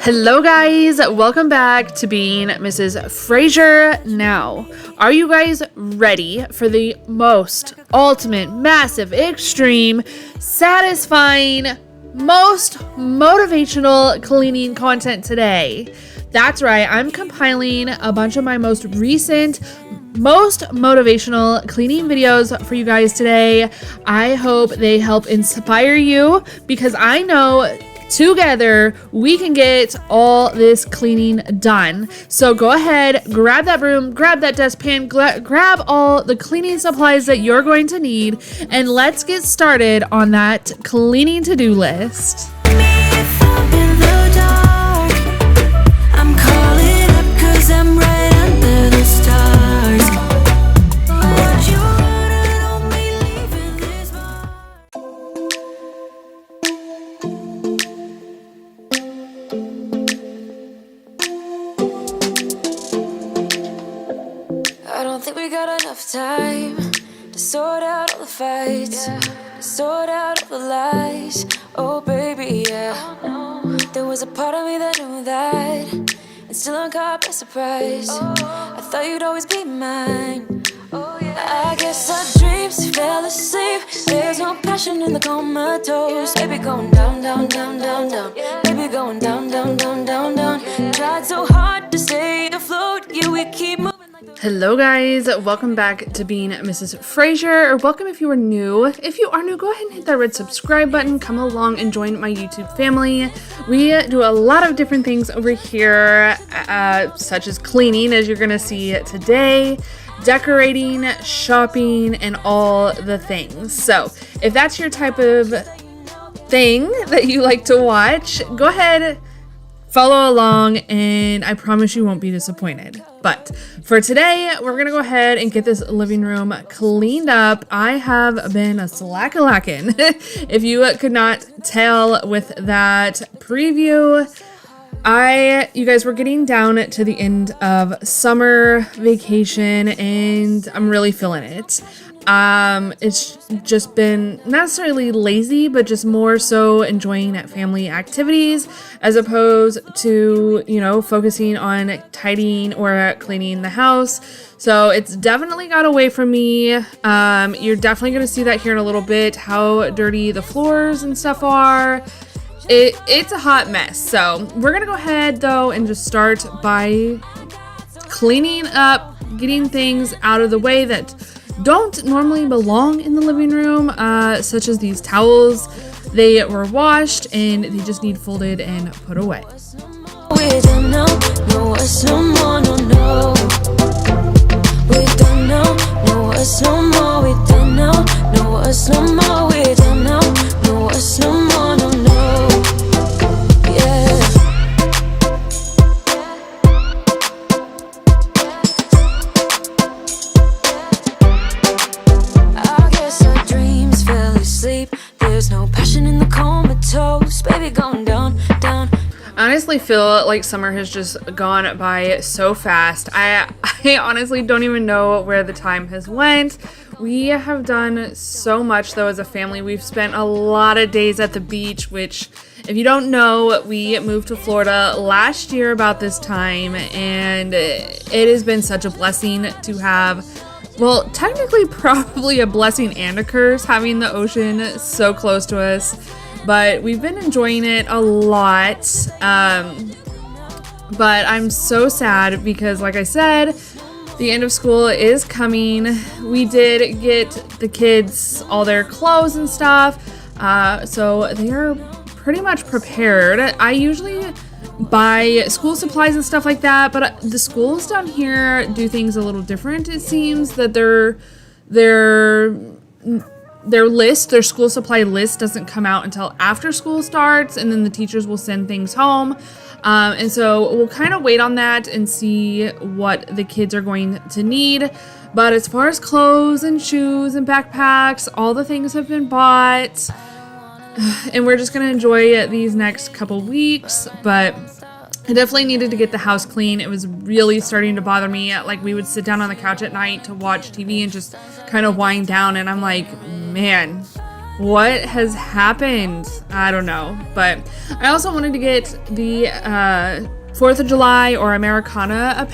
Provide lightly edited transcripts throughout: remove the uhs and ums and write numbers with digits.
Hello guys, welcome back to being Mrs. Fraser Now. Are you guys ready for the most ultimate, massive, extreme, satisfying, most motivational cleaning content today? That's right, I'm compiling a bunch of my most recent most motivational cleaning videos for you guys today. I hope they help inspire you because I know together we can get all this cleaning done. So go ahead, grab that broom, grab that dustpan, grab all the cleaning supplies that you're going to need, and let's get started on that cleaning to-do list. I don't think we got enough time to sort out all the fights, to sort out all the lies. Oh baby, yeah. There was a part of me that knew that, and still I'm caught by surprise. I thought you'd always be mine. I guess our dreams fell asleep. There's no passion in the comatose. Baby going down, down, down, down, down. Baby going down, down, down, down, down. Tried so hard to stay afloat. Yeah, we keep moving. Hello guys, welcome back to being Mrs. Fraser, or welcome if you are new. If you are new, go ahead and hit that red subscribe button, come along and join my YouTube family. We do a lot of different things over here, such as cleaning, as you're gonna see today, decorating, shopping, and all the things. So if that's your type of thing that you like to watch, go ahead, follow along, and I promise you won't be disappointed. But for today, we're gonna go ahead and get this living room cleaned up. I have been a slack-a-lackin', if you could not tell with that preview. You guys, were getting down to the end of summer vacation, and I'm really feeling it. It's just been not necessarily lazy, but just more so enjoying family activities as opposed to, focusing on tidying or cleaning the house. So it's definitely got away from me. You're definitely going to see that here in a little bit, how dirty the floors and stuff are. It's a hot mess. So we're going to go ahead though and just start by cleaning up, getting things out of the way that don't normally belong in the living room, such as these towels. They were washed and they just need folded and put away. We don't know us no more, no. We don't know us no more. We don't know us no more. We don't know us no more, no. There's no passion in the comatose. Baby going down, down. I honestly feel like summer has just gone by so fast. I honestly don't even know where the time has went. We have done so much though as a family. We've spent a lot of days at the beach, which, if you don't know, we moved to Florida last year about this time, and it has been such a blessing to have. Well, technically probably a blessing and a curse having the ocean so close to us, but we've been enjoying it a lot. But I'm so sad because, like I said, the end of school is coming. We did get the kids all their clothes and stuff, so they are pretty much prepared. I usually buy school supplies and stuff like that, but the schools down here do things a little different. It seems that their school supply list doesn't come out until after school starts, and then the teachers will send things home. And so we'll kind of wait on that and see what the kids are going to need. But as far as clothes and shoes and backpacks, all the things have been bought. And we're just going to enjoy these next couple weeks, but I definitely needed to get the house clean. It was really starting to bother me. Like, we would sit down on the couch at night to watch TV and just kind of wind down, and I'm like, man, What has happened? I don't know. But I also wanted to get the 4th of July or Americana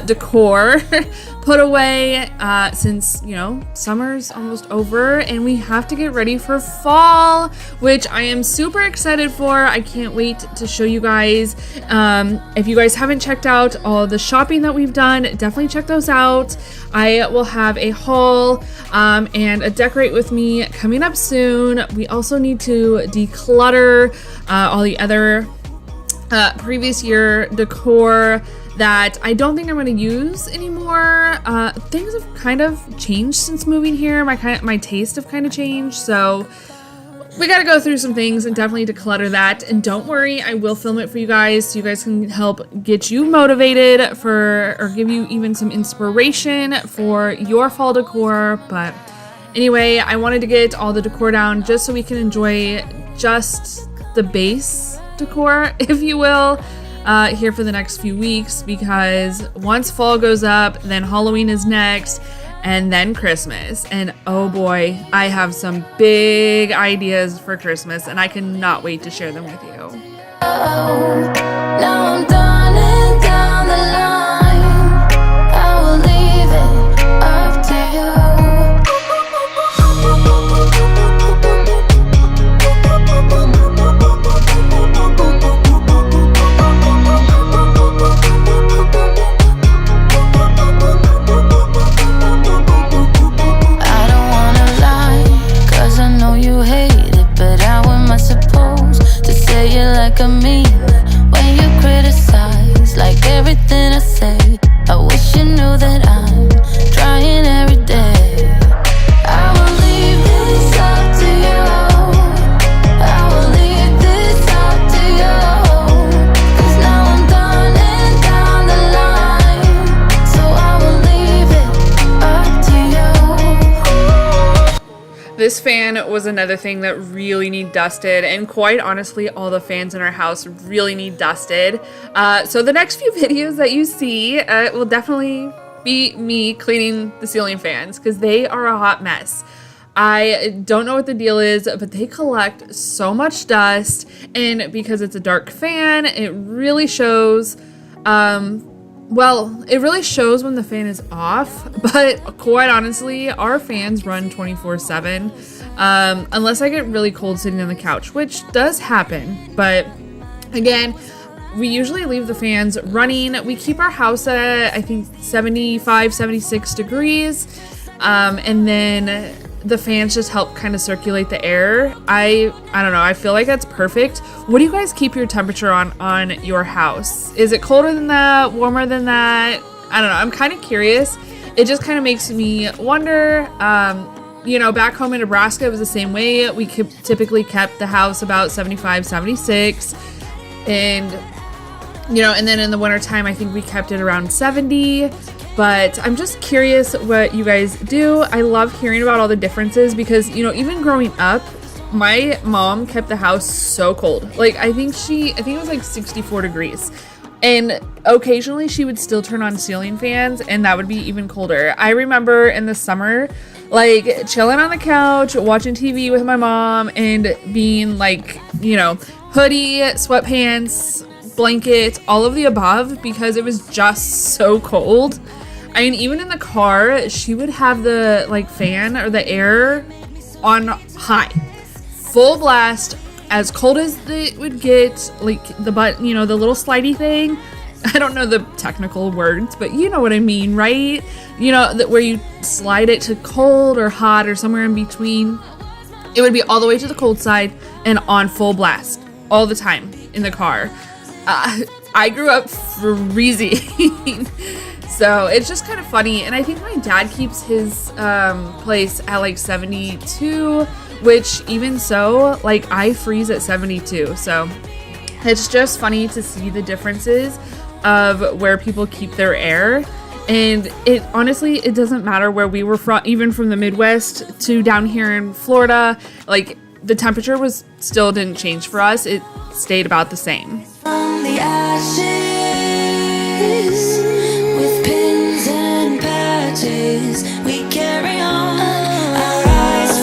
decor put away since, you know, summer's almost over and we have to get ready for fall, which I am super excited for. I can't wait to show you guys. If you guys haven't checked out all the shopping that we've done, definitely check those out. I will have a haul and a decorate with me coming up soon. We also need to declutter all the other previous year decor that I don't think I'm going to use anymore. Things have kind of changed since moving here. My taste have kind of changed, so we got to go through some things and definitely declutter that. And don't worry, I will film it for you guys so you guys can help get you motivated for, or give you even some inspiration for your fall decor. But anyway, I wanted to get all the decor down just so we can enjoy just the base decor, if you will, here for the next few weeks, because once fall goes up, then Halloween is next, and then Christmas. And oh boy, I have some big ideas for Christmas, and I cannot wait to share them with you. Now I'm done and down the line. I will leave it up to like a mean when you criticize, like everything I say. I wish you knew that I'm trying every day. I will leave this up to you. I will leave this up to you. 'Cause now I'm done and down the line. So I will leave it up to you. This fan was another thing that really need dusted, and quite honestly, all the fans in our house really need dusted. So the next few videos that you see will definitely be me cleaning the ceiling fans because they are a hot mess. I don't know what the deal is, but they collect so much dust, and because it's a dark fan, it really shows. Well, it really shows when the fan is off, but quite honestly, our fans run 24/7, unless I get really cold sitting on the couch, which does happen. But again, we usually leave the fans running. We keep our house at, I think, 75, 76 degrees, and then the fans just help kind of circulate the air. I don't know, I feel like that's perfect. What do you guys keep your temperature on your house? Is it colder than that, warmer than that? I don't know, I'm kind of curious. It just kind of makes me wonder. You know, back home in Nebraska, it was the same way. We typically kept the house about 75, 76, and you know, and then in the wintertime, I think we kept it around 70. But I'm just curious what you guys do. I love hearing about all the differences because, you know, even growing up, my mom kept the house so cold. Like, I think it was like 64 degrees. And occasionally she would still turn on ceiling fans and that would be even colder. I remember in the summer, like chilling on the couch, watching TV with my mom and being like, you know, hoodie, sweatpants, blanket, all of the above because it was just so cold. I mean, even in the car, she would have the like fan or the air on high, full blast, as cold as it would get, like the button, you know, the little slidey thing. I don't know the technical words, but you know what I mean, right? You know, that where you slide it to cold or hot or somewhere in between. It would be all the way to the cold side and on full blast all the time in the car. I grew up freezing. So it's just kind of funny. And I think my dad keeps his place at like 72, which even so, like I freeze at 72. So it's just funny to see the differences of where people keep their air. And it honestly, it doesn't matter where we were from, even from the Midwest to down here in Florida, like the temperature was still didn't change for us. It stayed about the same. On the ashes, with pins and patches, we carry on. Our eyes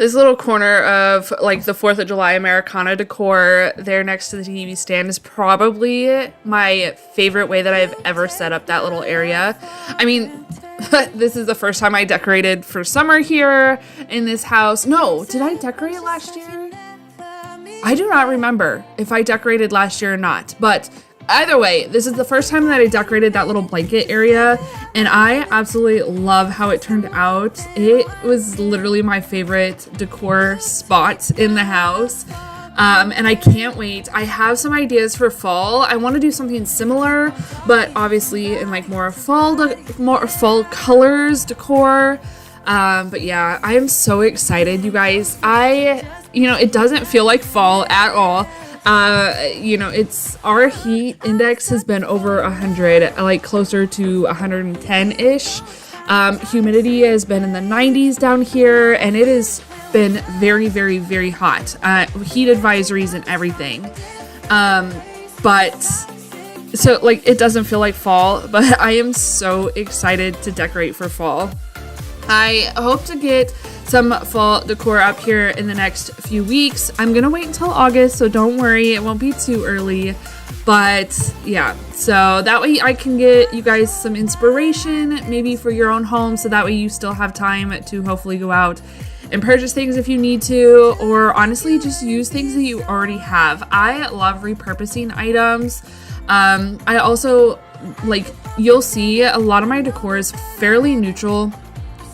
This little corner of like the 4th of July Americana decor there next to the TV stand is probably my favorite way that I've ever set up that little area. I mean, this is the first time I decorated for summer here in this house. No, did I decorate last year? I do not remember if I decorated last year or not, but either way, this is the first time that I decorated that little blanket area, and I absolutely love how it turned out. It was literally my favorite decor spot in the house, and I can't wait. I have some ideas for fall. I want to do something similar, but obviously in like more fall colors decor. But yeah, I am so excited, you guys. It doesn't feel like fall at all. It's our heat index has been over 100, like closer to 110-ish. Humidity has been in the 90s down here, and it has been very, very, very hot. Heat advisories and everything. It doesn't feel like fall, but I am so excited to decorate for fall. I hope to get some fall decor up here in the next few weeks. I'm gonna wait until August, so don't worry, it won't be too early. But yeah, so that way I can get you guys some inspiration, maybe for your own home, so that way you still have time to hopefully go out and purchase things if you need to, or honestly just use things that you already have. I love repurposing items. I also, you'll see a lot of my decor is fairly neutral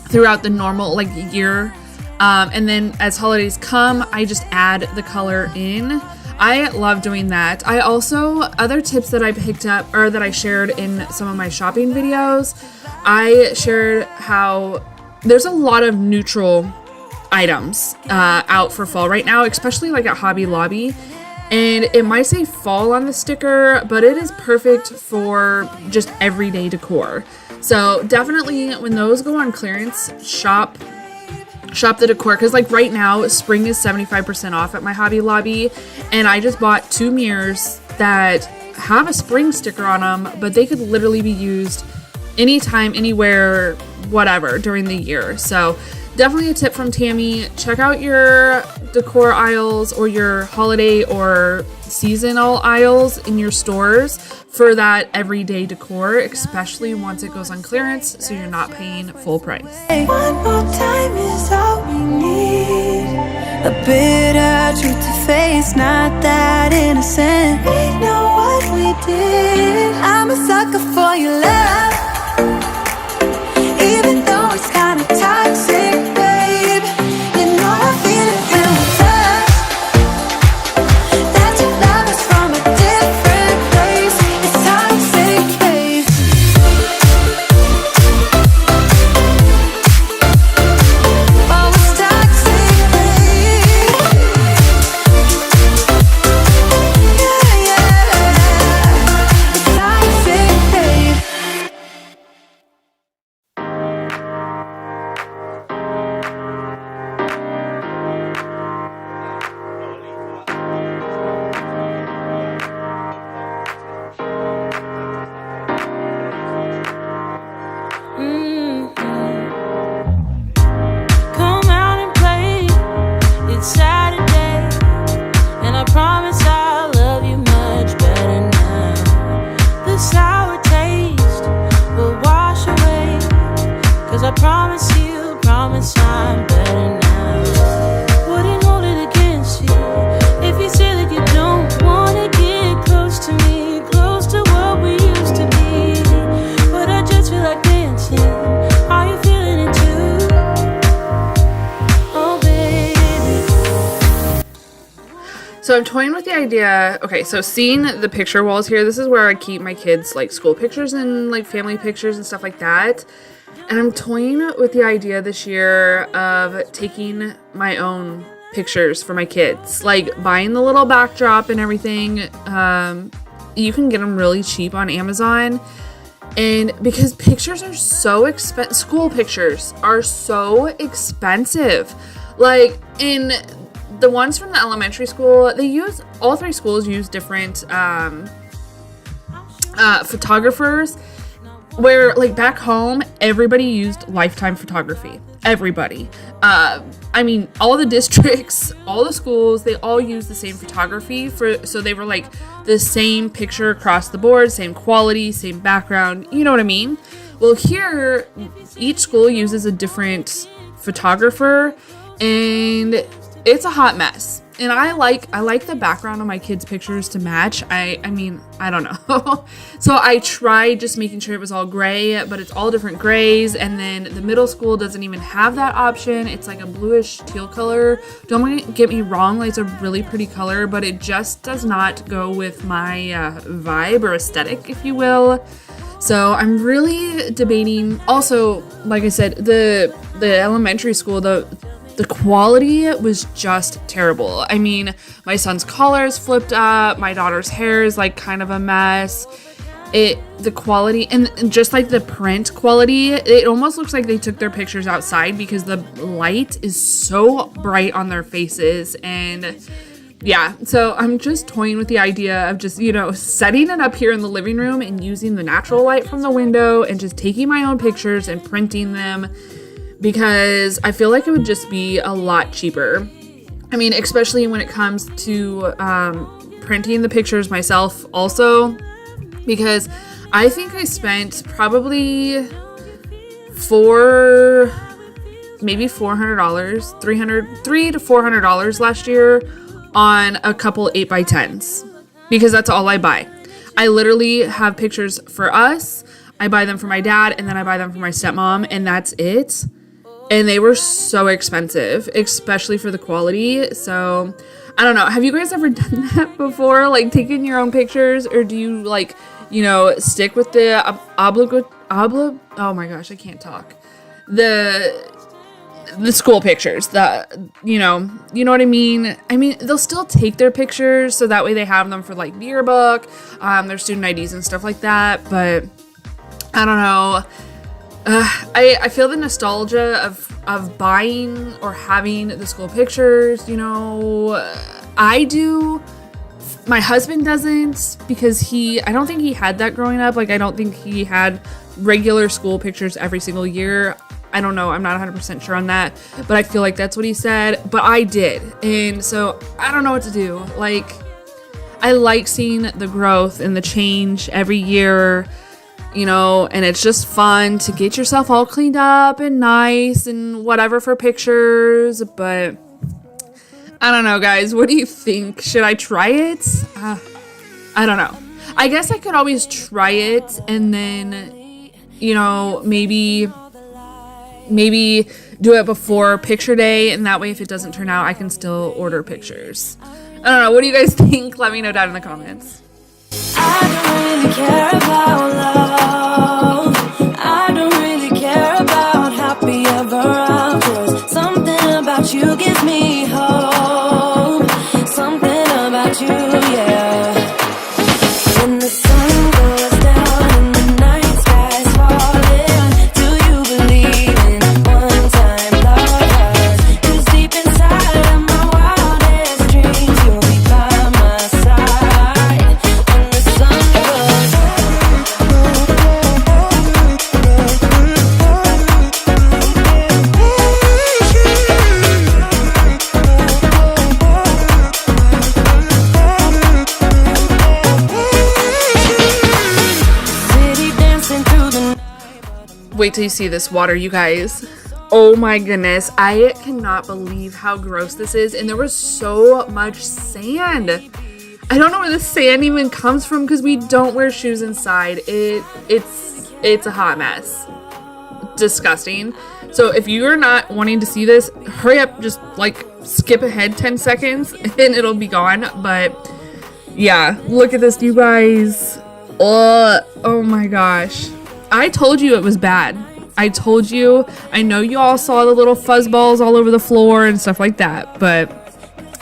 throughout the normal year, and then as holidays come, I just add the color in. I love doing that. I also, other tips that I picked up or that I shared in some of my shopping videos, I shared how there's a lot of neutral items out for fall right now, especially at Hobby Lobby. And it might say fall on the sticker, but it is perfect for just everyday decor. So definitely when those go on clearance, shop the decor, because right now spring is 75% off at my Hobby Lobby, and I just bought 2 mirrors that have a spring sticker on them, but they could literally be used anytime, anywhere, whatever during the year. So definitely a tip from Tammy. Check out your decor aisles or your holiday or seasonal aisles in your stores for that everyday decor, especially once it goes on clearance, so you're not paying full price. One more time is all we need. A bitter truth to face, not that innocent. We know what we did. I'm a sucker for your love, even though it's kinda toxic, babe. You know I feel it when we touch. That your love is from a different place. It's toxic, babe. Oh, it's toxic, babe. Yeah, yeah. It's toxic, babe. Come out and play. It's Saturday, and I promise I'll love you much better now. The sour taste will wash away, 'cause I promise I'm better now. Wouldn't hold it against you if you say that you don't wanna get close to me, close to what we used to be. But I just feel like dancing. Are you feeling it too? Oh, baby. So I'm toying with the idea. Okay, so seeing the picture walls here, this is where I keep my kids' school pictures and family pictures and stuff like that. And I'm toying with the idea this year of taking my own pictures for my kids, buying the little backdrop and everything. You can get them really cheap on Amazon. And because pictures are so expensive, school pictures are so expensive. In the ones from the elementary school, all 3 schools use different photographers, where back home everybody used Lifetime photography. everybody. I mean, all the districts, all the schools, they all use the same photography so they were like the same picture across the board, same quality, same background, you know what I mean? Well, here, each school uses a different photographer, and it's a hot mess. And I like the background of my kids' pictures to match. I mean, I don't know. So I tried just making sure it was all gray, but it's all different grays. And then the middle school doesn't even have that option. It's like a bluish teal color. Don't get me wrong, like, it's a really pretty color, but it just does not go with my vibe or aesthetic, if you will. So I'm really debating. Also, like I said, the elementary school, the quality was just terrible. I mean, my son's collar is flipped up. My daughter's hair is like kind of a mess. The quality and just like the print quality, it almost looks like they took their pictures outside because the light is so bright on their faces. And yeah, so I'm just toying with the idea of just, setting it up here in the living room and using the natural light from the window and just taking my own pictures and printing them, because I feel like it would just be a lot cheaper. I mean, especially when it comes to printing the pictures myself also, because I think I spent probably maybe $400, $300 to $400 last year on a couple 8x10s, because that's all I buy. I literally have pictures for us, I buy them for my dad, and then I buy them for my stepmom, and that's it. And they were so expensive, especially for the quality. So, I don't know. Have you guys ever done that before? Like, taking your own pictures? Or do you, stick with the oh my gosh, I can't talk. The school pictures. You know what I mean? I mean, they'll still take their pictures, so that way they have them for, like, the yearbook, their student IDs and stuff like that. But, I don't know. I feel the nostalgia of buying or having the school pictures, I do. My husband doesn't, because I don't think he had that growing up. Like, I don't think he had regular school pictures every single year. I don't know. I'm not 100% sure on that, but I feel like that's what he said. But I did. And so I don't know what to do. Like, I like seeing the growth and the change every year. And it's just fun to get yourself all cleaned up and nice and whatever for pictures. But I don't know, guys. What do you think? Should I try it? I don't know. I guess I could always try it and then, maybe do it before picture day. And that way, if it doesn't turn out, I can still order pictures. I don't know. What do you guys think? Let me know down in the comments. I don't really care about love. I don't really care about happy ever after. Something about you gives me hope. Something about you, yeah. When the sun goes down and the night sky's falling, do you believe in one-time lovers? 'Cause deep inside of my wildest dreams, you'll be by my side. When the sun goes down. City dancing through the night. Wait till you see this water, you guys. Oh my goodness. I cannot believe how gross this is. And there was so much sand. I don't know where the sand even comes from because we don't wear shoes inside. It's a hot mess. Disgusting. So if you're not wanting to see this, hurry up, just skip ahead 10 seconds and it'll be gone. But yeah, look at this, you guys. Oh my gosh. I told you it was bad. I told you. I know you all saw the little fuzz balls all over the floor and stuff like that, but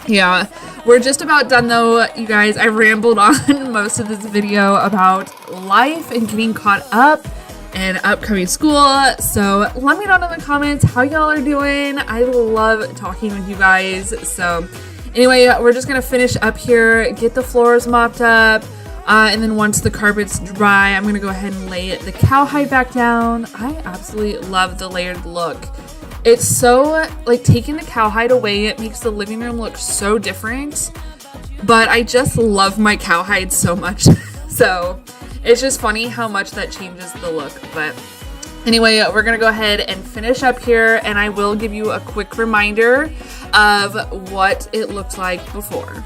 yeah, we're just about done though, you guys. I rambled on most of this video about life and getting caught up and upcoming school. So let me know in the comments how y'all are doing. I love talking with you guys. So anyway, we're just gonna finish up here, get the floors mopped up. And then once the carpet's dry, I'm going to go ahead and lay the cowhide back down. I absolutely love the layered look. It's so, like, taking the cowhide away, it makes the living room look so different. But I just love my cowhide so much. So it's just funny how much that changes the look. But anyway, we're going to go ahead and finish up here, and I will give you a quick reminder of what it looked like before.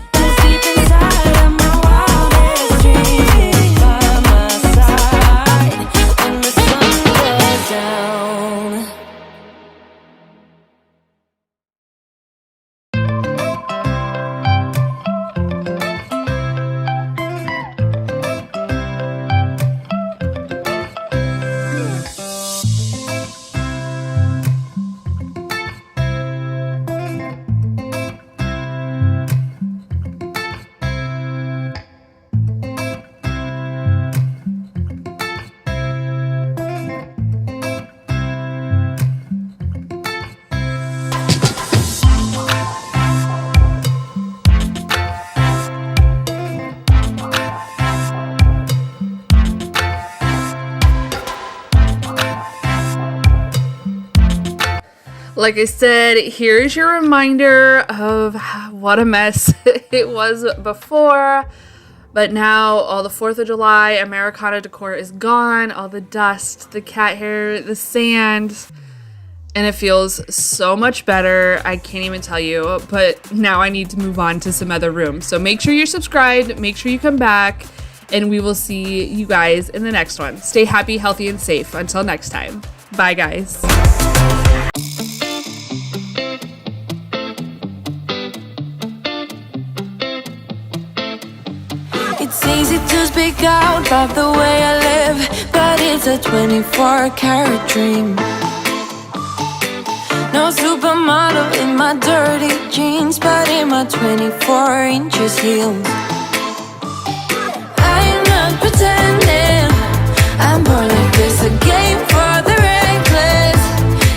Like I said, here's your reminder of what a mess it was before. But now all the 4th of July Americana decor is gone. All the dust, the cat hair, the sand. And it feels so much better. I can't even tell you. But now I need to move on to some other rooms. So make sure you're subscribed. Make sure you come back. And we will see you guys in the next one. Stay happy, healthy, and safe. Until next time. Bye, guys. It's easy to speak out about the way I live, but it's a 24-karat dream. No supermodel in my dirty jeans, but in my 24 inches heels. I'm not pretending, I'm born like this, a game for the reckless.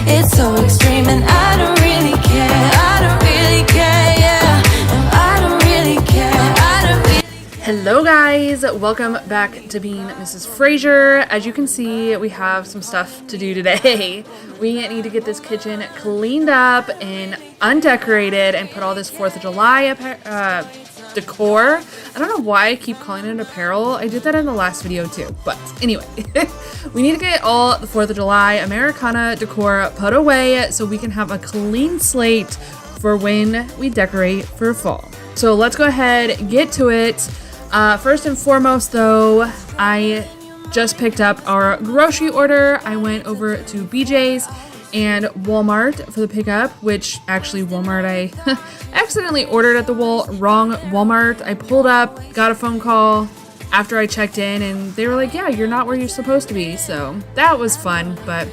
It's so extreme and I don't really care, I don't really care, yeah. No, I don't really care, I don't really. Hello guys, welcome back to Being Mrs. Fraser. As you can see, we have some stuff to do today. We need to get this kitchen cleaned up and undecorated and put all this 4th of July decor. I don't know why I keep calling it apparel. I did that in the last video too. But anyway, we need to get all the 4th of July Americana decor put away so we can have a clean slate for when we decorate for fall. So let's go ahead, get to it. First and foremost though, I just picked up our grocery order. I went over to BJ's and Walmart for the pickup, which actually Walmart I accidentally ordered at the wrong Walmart. I pulled up, got a phone call after I checked in, and they were like, yeah, you're not where you're supposed to be. So that was fun. But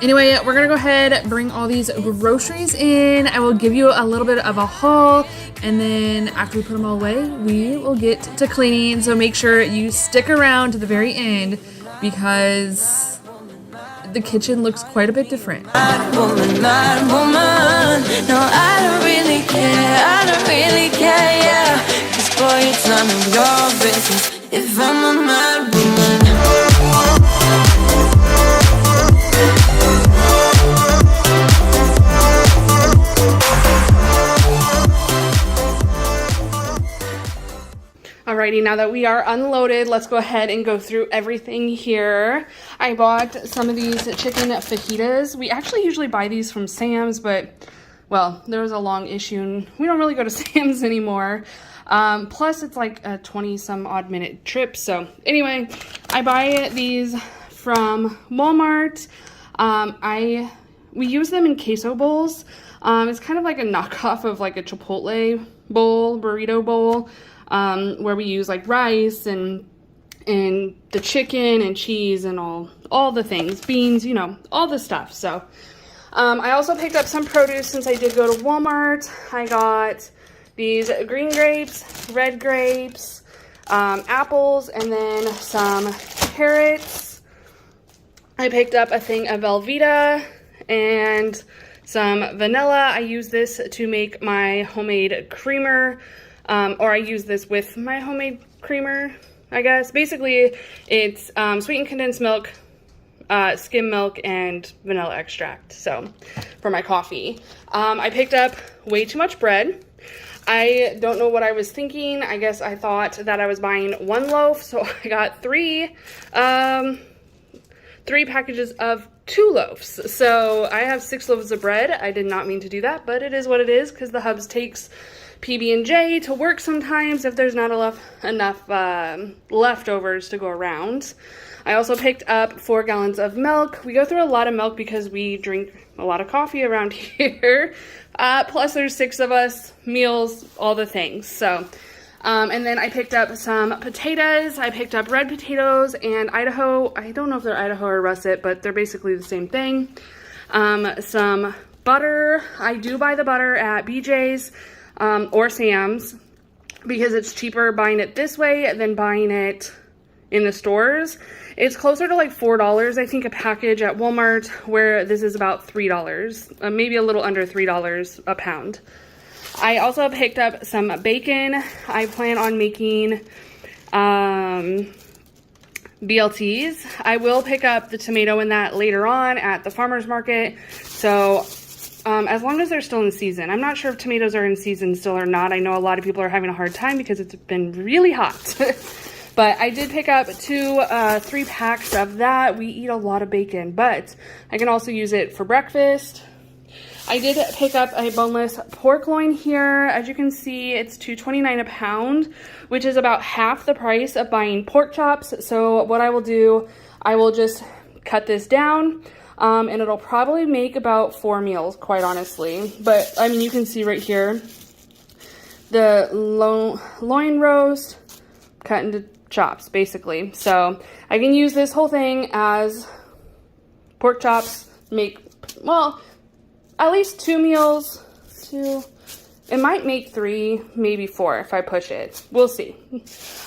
anyway, we're gonna go ahead, bring all these groceries in. I will give you a little bit of a haul, and then after we put them all away, we will get to cleaning. So make sure you stick around to the very end because the kitchen looks quite a bit different. Mad woman, no, I don't really care, I don't really care, yeah. 'Cause boy, it's none of your business if I'm a mad woman. Alrighty, now that we are unloaded, let's go ahead and go through everything here. I bought some of these chicken fajitas. We actually usually buy these from Sam's, but, well, there was a long issue, and we don't really go to Sam's anymore. Plus, it's like a 20-some-odd minute trip. So, anyway, I buy these from Walmart. We use them in queso bowls. It's kind of like a knockoff of like a Chipotle bowl, burrito bowl. Where we use like rice and the chicken and cheese and all the things, beans, you know, all the stuff. So I also picked up some produce since I did go to Walmart. I got these green grapes, red grapes, apples, and then some carrots. I picked up a thing of Velveeta and some vanilla. I use this to make my homemade creamer. Or I use this with my homemade creamer, I guess. Basically, it's sweetened condensed milk, skim milk and vanilla extract, so for my coffee. I picked up way too much bread. I don't know what I was thinking. I guess I thought that I was buying 1 loaf, so I got three packages of 2 loaves. So I have 6 loaves of bread. I did not mean to do that, but it is what it is because the Hubs takes PB&J to work sometimes if there's not enough leftovers to go around. I also picked up 4 gallons of milk. We go through a lot of milk because we drink a lot of coffee around here. Plus there's 6 of us, meals, all the things. So, and then I picked up some potatoes. I picked up red potatoes and Idaho. I don't know if they're Idaho or russet, but they're basically the same thing. Some butter. I do buy the butter at BJ's or Sam's because it's cheaper buying it this way than buying it in the stores. It's closer to like $4, I think, a package at Walmart, where this is about $3, maybe a little under $3 a pound. I also picked up some bacon. I plan on making BLTs. I will pick up the tomato in that later on at the farmer's market. So as long as they're still in season. I'm not sure if tomatoes are in season still or not. I know a lot of people are having a hard time because it's been really hot. But I did pick up 3 packs of that. We eat a lot of bacon, but I can also use it for breakfast. I did pick up a boneless pork loin here. As you can see, it's $2.29 a pound, which is about half the price of buying pork chops. So what I will do, I will just cut this down, and it'll probably make about 4 meals, quite honestly. But I mean, you can see right here, the loin roast cut into chops, basically. So I can use this whole thing as pork chops, make, well, at least 2 meals. It might make 3, maybe 4 if I push it. We'll see.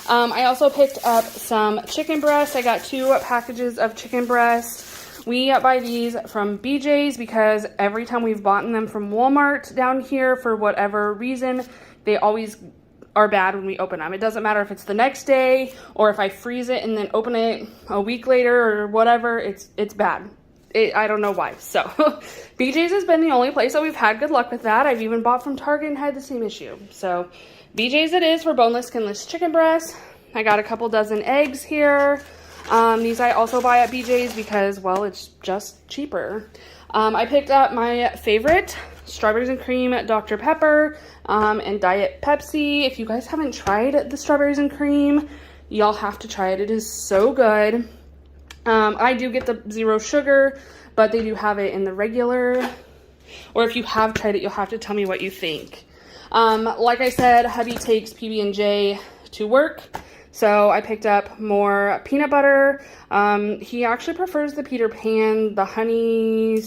I also picked up some chicken breasts. I got 2 packages of chicken breasts. We buy these from BJ's because every time we've bought them from Walmart down here, for whatever reason, they always are bad when we open them. It doesn't matter if it's the next day or if I freeze it and then open it a week later or whatever, it's bad. I don't know why. So BJ's has been the only place that we've had good luck with that. I've even bought from Target and had the same issue. So BJ's it is for boneless, skinless chicken breasts. I got a couple dozen eggs here. These I also buy at BJ's because, well, it's just cheaper. I picked up my favorite strawberries and cream Dr. Pepper and Diet Pepsi. If you guys haven't tried the strawberries and cream, y'all have to try it. It is so good. I do get the 0 sugar, but they do have it in the regular. Or if you have tried it, you'll have to tell me what you think. Like I said, hubby takes PB&J to work, so I picked up more peanut butter. He actually prefers the Peter Pan, the honey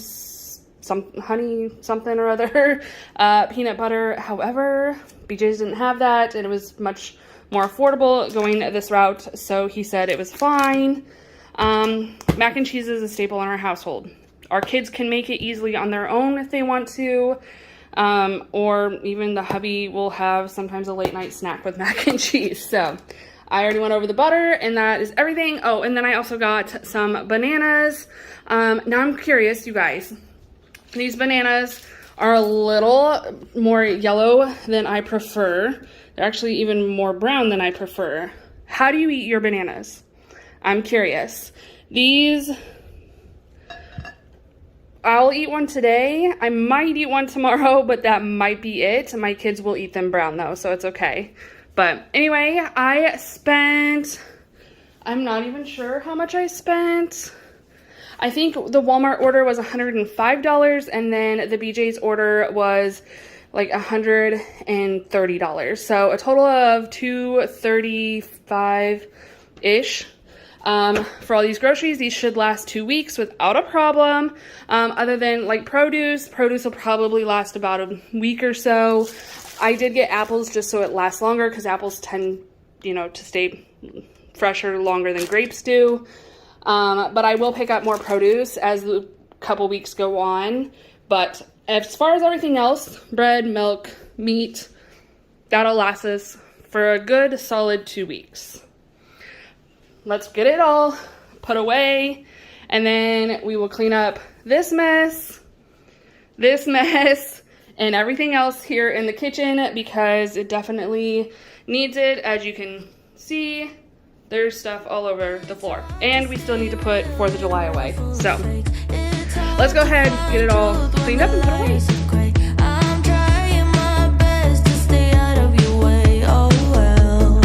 something or other peanut butter. However, BJ's didn't have that, and it was much more affordable going this route, so he said it was fine. Mac and cheese is a staple in our household. Our kids can make it easily on their own if they want to, or even the hubby will have sometimes a late night snack with mac and cheese. So I already went over the butter, and that is everything. Oh, and then I also got some bananas. Now I'm curious, you guys. These bananas are a little more yellow than I prefer. They're actually even more brown than I prefer. How do you eat your bananas? I'm curious. These, I'll eat one today. I might eat one tomorrow, but that might be it. My kids will eat them brown though, so it's okay. But anyway, I'm not even sure how much I spent. I think the Walmart order was $105, and then the BJ's order was like $130. So a total of $235-ish. For all these groceries. These should last 2 weeks without a problem. Other than like produce will probably last about a week or so. I did get apples just so it lasts longer because apples tend, to stay fresher longer than grapes do. But I will pick up more produce as the couple weeks go on. But as far as everything else, bread, milk, meat, that'll last us for a good solid 2 weeks. Let's get it all put away And then we will clean up this mess, and everything else here in the kitchen because it definitely needs it. As you can see, there's stuff all over the floor. And we still need to put 4th of July away. So let's go ahead, get it all cleaned up and put away. I'm trying my best to stay out of your way. Oh well,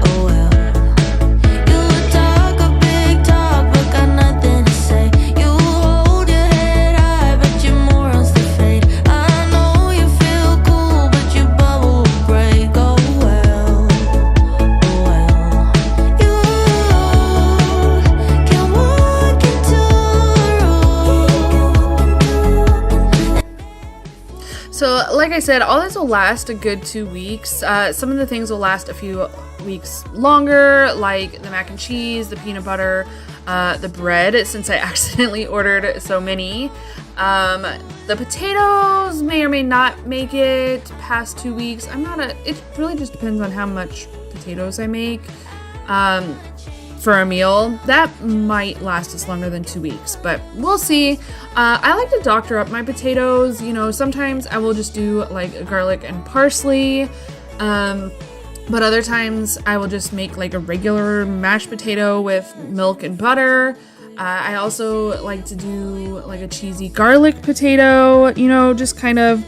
oh well. You talk a big talk, but got nothing to say. You hold your head high, but your morals they fade. I know you feel cool, but your bubble will break. Oh well, oh well. You can walk into a room. So like I said, all this will last a good 2 weeks. Some of the things will last a few weeks longer, like the mac and cheese, the peanut butter, the bread, since I accidentally ordered so many. The potatoes may or may not make it past 2 weeks. It really just depends on how much potatoes I make. For a meal, that might last us longer than 2 weeks, but we'll see. I like to doctor up my potatoes. You know, sometimes I will just do like garlic and parsley, but other times I will just make like a regular mashed potato with milk and butter. I also like to do like a cheesy garlic potato, you know, just kind of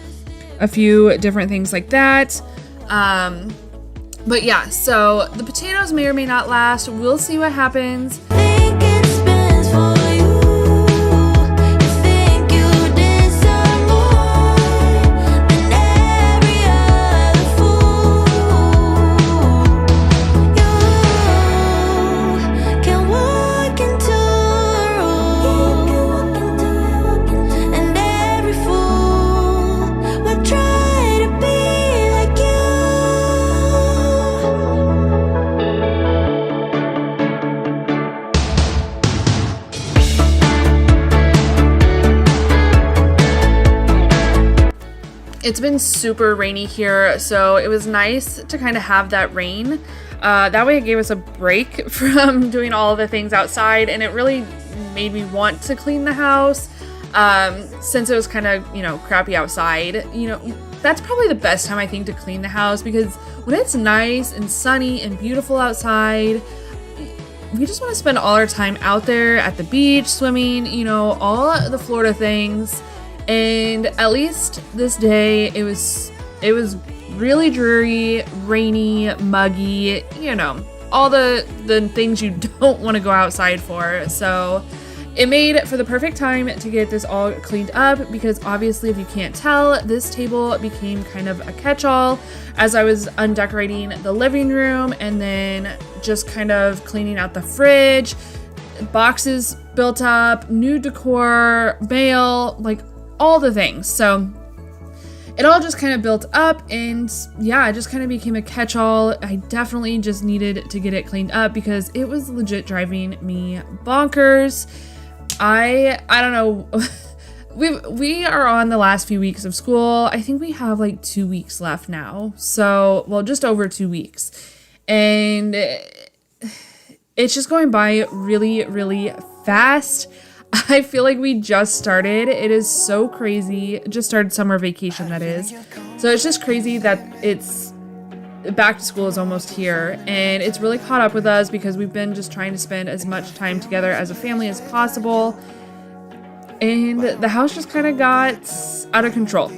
a few different things like that. But yeah, so the potatoes may or may not last. We'll see what happens. Think it spins for you. You think you deserve more than every other fool. You can walk into a room, and every fool will try to be like you. It's been super rainy here, so it was nice to kind of have that rain. That way it gave us a break from doing all the things outside, and it really made me want to clean the house. Since it was kind of, you know, crappy outside, you know, that's probably the best time I think to clean the house, because when it's nice and sunny and beautiful outside, we just want to spend all our time out there at the beach, swimming, you know, all the Florida things. And at least this day, it was really dreary, rainy, muggy, you know, all the things you don't want to go outside for. So it made for the perfect time to get this all cleaned up, because obviously, if you can't tell, this table became kind of a catch-all as I was undecorating the living room and then just kind of cleaning out the fridge, boxes built up, new decor, mail, like all the things. So it all just kind of built up, and yeah, it just kind of became a catch-all. I definitely just needed to get it cleaned up because it was legit driving me bonkers. I don't know. We are on the last few weeks of school. I think we have like 2 weeks left now. So, well, just over 2 weeks. And it's just going by really, really fast. I feel like we just started. It is so crazy. Just started summer vacation, that is. So it's just crazy that it's back to school is almost here, and it's really caught up with us because we've been just trying to spend as much time together as a family as possible. And the house just kind of got out of control.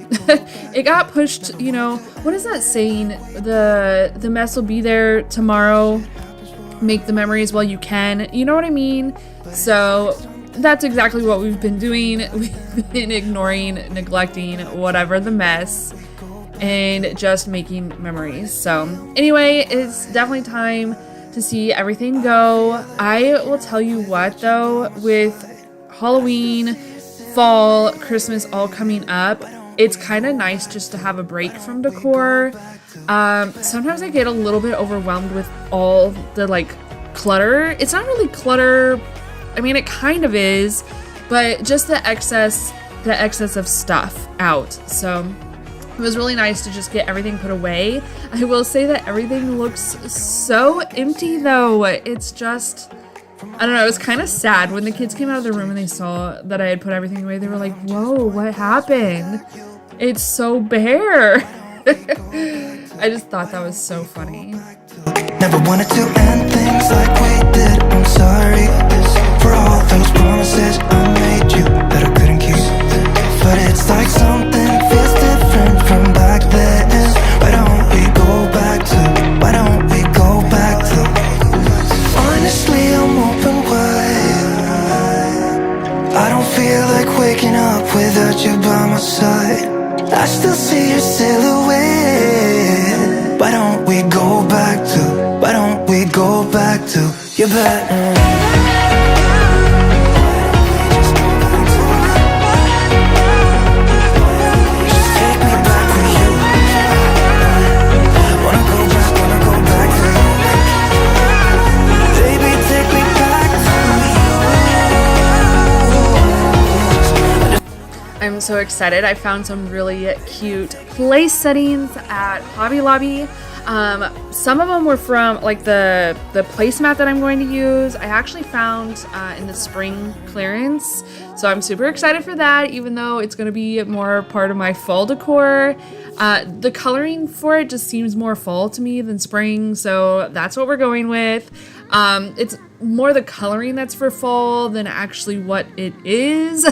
It got pushed, you know, what is that saying? The mess will be there tomorrow. Make the memories while you can. You know what I mean? So that's exactly what we've been doing. We've been ignoring, neglecting, whatever the mess, and just making memories. So anyway, it's definitely time to see everything go. I will tell you what though, with Halloween, fall, Christmas all coming up, it's kind of nice just to have a break from decor. Sometimes I get a little bit overwhelmed with all the like clutter. It's not really clutter. I mean, it kind of is, but just the excess of stuff out. So it was really nice to just get everything put away. I will say that everything looks so empty though. It's just I don't know, it was kind of sad when the kids came out of the room and they saw that I had put everything away. They were like, whoa, what happened? It's so bare. I just thought that was so funny. Never wanted to end things like we did. I'm sorry for all those promises I made you that I couldn't keep. But it's like something feels different from back then. Why don't we go back to? Why don't we go back to? Honestly, I'm open wide. I don't feel like waking up without you by my side. I still see your silhouette. Why don't we go back to? Why don't we go back to? You're better. I'm so excited. I found some really cute place settings at Hobby Lobby. Some of them were from like the placemat that I'm going to use. I actually found in the spring clearance. So I'm super excited for that, even though it's going to be more part of my fall decor. The coloring for it just seems more fall to me than spring. So that's what we're going with. It's more the coloring that's for fall than actually what it is.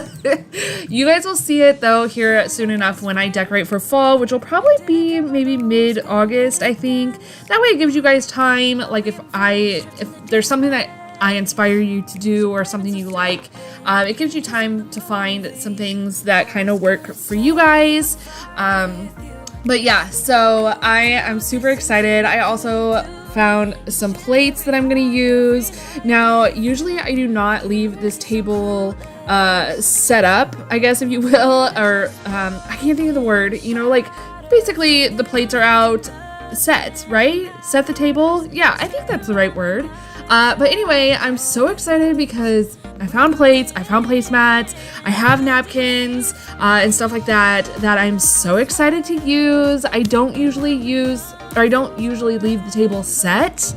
You guys will see it though here soon enough when I decorate for fall, which will probably be maybe mid-August, I think. That way it gives you guys time, like if there's something that I inspire you to do or something you like, it gives you time to find some things that kind of work for you guys. But yeah, so I am super excited. I also found some plates that I'm gonna use. Now, usually I do not leave this table set up, I guess if you will, or I can't think of the word, you know, like basically the plates are out, set, right? Set the table? Yeah, I think that's the right word. But anyway, I'm so excited because I found plates, I found placemats, I have napkins and stuff like that I'm so excited to use. I don't usually leave the table set,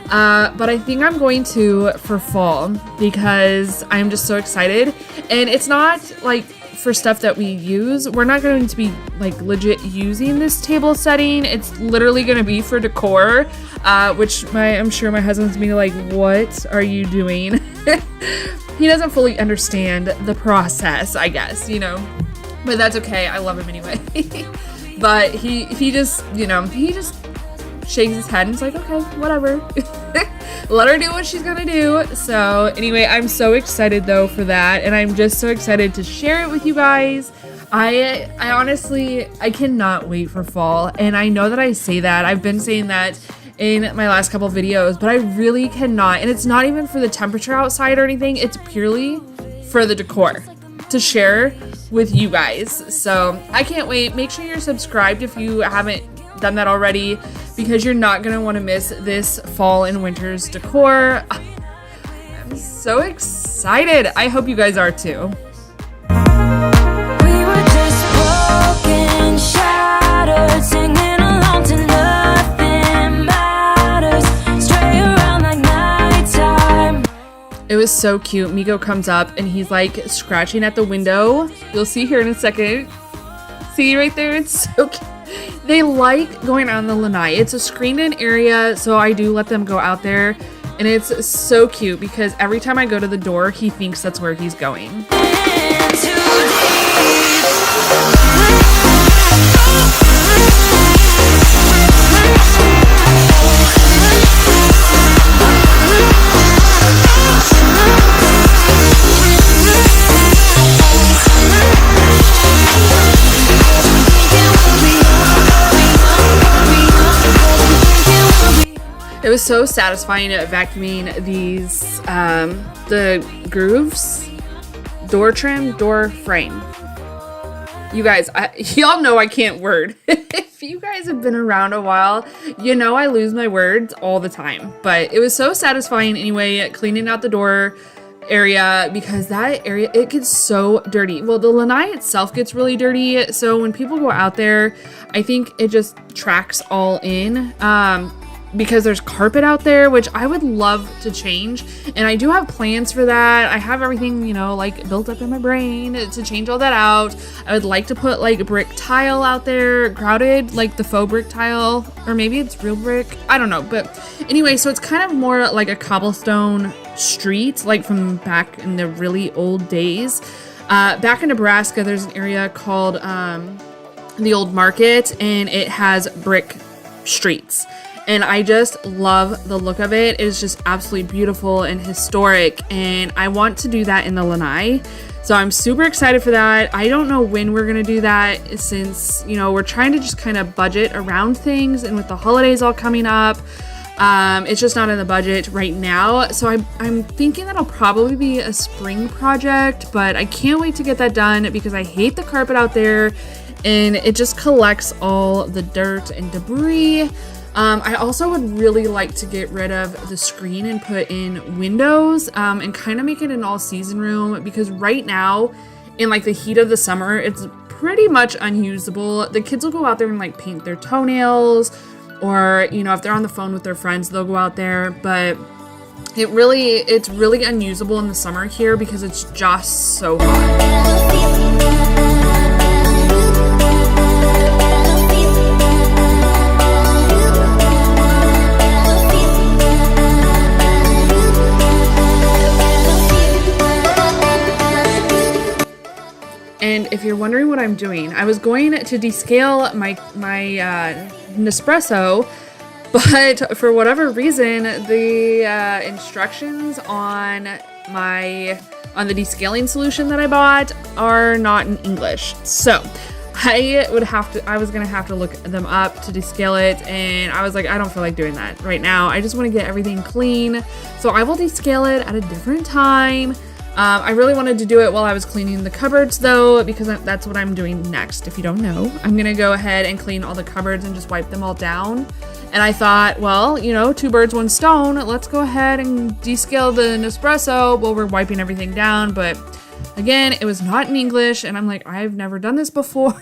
but I think I'm going to for fall because I'm just so excited. And it's not like for stuff that we use. We're not going to be like legit using this table setting. It's literally going to be for decor, which I'm sure my husband's gonna be like, what are you doing? He doesn't fully understand the process, I guess, you know, but that's okay. I love him anyway. But he just, you know, he just shakes his head and is like, okay, whatever. Let her do what she's gonna do. So anyway, I'm so excited though for that, and I'm just so excited to share it with you guys. I honestly, I cannot wait for fall, and I know that I say that. I've been saying that in my last couple videos, but I really cannot. And it's not even for the temperature outside or anything. It's purely for the decor to share with you guys. So I can't wait. Make sure you're subscribed if you haven't done that already, because you're not gonna want to miss this fall and winter's decor. I'm so excited. I hope you guys are too. We were just broken, shattered, singing along to nothing matters. Stray around like nighttime. It was so cute. Migo comes up and he's like scratching at the window. You'll see here in a second. See right there? It's so cute. They like going out in the lanai. It's a screened-in area, so I do let them go out there, and it's so cute because every time I go to the door, he thinks that's where he's going. It was so satisfying vacuuming these, the grooves, door trim, door frame. You guys, y'all know I can't word. If you guys have been around a while, you know I lose my words all the time. But it was so satisfying anyway, cleaning out the door area, because that area, it gets so dirty. Well, the lanai itself gets really dirty, so when people go out there, I think it just tracks all in. because there's carpet out there, which I would love to change. And I do have plans for that. I have everything, you know, like built up in my brain to change all that out. I would like to put like brick tile out there, grouted, like the faux brick tile, or maybe it's real brick. I don't know. But anyway, so it's kind of more like a cobblestone street, like from back in the really old days. Back in Nebraska, there's an area called the Old Market, and it has brick streets. And I just love the look of it. It is just absolutely beautiful and historic. And I want to do that in the lanai. So I'm super excited for that. I don't know when we're going to do that, since, you know, we're trying to just kind of budget around things. And with the holidays all coming up, it's just not in the budget right now. So I'm thinking that'll probably be a spring project, but I can't wait to get that done because I hate the carpet out there and it just collects all the dirt and debris. I also would really like to get rid of the screen and put in windows, and kind of make it an all season room, because right now in like the heat of the summer, it's pretty much unusable. The kids will go out there and like paint their toenails, or, you know, if they're on the phone with their friends, they'll go out there, but it's really unusable in the summer here because it's just so hot. And if you're wondering what I'm doing, I was going to descale my Nespresso, but for whatever reason, the instructions on the descaling solution that I bought are not in English. So I was gonna have to look them up to descale it, and I was like, I don't feel like doing that right now. I just want to get everything clean. So I will descale it at a different time. I really wanted to do it while I was cleaning the cupboards though, because that's what I'm doing next. If you don't know, I'm going to go ahead and clean all the cupboards and just wipe them all down. And I thought, well, you know, 2 birds, 1 stone. Let's go ahead and descale the Nespresso while we're wiping everything down. But again, it was not in English, and I'm like, I've never done this before.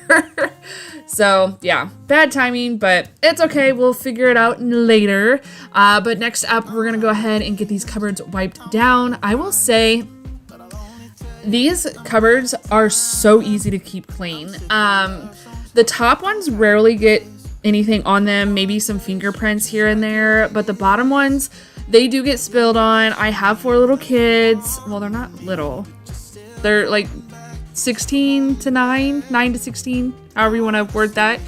So yeah, bad timing, but it's okay. We'll figure it out later. But next up, we're going to go ahead and get these cupboards wiped down. I will say, these cupboards are so easy to keep clean. The top ones rarely get anything on them, maybe some fingerprints here and there, but the bottom ones, they do get spilled on. I have 4 little kids. Well, they're not little. They're like 16 to 9 to 16, however you want to word that.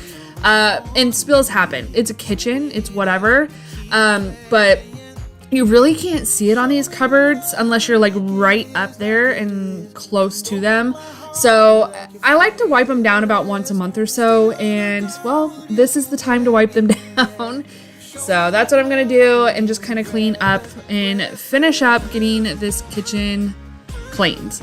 And spills happen. It's a kitchen, it's whatever. But you really can't see it on these cupboards unless you're like right up there and close to them. So I like to wipe them down about once a month or so, and well, this is the time to wipe them down. So that's what I'm gonna do, and just kind of clean up and finish up getting this kitchen cleaned.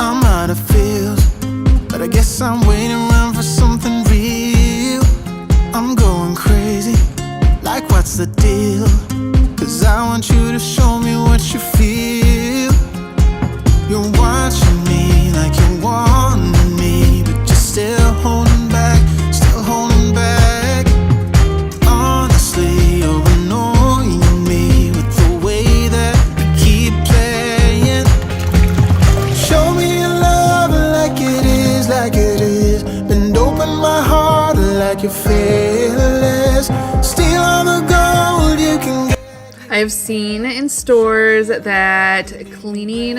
I'm out of feels, but I guess I'm waiting around for something real. I'm going crazy, like what's the deal? 'Cause I want you to show me what you feel. You're watching me like you wanted me, but you're still holding back, still holding back. Honestly, you're annoying me with the way that we keep playing. Show me your love like it is. Bend open my heart like you're fearless. Steal all the gold you can get. I've seen in stores that cleaning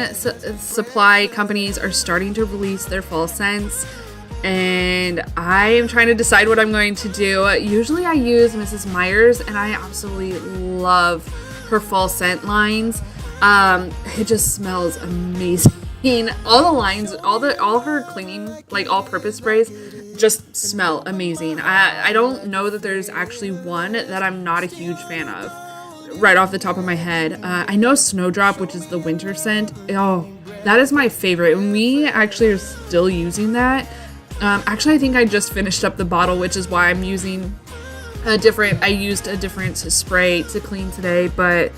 supply companies are starting to release their fall scents, and I am trying to decide what I'm going to do. Usually I use Mrs. Meyer's, and I absolutely love her fall scent lines. It just smells amazing. All the lines, all her cleaning, like all-purpose sprays, just smell amazing. I don't know that there's actually one that I'm not a huge fan of, right off the top of my head. I know Snowdrop, which is the winter scent. Oh, that is my favorite. And we actually are still using that. Actually, I think I just finished up the bottle, which is why I'm using I used a different spray to clean today, but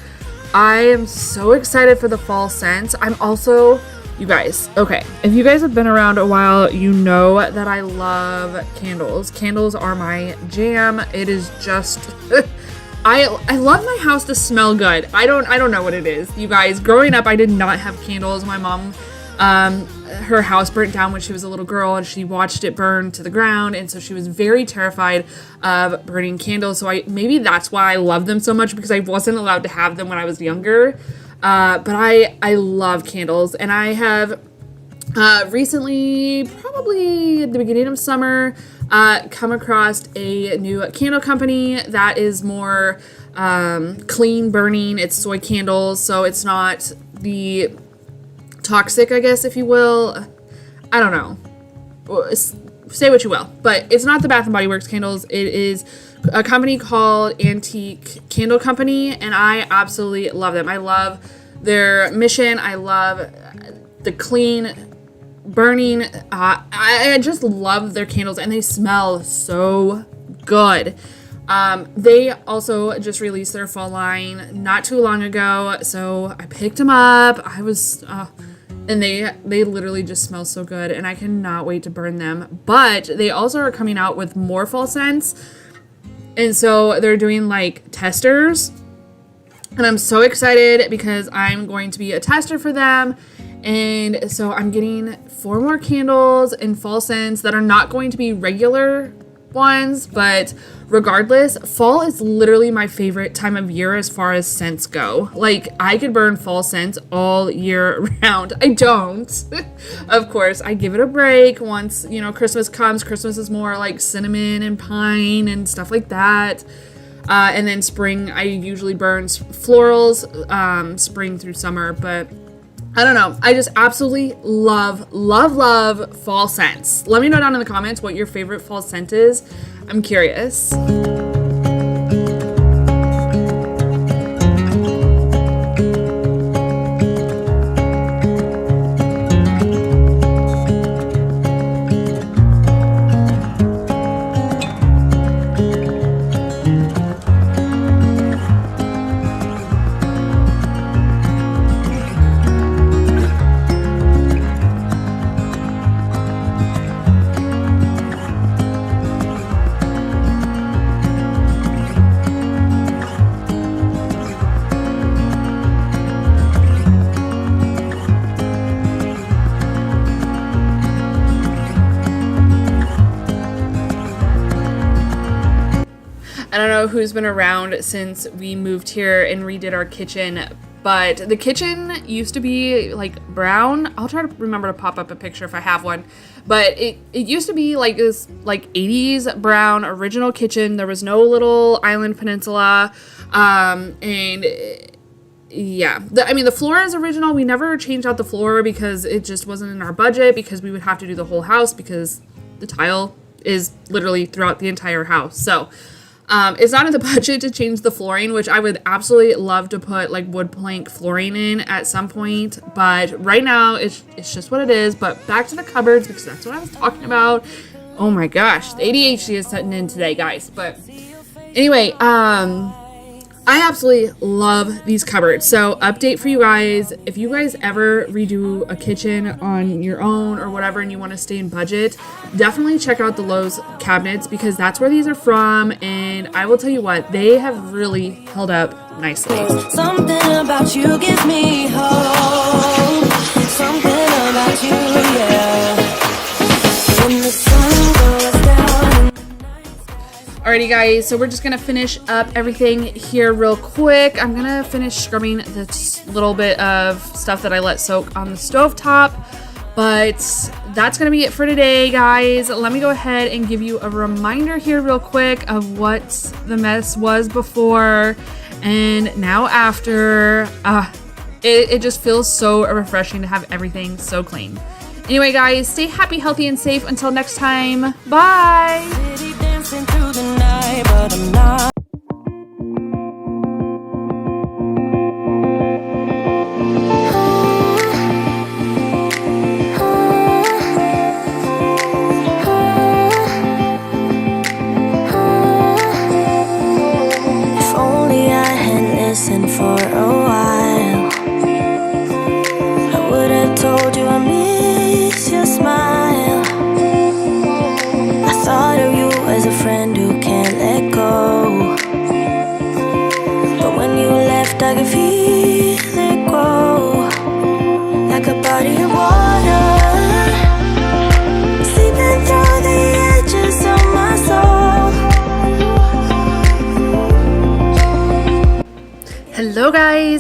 I am so excited for the fall scents. I'm also, you guys, okay, if you guys have been around a while, you know that I love candles. Candles are my jam. It is just I love my house to smell good. I don't know what it is. You guys, growing up I did not have candles. My mom her house burnt down when she was a little girl, and she watched it burn to the ground, and so she was very terrified of burning candles. So maybe that's why I love them so much, because I wasn't allowed to have them when I was younger. But I love candles, and I have recently, probably at the beginning of summer, come across a new candle company that is more clean burning. It's soy candles, so it's not the toxic, I guess, if you will. I don't know. Say what you will. But it's not the Bath & Body Works candles. It is a company called Antique Candle Company, and I absolutely love them. I love their mission. I love the clean burning. I just love their candles, and they smell so good. They also just released their fall line not too long ago, so I picked them up. I was... and they literally just smell so good, and I cannot wait to burn them. But they also are coming out with more fall scents, and so they're doing like testers, and I'm so excited because I'm going to be a tester for them. And so I'm getting 4 more candles in fall scents that are not going to be regular ones, but regardless, fall is literally my favorite time of year as far as scents go. Like, I could burn fall scents all year round. I don't. Of course, I give it a break once, you know, Christmas comes. Christmas is more like cinnamon and pine and stuff like that. And then spring, I usually burn florals, spring through summer, but I don't know. I just absolutely love fall scents. Let me know down in the comments what your favorite fall scent is. I'm curious. I don't know who's been around since we moved here and redid our kitchen, but the kitchen used to be like brown. I'll try to remember to pop up a picture if I have one, but it used to be like this like 80s brown original kitchen. There was no little island peninsula, and yeah, the floor is original. We never changed out the floor because it just wasn't in our budget, because we would have to do the whole house because the tile is literally throughout the entire house. So it's not in the budget to change the flooring, which I would absolutely love to put like wood plank flooring in at some point. But right now it's just what it is. But back to the cupboards, because that's what I was talking about. Oh my gosh, the ADHD is setting in today, guys. But anyway, I absolutely love these cupboards. So update for you guys, if you guys ever redo a kitchen on your own or whatever and you want to stay in budget, definitely check out the Lowe's cabinets, because that's where these are from. And I will tell you what, they have really held up nicely. Something about you gives me hope. Something about you, yeah. When the sun goes down. Alrighty guys, so we're just gonna finish up everything here real quick. I'm gonna finish scrubbing this little bit of stuff that I let soak on the stovetop, but that's gonna be it for today, guys. Let me go ahead and give you a reminder here real quick of what the mess was before and now after. It just feels so refreshing to have everything so clean. Anyway, guys, stay happy, healthy, and safe. Until next time, bye! Through the night, but I'm not. If only I had listened for a while.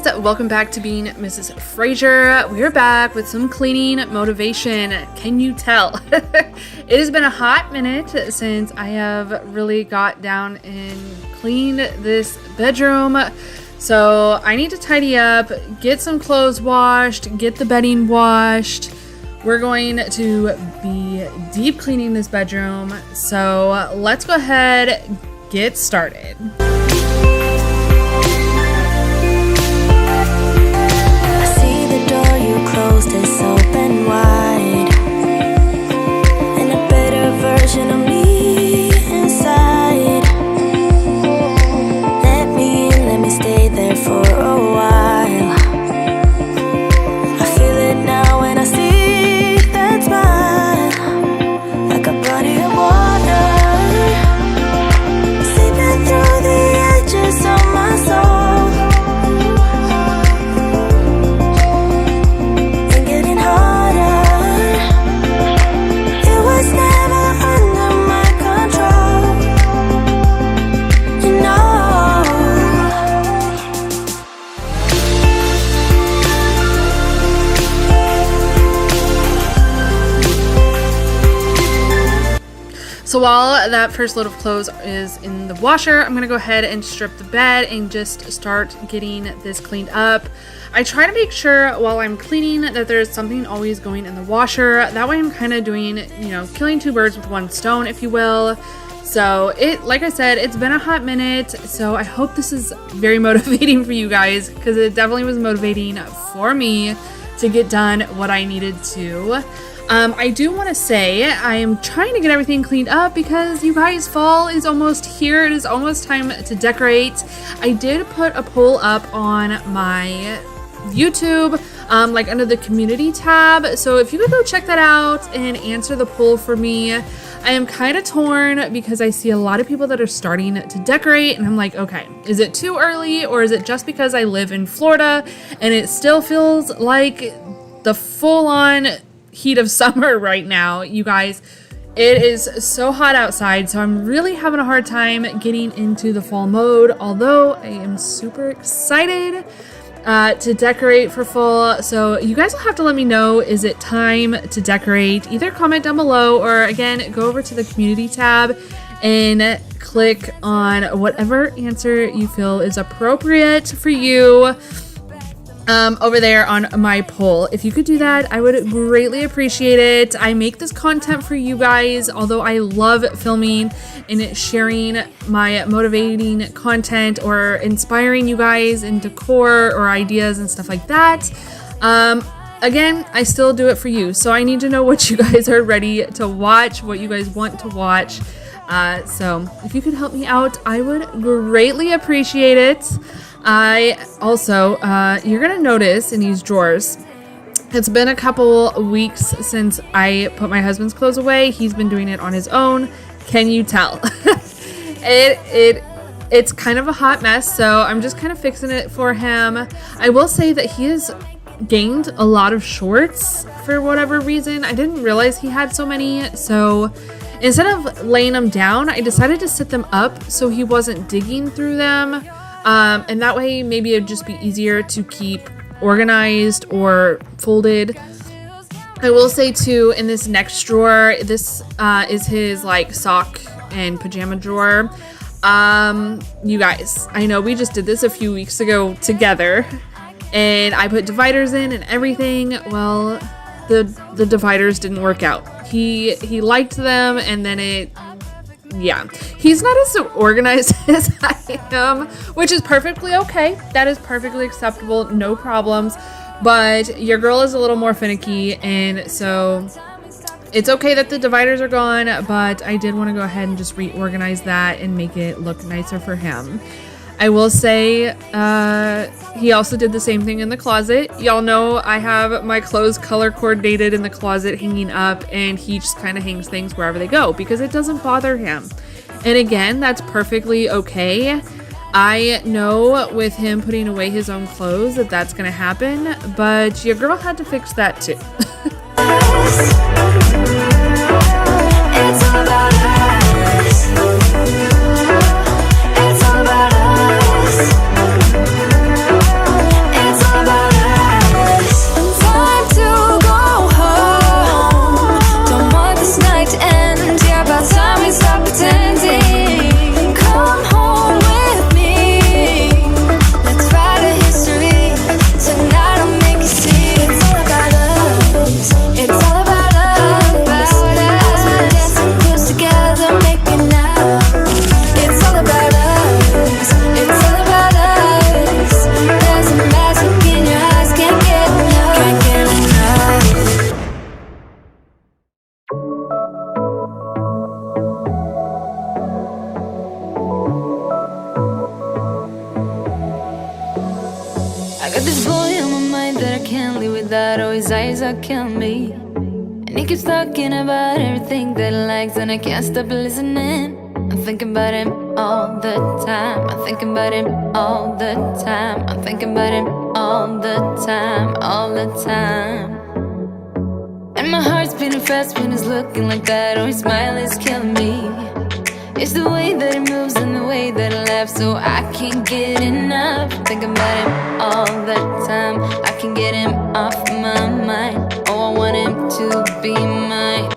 guys, welcome back to Being Mrs. Fraser. We're back with some cleaning motivation. Can you tell? It has been a hot minute since I have really got down and cleaned this bedroom. So I need to tidy up, get some clothes washed, get the bedding washed. We're going to be deep cleaning this bedroom. So let's go ahead, get started. Closed is open wide, and a better version of me inside. Let me in, let me stay there for a while. I feel it now when I see that smile, like a body of water, seeping through the edges of my soul. So while that first load of clothes is in the washer, I'm going to go ahead and strip the bed and just start getting this cleaned up. I try to make sure while I'm cleaning that there's something always going in the washer. That way I'm kind of doing, killing two birds with one stone, if you will. So like I said, it's been a hot minute. So I hope this is very motivating for you guys, because it definitely was motivating for me to get done what I needed to. I do want to say I am trying to get everything cleaned up because you guys, fall is almost here. It is almost time to decorate. I did put a poll up on my YouTube, like under the community tab. So if you could go check that out and answer the poll for me. I am kind of torn because I see a lot of people that are starting to decorate, and I'm like, okay, is it too early, or is it just because I live in Florida and it still feels like the full-on heat of summer right now? You guys, it is so hot outside, so I'm really having a hard time getting into the fall mode, although I am super excited to decorate for fall. So you guys will have to let me know, is it time to decorate? Either comment down below, or again, go over to the community tab and click on whatever answer you feel is appropriate for you over there on my poll. If you could do that, I would greatly appreciate it. I make this content for you guys, although I love filming and sharing my motivating content or inspiring you guys in decor or ideas and stuff like that. Again, I still do it for you, so I need to know what you guys are ready to watch, what you guys want to watch. So if you could help me out, I would greatly appreciate it. I also, you're gonna notice in these drawers, it's been a couple weeks since I put my husband's clothes away. He's been doing it on his own. Can you tell? It's kind of a hot mess, so I'm just kind of fixing it for him. I will say that he has gained a lot of shorts for whatever reason. I didn't realize he had so many, so instead of laying them down, I decided to sit them up so he wasn't digging through them. And that way maybe it'd just be easier to keep organized or folded. I will say too, in this next drawer, this is his like sock and pajama drawer. You guys, I know we just did this a few weeks ago together, and I put dividers in and everything. Well, the dividers didn't work out. He liked them, and then he's not as organized as I am, which is perfectly okay. That is perfectly acceptable, no problems. But your girl is a little more finicky, and so it's okay that the dividers are gone, but I did want to go ahead and just reorganize that and make it look nicer for him. I will say he also did the same thing in the closet. Y'all know I have my clothes color coordinated in the closet hanging up, and he just kind of hangs things wherever they go because it doesn't bother him. And again, that's perfectly okay. I know with him putting away his own clothes that that's going to happen, but your girl had to fix that too. It's all about us. It's all about us. got this boy on my mind that I can't live without. Oh, his eyes are killing me. And he keeps talking about everything that he likes, and I can't stop listening. I'm thinking about him all the time. I'm thinking about him all the time. I'm thinking about him all the time, all the time. And my heart's beating fast when he's looking like that. Oh, his smile is killing me. It's the way that he moves and the way that he laughs, so I can't get enough. Thinking about him all the time. I can't get him off my mind. Oh, I want him to be mine.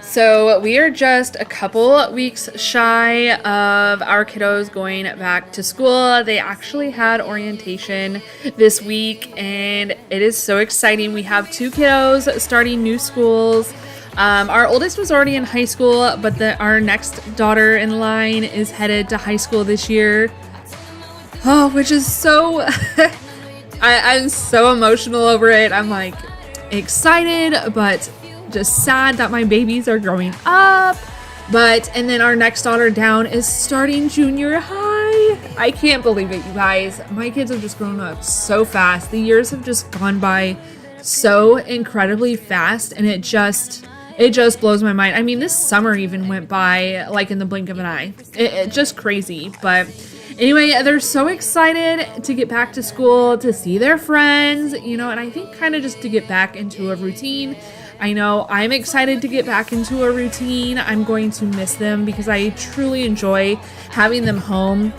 So we are just a couple weeks shy of our kiddos going back to school. They actually had orientation this week, and it is so exciting. We have 2 kiddos starting new schools. Our oldest was already in high school, but our next daughter in line is headed to high school this year. Oh, which is so... I'm so emotional over it. I'm like excited, but just sad that my babies are growing up. And then our next daughter down is starting junior high. I can't believe it, you guys. My kids have just grown up so fast. The years have just gone by so incredibly fast, and it just blows my mind. I mean, this summer even went by like in the blink of an eye. It's just crazy. But anyway, they're so excited to get back to school, to see their friends, and I think kind of just to get back into a routine. I know I'm excited to get back into a routine. I'm going to miss them because I truly enjoy having them home.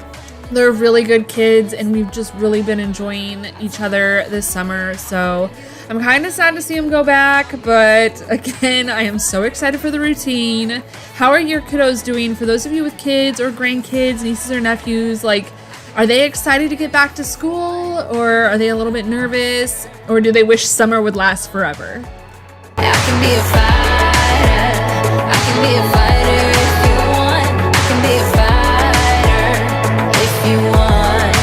They're really good kids, and we've just really been enjoying each other this summer. So I'm kind of sad to see them go back, but again, I am so excited for the routine. How are your kiddos doing? For those of you with kids or grandkids, nieces or nephews, are they excited to get back to school, or are they a little bit nervous, or do they wish summer would last forever? I can be a fighter. I can be a fighter if you want. I can be a fighter if you want.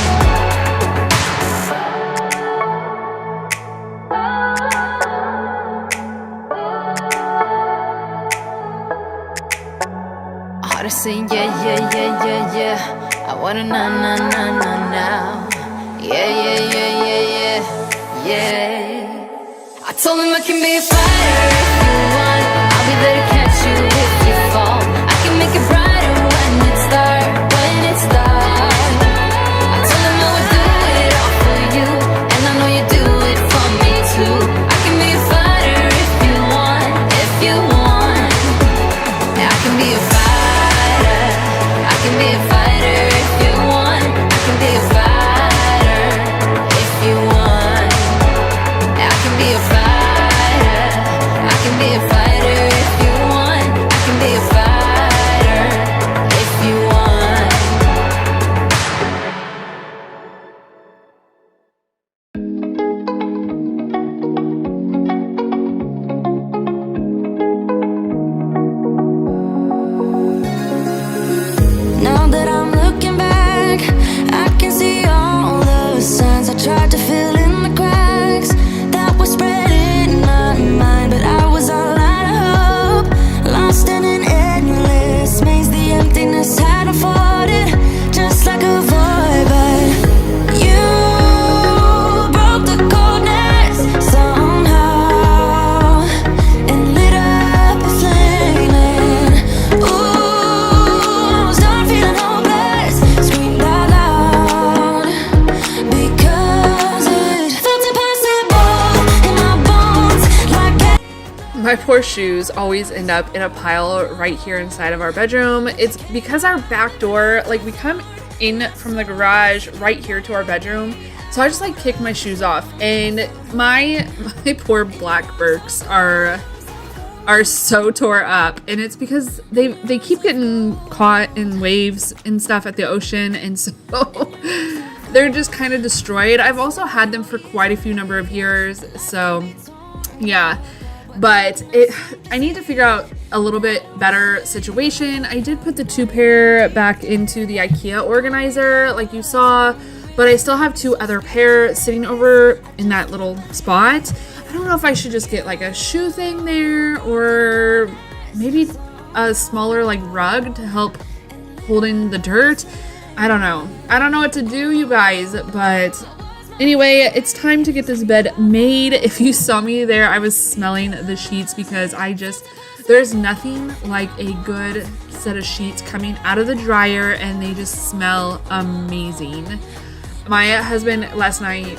Hard to say yeah. I wanna now. Yeah. I told him I can be a fighter if you want. I'll be there to catch you if you fall. I can make it brighter when it's dark, I told him I would do it all for you, and I know you do it for me too. I can be a fighter if you want. Yeah, I can be a fighter. I can be a fighter if you want. I can be a fighter if you want. Yeah, I can be a fighter. I can be a fighter if you want. I can be a fighter if you want. Now that I'm looking back, I can see all the signs I tried to fill in the cracks that were spread in my mind, but I was all out of hope, lost in an endless maze. The emptiness had unfolded just like a void, but you broke the coldness somehow and lit up a flame. Ooh, I was done feeling hopeless, screamed out loud because it felt impossible in my bones, like My poor shoes always end up in a pile right here inside of our bedroom. It's because our back door, we come in from the garage right here to our bedroom. So I just kick my shoes off, and my poor black Birks are so tore up, and it's because they keep getting caught in waves and stuff at the ocean, and so they're just kind of destroyed. I've also had them for quite a few number of years, so yeah. But I need to figure out a little bit better situation. I did put the 2 pair back into the IKEA organizer like you saw, but I still have 2 other pair sitting over in that little spot. I don't know if I should just get a shoe thing there, or maybe a smaller rug to help hold in the dirt. I don't know what to do, you guys, but Anyway, it's time to get this bed made. If you saw me there, I was smelling the sheets because there's nothing like a good set of sheets coming out of the dryer and they just smell amazing. My husband last night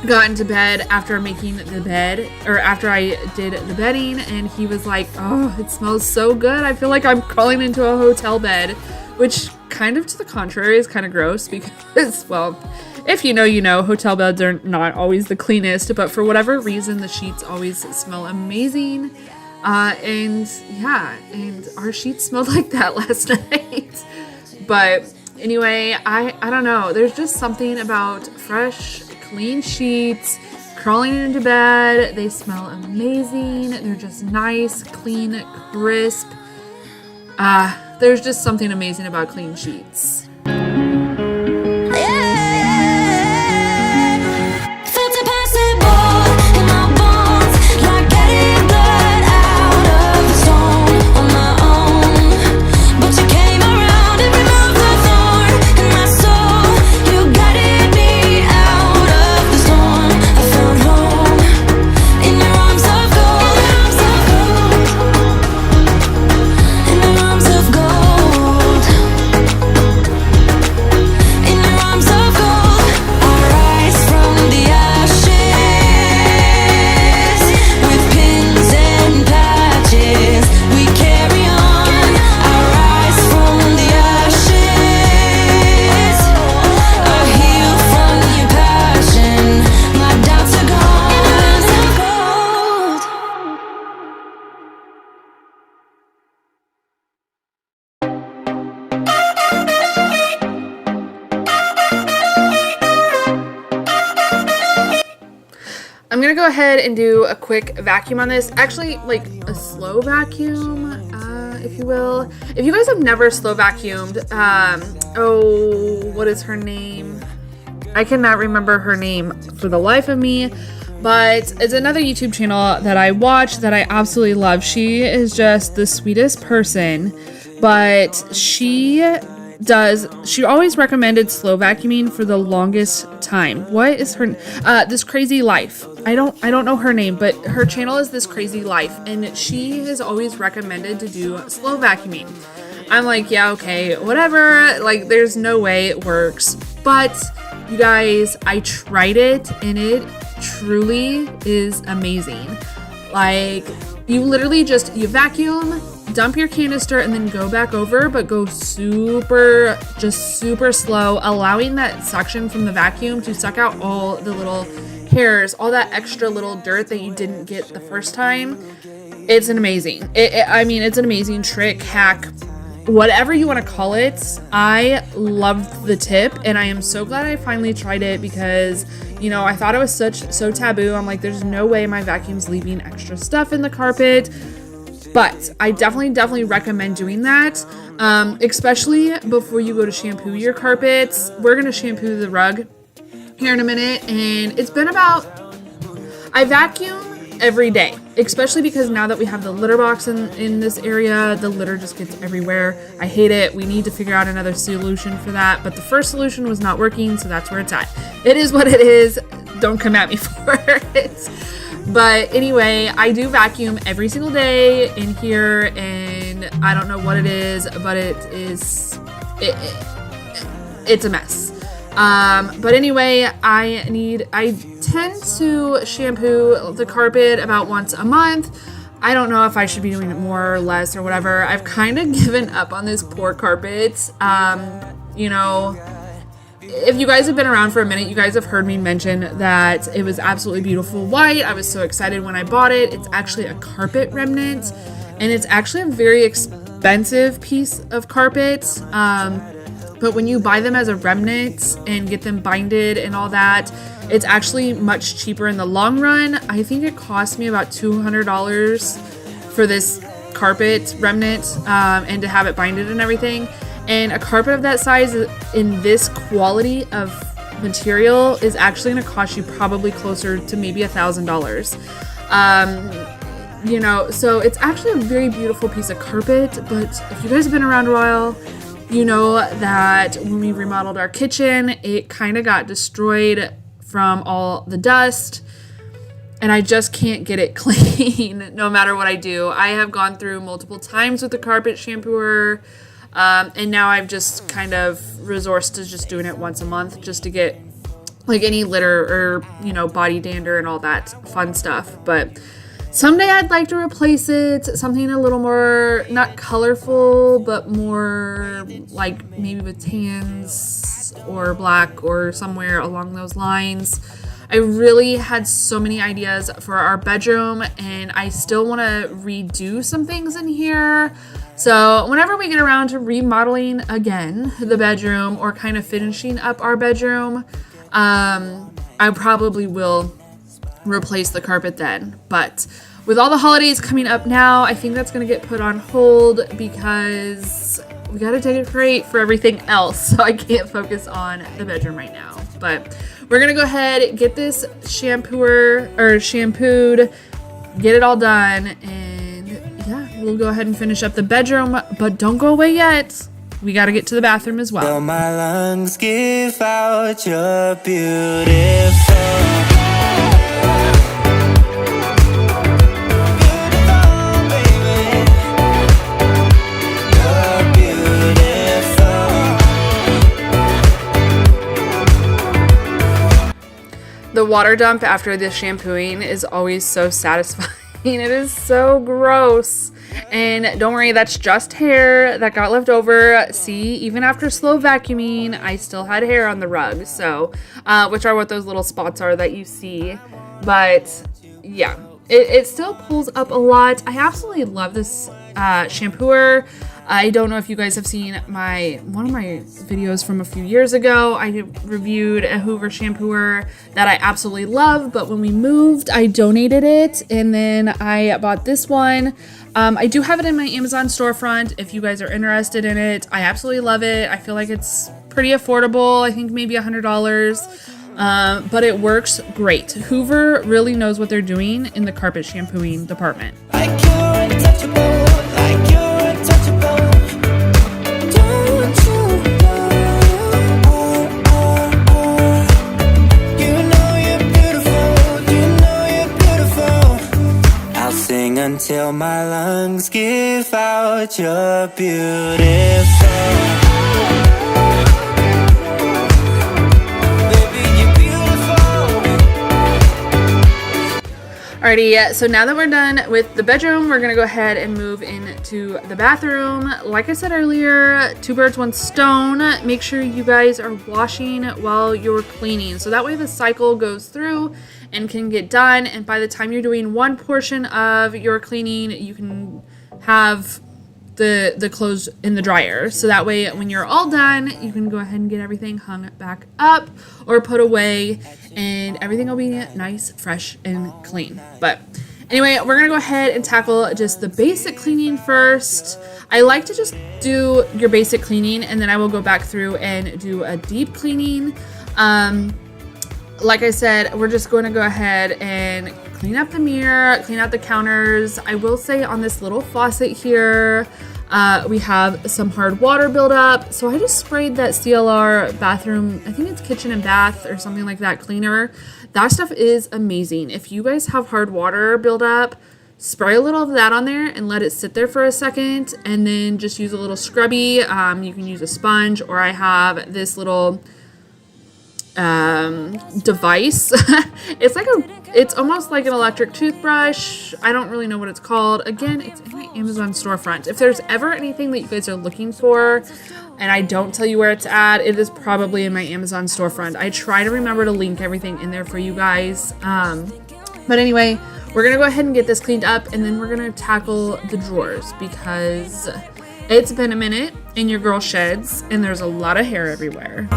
got into bed after making the bed, or after I did the bedding, and he was like, oh, it smells so good. I feel like I'm crawling into a hotel bed, which kind of to the contrary is kind of gross because, well, if you know, you know, hotel beds are not always the cleanest, but for whatever reason, the sheets always smell amazing. And our sheets smelled like that last night. But anyway, I don't know. There's just something about fresh, clean sheets, crawling into bed. They smell amazing. They're just nice, clean, crisp. There's just something amazing about clean sheets. I'm gonna go ahead and do a quick vacuum on this. Actually, like a slow vacuum, if you will. If you guys have never slow vacuumed, what is her name? I cannot remember her name for the life of me, but it's another YouTube channel that I watch that I absolutely love. She is just the sweetest person, but she always recommended slow vacuuming for the longest time. What is her This Crazy Life. I don't know her name, but her channel is This Crazy Life, and she has always recommended to do slow vacuuming. I'm like, yeah, okay, whatever. Like, there's no way it works. But you guys, I tried it and it truly is amazing. Like, you literally you vacuum, dump your canister, and then go back over, but go super slow, allowing that suction from the vacuum to suck out all the little hairs, all that extra little dirt that you didn't get the first time. It's an amazing, it's an amazing trick, hack, whatever you want to call it. I loved the tip, and I am so glad I finally tried it because, you know, I thought it was so taboo. I'm like, there's no way my vacuum's leaving extra stuff in the carpet. But I definitely recommend doing that, especially before you go to shampoo your carpets. We're going to shampoo the rug here in a minute, and it's been I vacuum every day, especially because now that we have the litter box in this area, the litter just gets everywhere. I hate it. We need to figure out another solution for that, but the first solution was not working, so that's where it's at. It is what it is. Don't come at me for it. But anyway, I do vacuum every single day in here, and I don't know what it is, but it's a mess. But anyway, I tend to shampoo the carpet about once a month. I don't know if I should be doing it more or less or whatever. I've kind of given up on this poor carpet. You know, if you guys have been around for a minute, you guys have heard me mention that it was absolutely beautiful white. I was so excited when I bought it. It's actually a carpet remnant, and it's actually a very expensive piece of carpet. But when you buy them as a remnant and get them binded and all that, it's actually much cheaper in the long run. I think it cost me about $200 for this carpet remnant, and to have it binded and everything. And a carpet of that size in this quality of material is actually going to cost you probably closer to maybe $1,000. You know, so it's actually a very beautiful piece of carpet. But if you guys have been around a while, you know that when we remodeled our kitchen, it kind of got destroyed from all the dust, and I just can't get it clean no matter what I do. I have gone through multiple times with the carpet shampooer, and now I've just kind of resourced to just doing it once a month just to get like any litter or, you know, body dander and all that fun stuff. But someday I'd like to replace it, something a little more, not colorful, but more like maybe with tans or black or somewhere along those lines. I really had so many ideas for our bedroom, and I still want to redo some things in here. So whenever we get around to remodeling again the bedroom or kind of finishing up our bedroom, I probably will replace the carpet then. But with all the holidays coming up now, I think that's going to get put on hold because we got to decorate for everything else. So I can't focus on the bedroom right now. But we're going to go ahead, get this shampooed, get it all done. And yeah, we'll go ahead and finish up the bedroom, but don't go away yet. We got to get to the bathroom as well. Till my lungs give out, you're beautiful. The water dump after the shampooing is always so satisfying. It is so gross. And don't worry, that's just hair that got left over. See, even after slow vacuuming, I still had hair on the rug. So, which are what those little spots are that you see. But yeah, it still pulls up a lot. I absolutely love this shampooer. I don't know if you guys have seen one of my videos from a few years ago. I reviewed a Hoover shampooer that I absolutely love, but when we moved, I donated it, and then I bought this one. I do have it in my Amazon storefront if you guys are interested in it. I absolutely love it. I feel like it's pretty affordable. I think maybe $100. But it works great. Hoover really knows what they're doing in the carpet shampooing department. Like you're untouchable, like you're untouchable. Don't you know? You know you're beautiful, you know you're beautiful. I'll sing until my lungs give out, you're beautiful. Alrighty, so now that we're done with the bedroom, we're gonna go ahead and move into the bathroom. Like I said earlier, 2 birds, 1 stone. Make sure you guys are washing while you're cleaning, so that way the cycle goes through and can get done, and by the time you're doing one portion of your cleaning, you can have the clothes in the dryer. So that way when you're all done, you can go ahead and get everything hung back up or put away, and everything will be nice, fresh, and clean. But anyway, we're gonna go ahead and tackle just the basic cleaning first. I like to just do your basic cleaning, and then I will go back through and do a deep cleaning. Like I said, we're just going to go ahead and clean up the mirror, clean out the counters. I will say on this little faucet here, we have some hard water buildup. So I just sprayed that CLR bathroom, I think it's kitchen and bath or something like that, cleaner. That stuff is amazing. If you guys have hard water buildup, spray a little of that on there and let it sit there for a second, and then just use a little scrubby. You can use a sponge, or I have this little device. It's almost like an electric toothbrush. I don't really know what it's called. Again, it's in my Amazon storefront. If there's ever anything that you guys are looking for and I don't tell you where it's at, it is probably in my Amazon storefront. I try to remember to link everything in there for you guys. But anyway, we're gonna go ahead and get this cleaned up, and then we're gonna tackle the drawers because it's been a minute in your girl sheds and there's a lot of hair everywhere.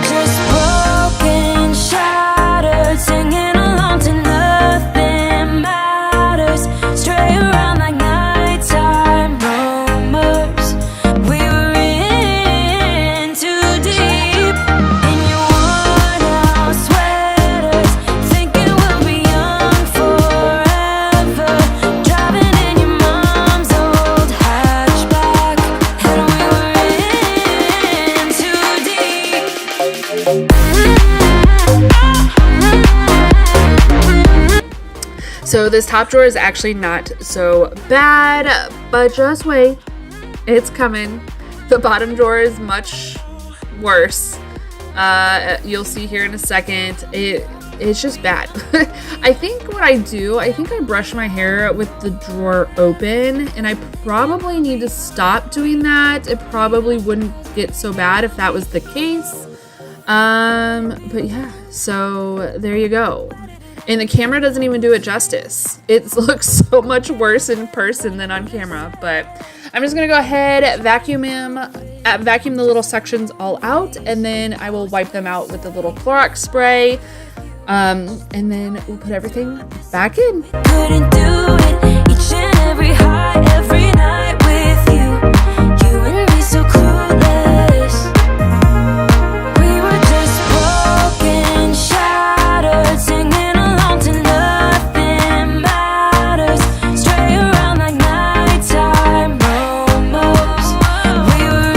Just broken, shattered, singing along to nothing matters. Stray around like nighttime rumors. We were in too deep in your worn-out sweaters, thinking we'll be young forever. Driving in your mom's old hatchback, and we were in too deep. So this top drawer is actually not so bad, but just wait, it's coming. The bottom drawer is much worse. You'll see here in a second. It's just bad. I think what I do, I brush my hair with the drawer open, and I probably need to stop doing that. It probably wouldn't get so bad if that was the case. But yeah, so there you go. And the camera doesn't even do it justice. It looks so much worse in person than on camera, but I'm just gonna go ahead, vacuum the little sections all out, and then I will wipe them out with the little Clorox spray. And then we'll put everything back in. Couldn't do it each and every high, every night with you. You and me so clueless. We were just broken, shattered, singing along to nothing matters. Stray around like nighttime almost. We were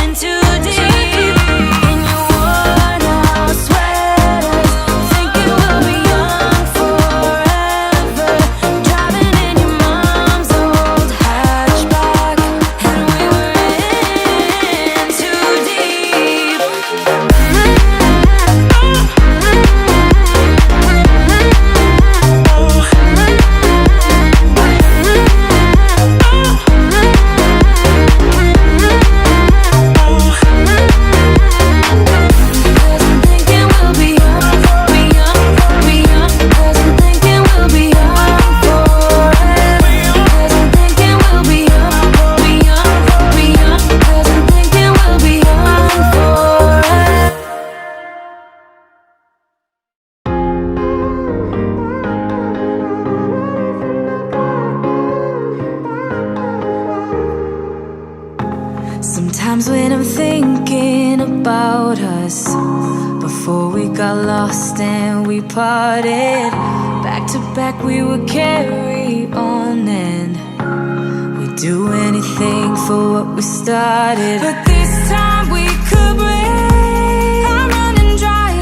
in too deep in your worn out sweaters. Thinking we'll be young forever. Driving in your mom's old hatchback. And we were in too deep. Cause I'm thinking we'll be young, be young, be young. Cause I'm thinking we'll be young forever. Cause I'm thinking we'll be young, be young, be young. Cause I'm thinking we'll be young forever. Sometimes when I'm thinking about us, before we got lost and we parted, back to back we would carry on and we'd do anything for what we started. But this time we could break. I'm running dry,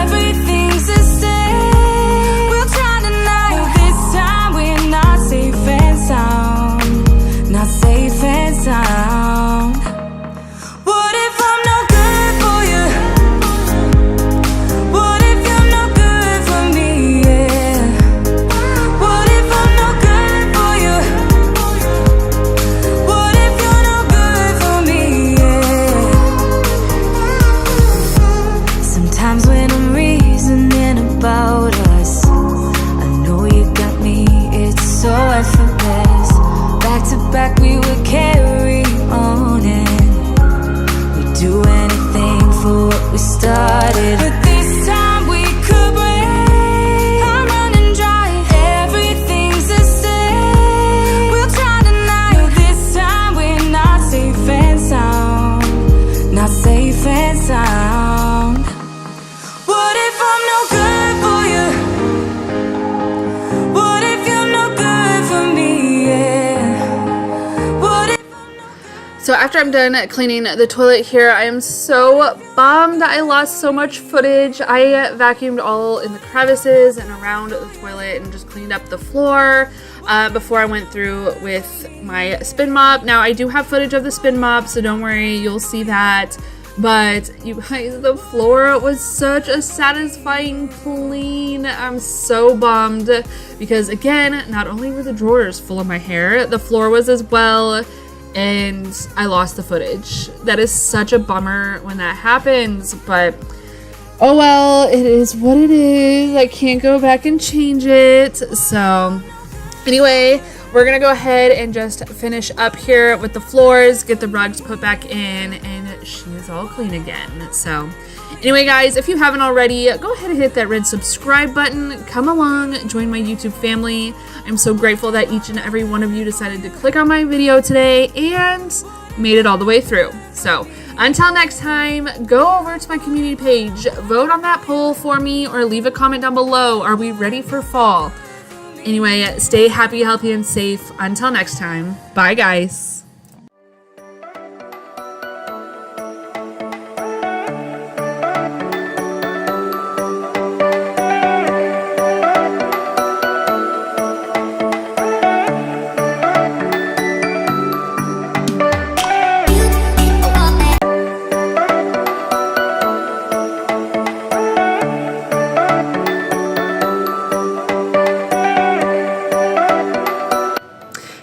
everything's the same. We'll try tonight. This time we're not safe and sound, not safe and sound. What if I'm no good for you? What if you're no good for me? Yeah. What if I'm no good for you? What if you're no good for me? Yeah. Sometimes when I'm reasoning about us, I know you got me, it's so effortless. Back to back we would carry on and we'd do anything for what we started. But this time we could break. I'm running dry, everything's the same. We'll try tonight. This time we're not safe and sound, not safe and sound. What if I'm no good for you? What if you're no good for me? Yeah. What if So after I'm done cleaning the toilet here, I am so bummed I lost so much footage. I vacuumed all in the crevices and around the toilet and just cleaned up the floor before I went through with my spin mop. Now I do have footage of the spin mop, so don't worry, you'll see that. But you guys, the floor was such a satisfying clean. I'm so bummed because again, not only were the drawers full of my hair, the floor was as well. And I lost the footage. That is such a bummer when that happens, but oh well, it is what it is. I can't go back and change it. So anyway, we're gonna go ahead and just finish up here with the floors, get the rugs put back in, and she is all clean again. So anyway, guys, if you haven't already, go ahead and hit that red subscribe button. Come along, join my YouTube family. I'm so grateful that each and every one of you decided to click on my video today and made it all the way through. So until next time, go over to my community page, vote on that poll for me, or leave a comment down below. Are we ready for fall? Anyway, stay happy, healthy, and safe. Until next time, bye guys.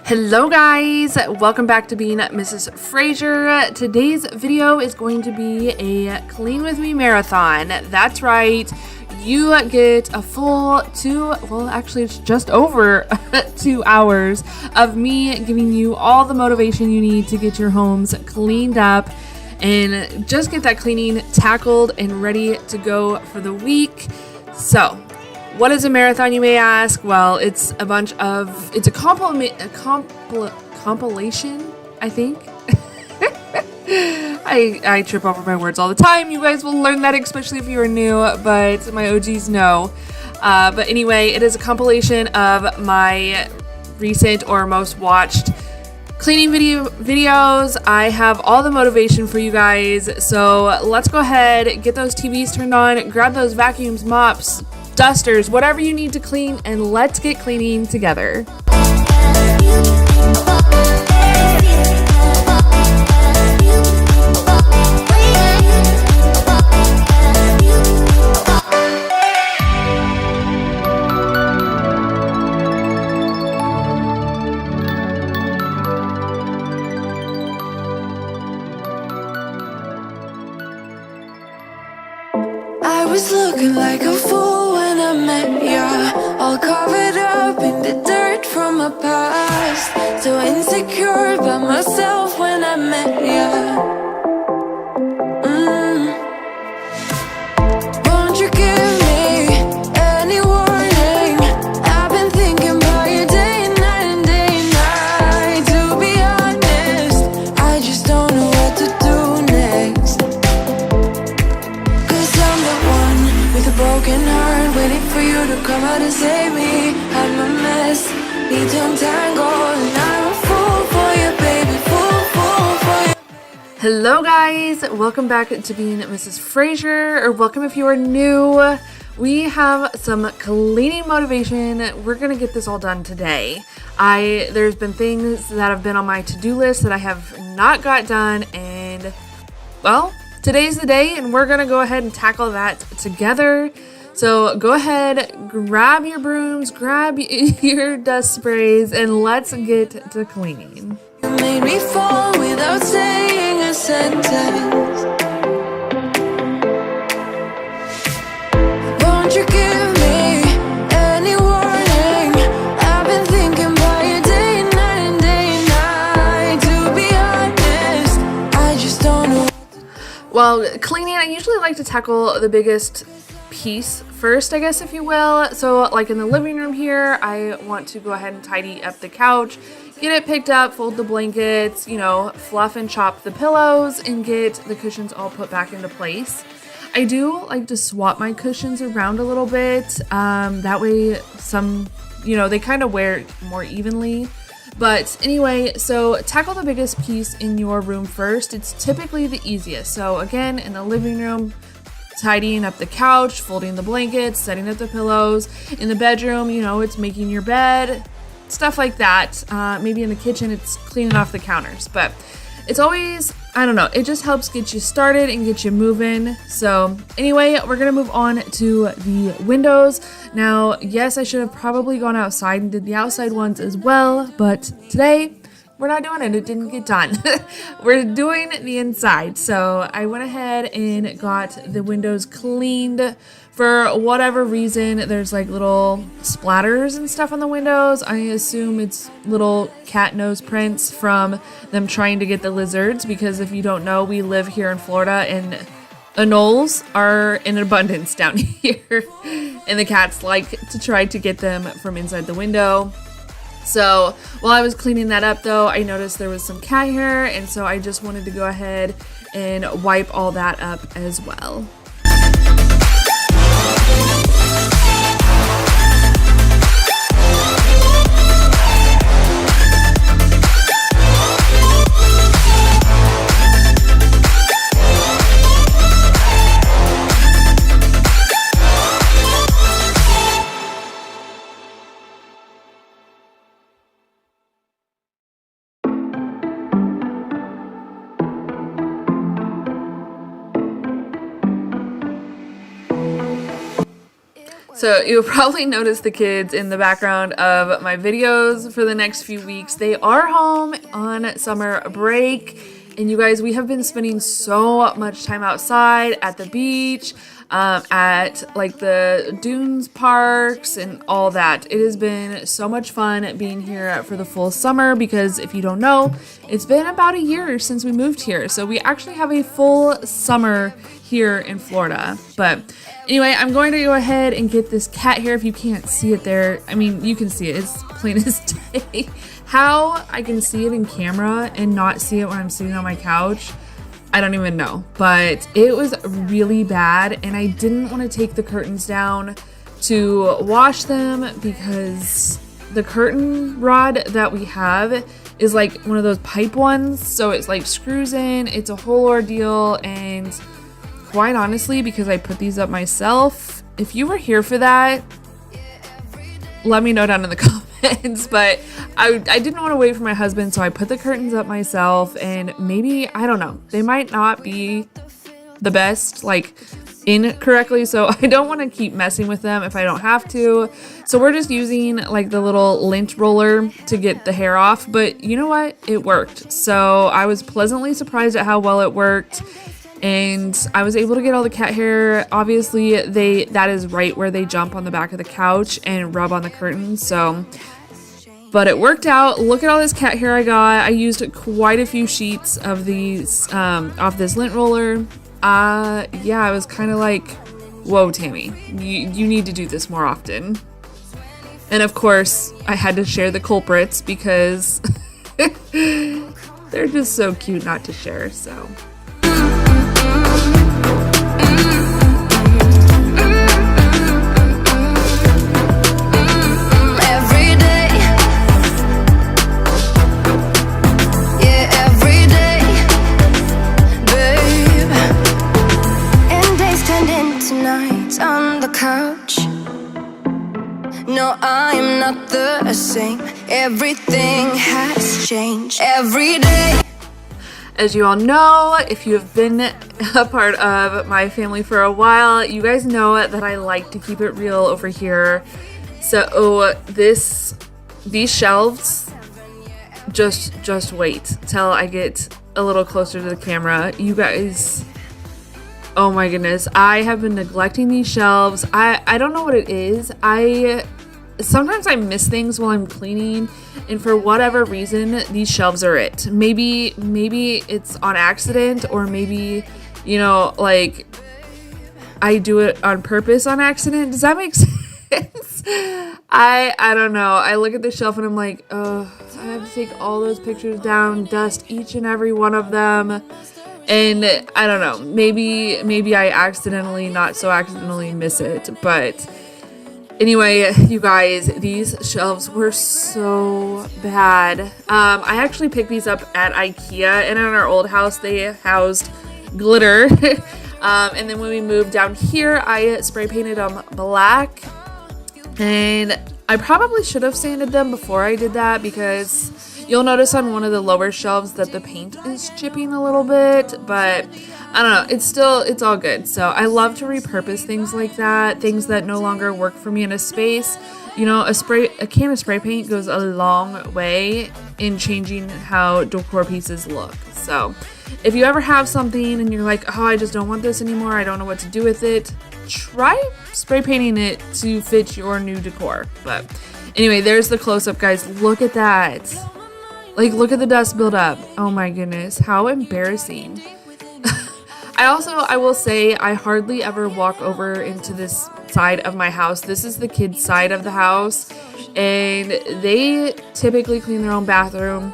Hello guys, welcome back to being Mrs. Fraser. Today's video is going to be a clean with me marathon. That's right, you get a full it's just over 2 hours of me giving you all the motivation you need to get your homes cleaned up and just get that cleaning tackled and ready to go for the week. So what is a marathon, you may ask? Well, it's a compilation, I think. I trip over my words all the time. You guys will learn that, especially if you are new, but my OGs know. But anyway, it is a compilation of my recent or most watched cleaning videos. I have all the motivation for you guys. So let's go ahead, get those TVs turned on, grab those vacuums, mops, dusters, whatever you need to clean, and let's get cleaning together. I was looking like a fool when I met ya, all covered up in the dirt from my past. So insecure about myself when I met ya. Won't you give me any warning? I've been thinking about you day and night and day and night. To be honest, I just don't know what to do next. With a broken heart, waiting for you to come out and save me. I'm a mess, need to untangle, and I'm a fool for you, baby, fool for you. Hello guys, welcome back to being Mrs. Fraser, or welcome if you are new. We have some cleaning motivation. We're gonna get this all done today. There's been things that have been on my to-do list that I have not got done, and well, today's the day, and we're gonna go ahead and tackle that together. So go ahead, grab your brooms, grab your dust sprays, and let's get to cleaning. You made me fall without saying a sentence. Won't you give me any warning? I've been thinking about you day and night and day and night. To be honest, I just don't know. Well, cleaning, I usually like to tackle the biggest piece first, I guess, if you will. So like in the living room here, I want to go ahead and tidy up the couch, get it picked up, fold the blankets, fluff and chop the pillows, and get the cushions all put back into place. I do like to swap my cushions around a little bit. That way they kind of wear more evenly. But anyway, so tackle the biggest piece in your room first. It's typically the easiest. So again, in the living room, tidying up the couch, folding the blankets, setting up the pillows. In the bedroom, it's making your bed, stuff like that. Maybe in the kitchen, it's cleaning off the counters. But it's always, I don't know, it just helps get you started and get you moving. So anyway, we're gonna move on to the windows. Now, yes, I should have probably gone outside and did the outside ones as well, but today we're not doing it. It didn't get done. We're doing the inside. So I went ahead and got the windows cleaned. For whatever reason, there's like little splatters and stuff on the windows. I assume it's little cat nose prints from them trying to get the lizards, because if you don't know, we live here in Florida and anoles are in abundance down here, and the cats like to try to get them from inside the window. So while I was cleaning that up though, I noticed there was some cat hair, and so I just wanted to go ahead and wipe all that up as well. So you'll probably notice the kids in the background of my videos for the next few weeks. They are home on summer break. And you guys, we have been spending so much time outside at the beach, at like the dunes parks and all that. It has been so much fun being here for the full summer because if you don't know, it's been about a year since we moved here. So we actually have a full summer here in Florida. But anyway, I'm going to go ahead and get this cat hair. If you can't see it there, I mean, you can see it. It's plain as day. How I can see it in camera and not see it when I'm sitting on my couch, I don't even know. But it was really bad, and I didn't want to take the curtains down to wash them because the curtain rod that we have is like one of those pipe ones. So it's like screws in. It's a whole ordeal, and quite honestly, because I put these up myself, if you were here for that, let me know down in the comments. But I didn't want to wait for my husband, so I put the curtains up myself, and maybe, I don't know, they might not be the best, like in correctly, so I don't want to keep messing with them if I don't have to. So we're just using like the little lint roller to get the hair off, but you know what? It worked. So I was pleasantly surprised at how well it worked. And I was able to get all the cat hair. Obviously, that is right where they jump on the back of the couch and rub on the curtains. So, but it worked out. Look at all this cat hair I got. I used quite a few sheets of these off this lint roller. Yeah, I was kind of like, whoa, Tammy, you need to do this more often. And of course, I had to share the culprits because they're just so cute not to share. So. On the couch. No, I am not the same. Everything has changed every day. As you all know, if you have been a part of my family for a while, you guys know that I like to keep it real over here. So these shelves, just wait till I get a little closer to the camera. You guys, oh my goodness, I have been neglecting these shelves. I don't know what it is. Sometimes I miss things while I'm cleaning, and for whatever reason, these shelves are it. Maybe it's on accident, or maybe, you know, like I do it on purpose on accident. Does that make sense? I don't know. I look at the shelf and I'm like, oh, I have to take all those pictures down, dust each and every one of them. And I don't know, maybe I accidentally, not so accidentally miss it. But anyway, you guys, these shelves were so bad. I actually picked these up at IKEA, and in our old house, they housed glitter. And then when we moved down here, I spray painted them black. And I probably should have sanded them before I did that, because you'll notice on one of the lower shelves that the paint is chipping a little bit, but I don't know, it's all good. So I love to repurpose things like that, things that no longer work for me in a space. You know, a can of spray paint goes a long way in changing how decor pieces look. So if you ever have something and you're like, oh, I just don't want this anymore, I don't know what to do with it, try spray painting it to fit your new decor. But anyway, there's the close-up, guys. Look at that. Like, look at the dust buildup. Oh my goodness, how embarrassing. I will say, I hardly ever walk over into this side of my house. This is the kids' side of the house, and they typically clean their own bathroom.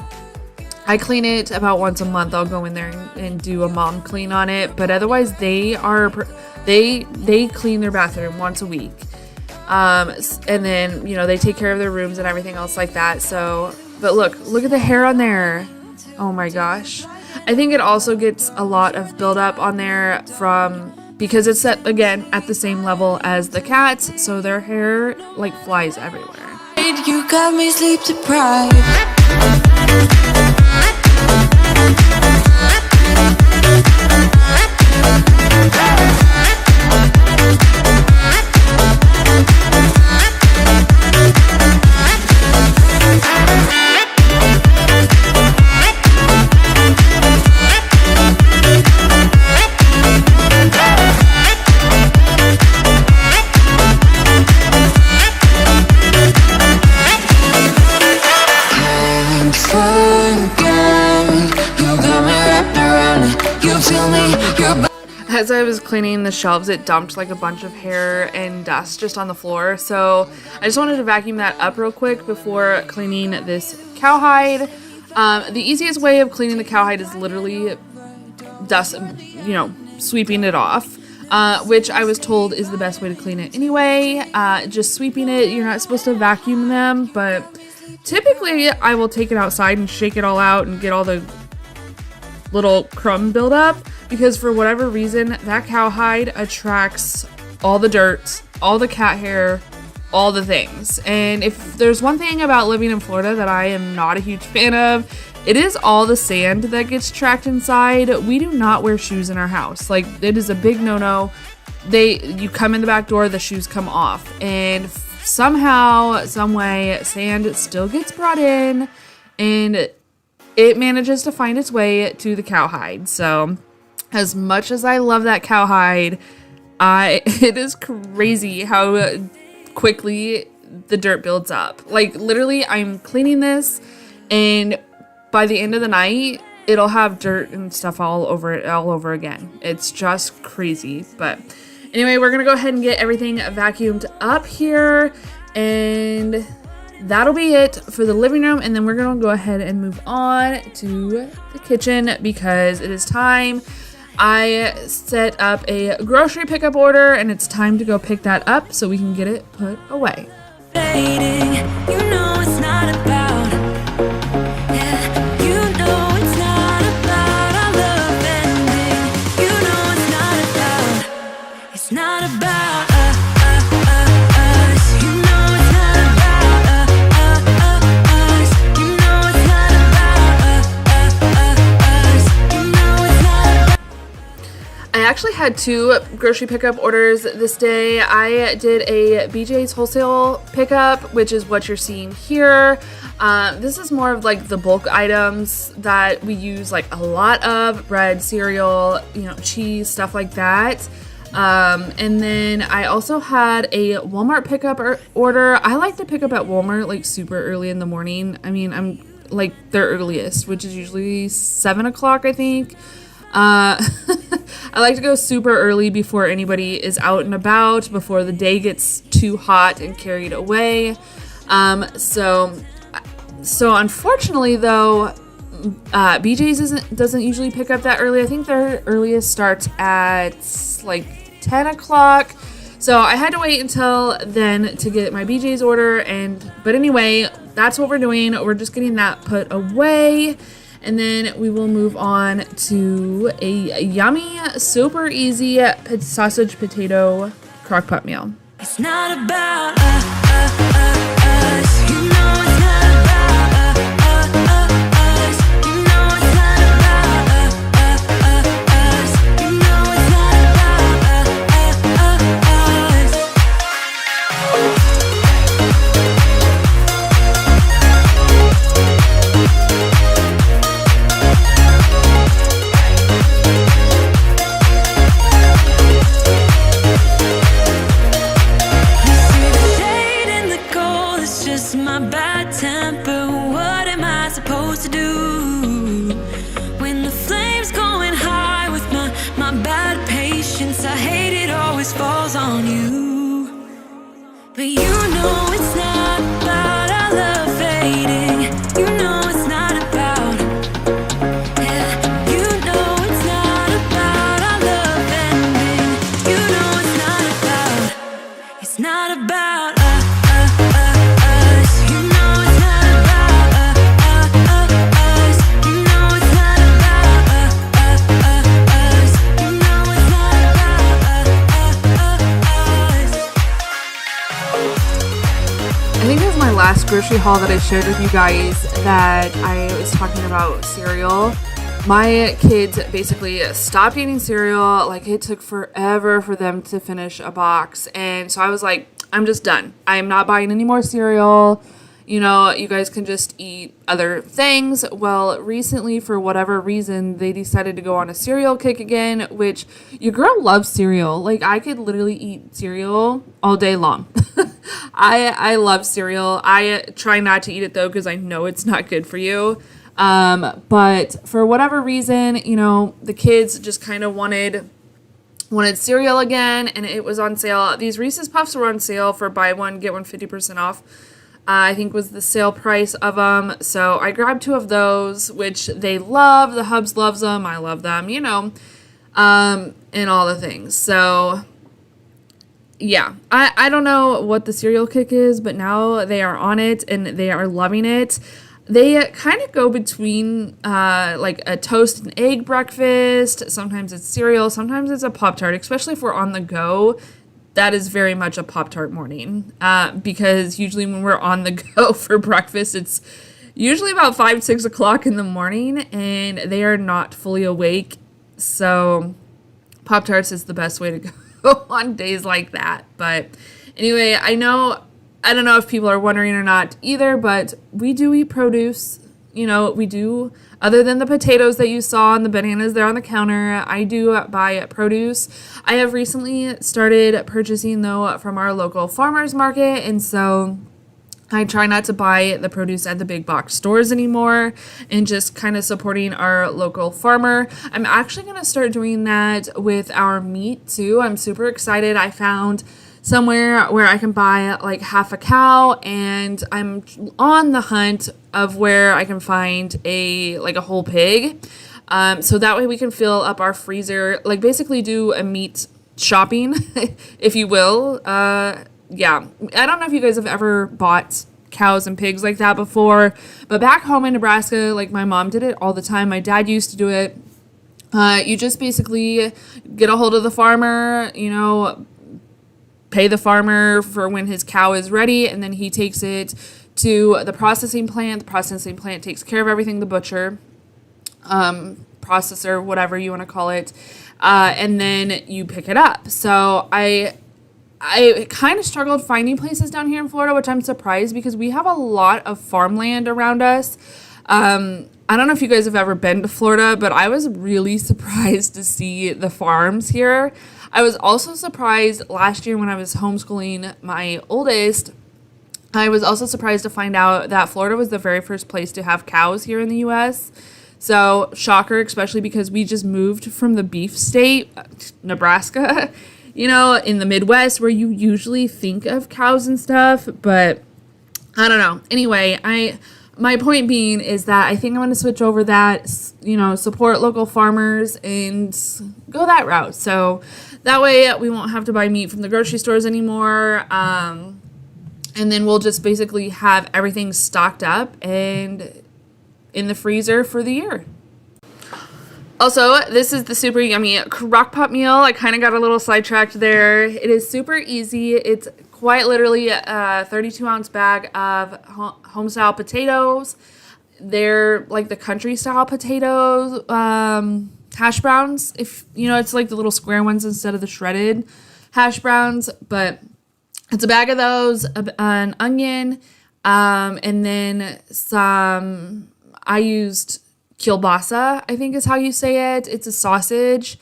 I clean it about once a month. I'll go in there and do a mom clean on it, but otherwise they clean their bathroom once a week. And then, you know, they take care of their rooms and everything else like that. So, but look at the hair on there. Oh my gosh. I think it also gets a lot of buildup on there because it's set, again, at the same level as the cats, so their hair like flies everywhere. You got me sleep deprived. as I was cleaning the shelves, it dumped like a bunch of hair and dust just on the floor. So I just wanted to vacuum that up real quick before cleaning this cowhide. The easiest way of cleaning the cowhide is literally dust, sweeping it off. Which I was told is the best way to clean it anyway. Just sweeping it, you're not supposed to vacuum them, but typically I will take it outside and shake it all out and get all the little crumb buildup, because for whatever reason, that cowhide attracts all the dirt, all the cat hair, all the things. And if there's one thing about living in Florida that I am not a huge fan of, it is all the sand that gets tracked inside. We do not wear shoes in our house. Like, it is a big no-no. You come in the back door, the shoes come off. And somehow, some way, sand still gets brought in, and it manages to find its way to the cowhide. So, as much as I love that cowhide, it is crazy how quickly the dirt builds up. Like, literally, I'm cleaning this, and by the end of the night, it'll have dirt and stuff all over it all over again. It's just crazy. But anyway, we're gonna go ahead and get everything vacuumed up here, and that'll be it for the living room. And then we're gonna go ahead and move on to the kitchen because it is time. I set up a grocery pickup order, and it's time to go pick that up so we can get it put away. I actually had 2 grocery pickup orders this day. I did a BJ's wholesale pickup, which is what you're seeing here. This is more of like the bulk items that we use like a lot of: bread, cereal, cheese, stuff like that. And then I also had a Walmart pickup order. I like to pick up at Walmart like super early in the morning. I mean, I'm like their earliest, which is usually 7 o'clock, I think. I like to go super early before anybody is out and about, before the day gets too hot and carried away. So unfortunately though, BJ's doesn't usually pick up that early. I think their earliest starts at like 10 o'clock. So I had to wait until then to get my BJ's order. But anyway, that's what we're doing. We're just getting that put away. And then we will move on to a yummy, super easy sausage potato crock pot meal. It's not about us. You know it's not about us. You know it's not about us. You know it's not my bad temper. What am I supposed to do when the flame's going high with my bad patience? I hate it always falls on you, but you know it's not about our love fading. You know it's not about, yeah, you know it's not about our love ending. You know it's not about, it's not about us. Last grocery haul that I shared with you guys that I was talking about cereal. My kids basically stopped eating cereal. Like, it took forever for them to finish a box. And so I was like, I'm just done. I am not buying any more cereal. You guys can just eat other things. Well, recently, for whatever reason, they decided to go on a cereal kick again, which your girl loves cereal. Like, I could literally eat cereal all day long. I love cereal. I try not to eat it though, because I know it's not good for you. But for whatever reason, the kids just kind of wanted wanted cereal again, and it was on sale. These Reese's Puffs were on sale for buy one, get one 50% off. I think was the sale price of them. So I grabbed 2 of those, which they love. The Hubs loves them. I love them, you know, and all the things. So yeah, I don't know what the cereal kick is, but now they are on it and they are loving it. They kind of go between like a toast and egg breakfast. Sometimes it's cereal. Sometimes it's a Pop-Tart, especially if we're on the go. That is very much a Pop-Tart morning because usually when we're on the go for breakfast, it's usually about 5, 6 o'clock in the morning and they are not fully awake. So Pop-Tarts is the best way to go on days like that. But anyway, I don't know if people are wondering or not either, but we do eat produce. You know, we do, other than the potatoes that you saw and the bananas there on the counter, I do buy produce. I have recently started purchasing, though, from our local farmers market, and so I try not to buy the produce at the big box stores anymore and just kind of supporting our local farmer. I'm actually going to start doing that with our meat, too. I'm super excited. I found somewhere where I can buy like half a cow, and I'm on the hunt of where I can find a whole pig. So that way we can fill up our freezer, like basically do a meat shopping, if you will. Yeah, I don't know if you guys have ever bought cows and pigs like that before, but back home in Nebraska, like my mom did it all the time. My dad used to do it. You just basically get a hold of the farmer, you know, pay the farmer for when his cow is ready, and then he takes it to the processing plant. The processing plant takes care of everything, the butcher, processor, whatever you want to call it, and then you pick it up. So I kind of struggled finding places down here in Florida, which I'm surprised because we have a lot of farmland around us. I don't know if you guys have ever been to Florida, but I was really surprised to see the farms here. I was also surprised last year when I was homeschooling my oldest, I was also surprised to find out that Florida was the very first place to have cows here in the U.S. So, shocker, especially because we just moved from the beef state, Nebraska, you know, in the Midwest where you usually think of cows and stuff, but I don't know. Anyway, my point being is that I think I'm going to switch over that, you know, support local farmers and go that route. So that way we won't have to buy meat from the grocery stores anymore. And then we'll just basically have everything stocked up and in the freezer for the year. Also, this is the super yummy crock pot meal. I kind of got a little sidetracked there. It is super easy. It's quite literally a 32-ounce bag of home-style potatoes. They're like the country-style potatoes, hash browns. If you know, it's like the little square ones instead of the shredded hash browns. But it's a bag of those, an onion, and then some. I used kielbasa, I think is how you say it. It's a sausage.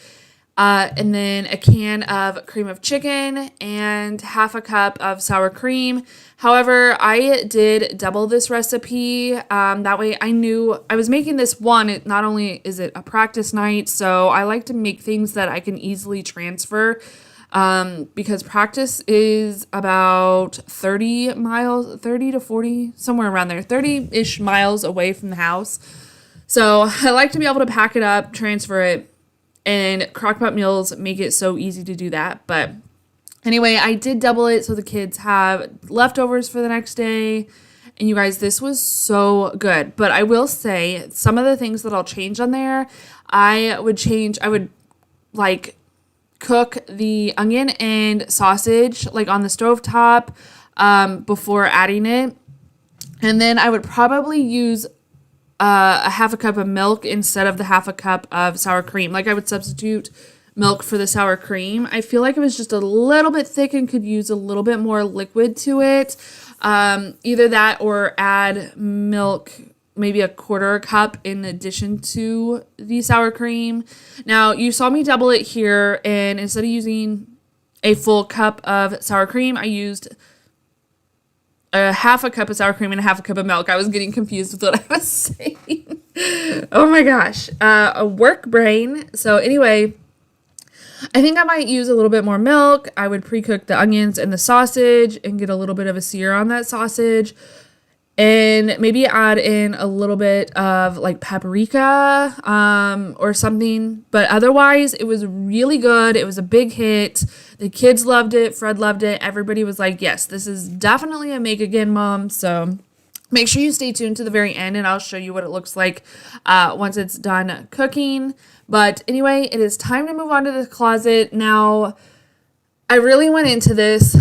And then a can of cream of chicken and half a cup of sour cream. However, I did double this recipe. That way I knew I was making this one. Not only is it a practice night, so I like to make things that I can easily transfer. Because practice is about 30 to 40, somewhere around there, 30-ish miles away from the house. So I like to be able to pack it up, transfer it, and crockpot meals make it so easy to do that. But anyway, I did double it so the kids have leftovers for the next day. And you guys, this was so good. But I will say some of the things that I'll change on there, I would like cook the onion and sausage like on the stovetop before adding it. And then I would probably use a half a cup of milk instead of the half a cup of sour cream. Like I would substitute milk for the sour cream. I feel like it was just a little bit thick and could use a little bit more liquid to it. Either that or add milk, maybe a quarter cup in addition to the sour cream. Now you saw me double it here, and instead of using a full cup of sour cream, I used a half a cup of sour cream and a half a cup of milk. I was getting confused with what I was saying. Oh my gosh. A work brain. So anyway, I think I might use a little bit more milk. I would pre-cook the onions and the sausage and get a little bit of a sear on that sausage. And maybe add in a little bit of like paprika or something. But otherwise, it was really good. It was a big hit. The kids loved it. Fred loved it. Everybody was like, yes, this is definitely a make again, Mom. So make sure you stay tuned to the very end and I'll show you what it looks like once it's done cooking. But anyway, it is time to move on to the closet. Now, I really went into this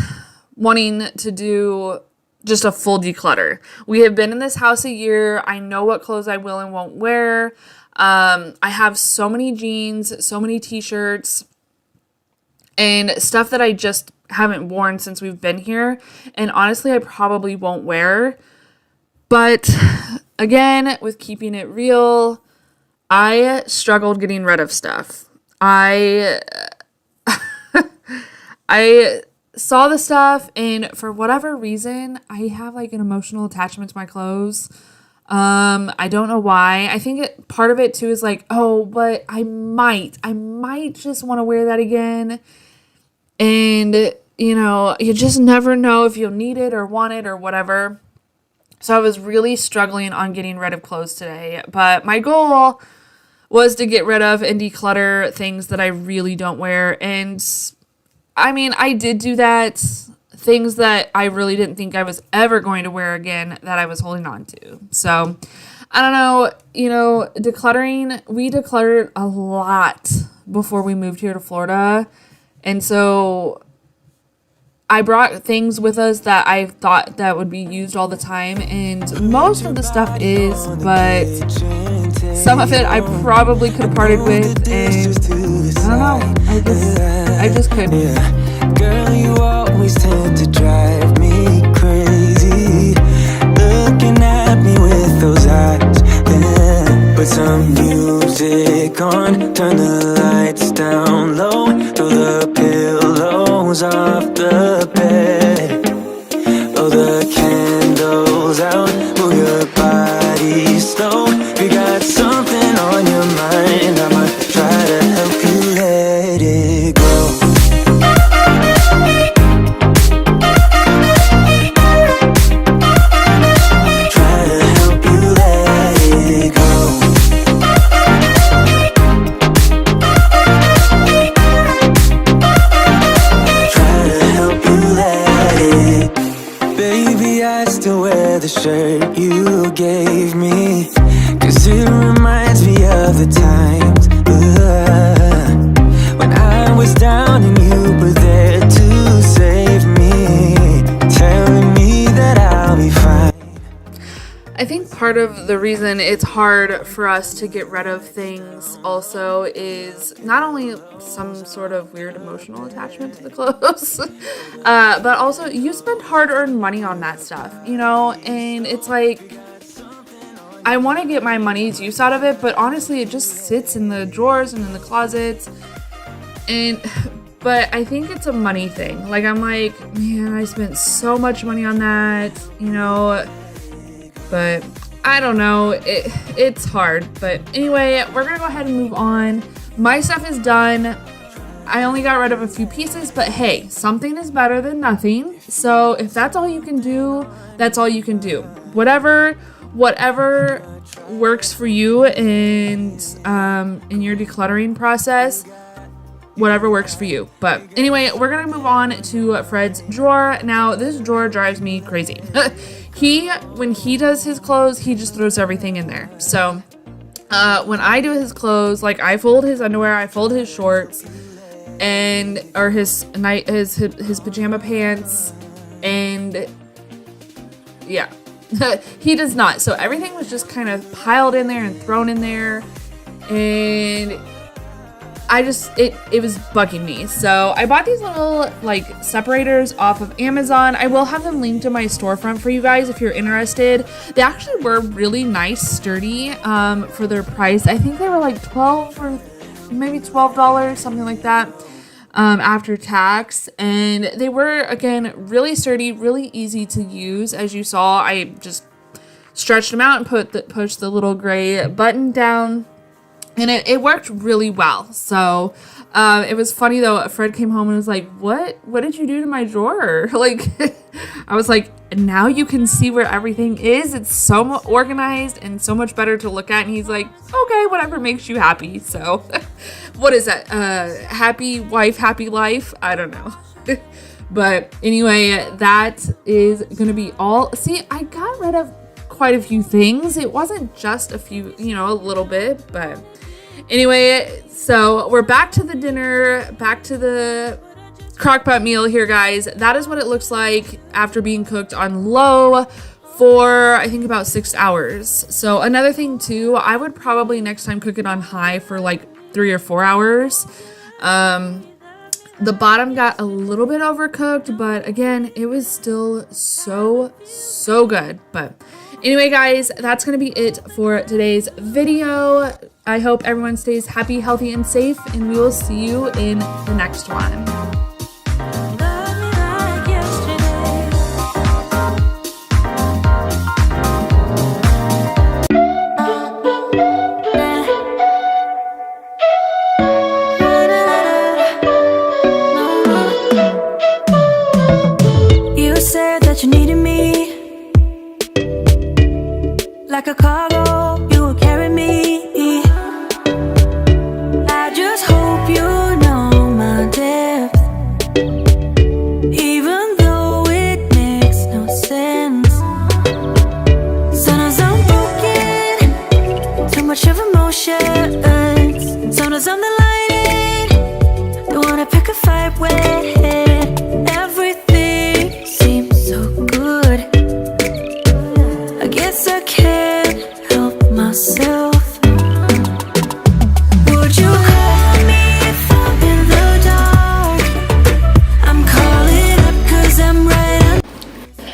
wanting to do just a full declutter. We have been in this house a year. I know what clothes I will and won't wear. I have so many jeans, so many t-shirts, and stuff that I just haven't worn since we've been here. And honestly, I probably won't wear. But again, with keeping it real, I struggled getting rid of stuff. I saw the stuff, and for whatever reason, I have like an emotional attachment to my clothes. I don't know why. I think part of it too is like, oh, but I might just want to wear that again. And you just never know if you'll need it or want it or whatever. So I was really struggling on getting rid of clothes today, but my goal was to get rid of and declutter things that I really don't wear. And I mean, I did do that. Things that I really didn't think I was ever going to wear again that I was holding on to. So, I don't know, decluttering, we decluttered a lot before we moved here to Florida. And so I brought things with us that I thought that would be used all the time. And most of the stuff is, but some of it I probably could have parted with. And I don't know, I just couldn't. Yeah. Girl, you always tend to drive me crazy, looking at me with those eyes. Yeah. Put some music on, turn the lights down low, throw the pillows off the bed, blow the candles out, move your body slow. You got something on your mind, I might try to help you let it go. Shirt you gave me, 'cause it reminds me of the times when I was down and you were there to save me, telling me that I'll be fine. I think part of the reason it's hard for us to get rid of things also is not only some sort of weird emotional attachment to the clothes, but also you spend hard-earned money on that stuff, and it's like, I want to get my money's use out of it, but honestly, it just sits in the drawers and in the closets, but I think it's a money thing. Like, I'm like, man, I spent so much money on that, but I don't know, it's hard. But anyway, we're gonna go ahead and move on. My stuff is done. I only got rid of a few pieces, but hey, something is better than nothing. So if that's all you can do, that's all you can do. Whatever works for you and in your decluttering process, whatever works for you. But anyway, we're gonna move on to Fred's drawer. Now, this drawer drives me crazy. When he does his clothes, he just throws everything in there. So when I do his clothes, like, I fold his underwear, I fold his shorts, or his pajama pants, and yeah. He does not. So everything was just kind of piled in there and thrown in there, and it was bugging me. So I bought these little like separators off of Amazon. I will have them linked to my storefront for you guys if you're interested. They actually were really nice, sturdy for their price. I think they were like $12 or maybe $12, something like that, after tax. And they were, again, really sturdy, really easy to use. As you saw, I just stretched them out and pushed the little gray button down. And it worked really well. So it was funny though. Fred came home and was like, what did you do to my drawer? Like, I was like, now you can see where everything is. It's so organized and so much better to look at. And he's like, okay, whatever makes you happy. So what is that? Happy wife, happy life? I don't know. But anyway, that is going to be all. See, I got rid of quite a few things. It wasn't just a few, a little bit, but anyway, so we're back to the dinner, back to the crockpot meal here, guys. That is what it looks like after being cooked on low for, I think, about 6 hours. So another thing too, I would probably next time cook it on high for like 3 or 4 hours. The bottom got a little bit overcooked, but again, it was still so good. But anyway, guys, that's going to be it for today's video. I hope everyone stays happy, healthy, and safe, and we will see you in the next one. You said that you needed me like a cargo, you will carry me. I just hope you know my depth, even though it makes no sense. Sometimes I'm broken, too much of emotion. Sometimes I'm the lighting, don't wanna pick a fight with everything seems so good. I guess I can't help myself. Would you call me if I'm in the dark? I'm calling up 'cause I'm right.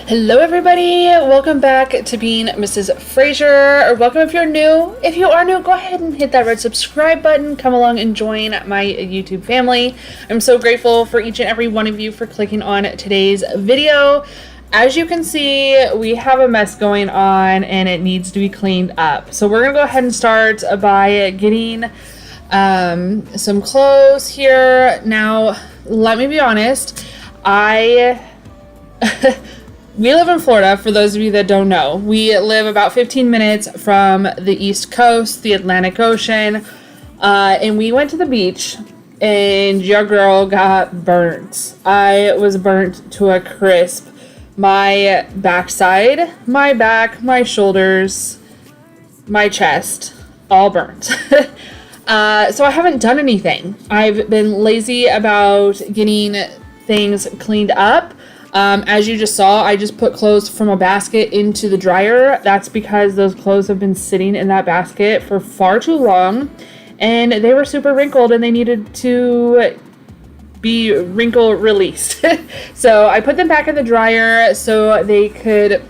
Hello everybody, welcome back to Being Mrs. Fraser, or welcome if you're new. If you are new, go ahead and hit that red subscribe button, come along and join my YouTube family. I'm so grateful for each and every one of you for clicking on today's video. As you can see, we have a mess going on and it needs to be cleaned up. So we're gonna go ahead and start by getting some clothes here. Now, let me be honest, we live in Florida, for those of you that don't know. We live about 15 minutes from the East Coast, the Atlantic Ocean, and we went to the beach, and your girl got burnt. I was burnt to a crisp. My backside, my back, my shoulders, my chest, all burnt. So I haven't done anything. I've been lazy about getting things cleaned up. As you just saw, I just put clothes from a basket into the dryer. That's because those clothes have been sitting in that basket for far too long, and they were super wrinkled and they needed to be wrinkle released. So I put them back in the dryer so they could,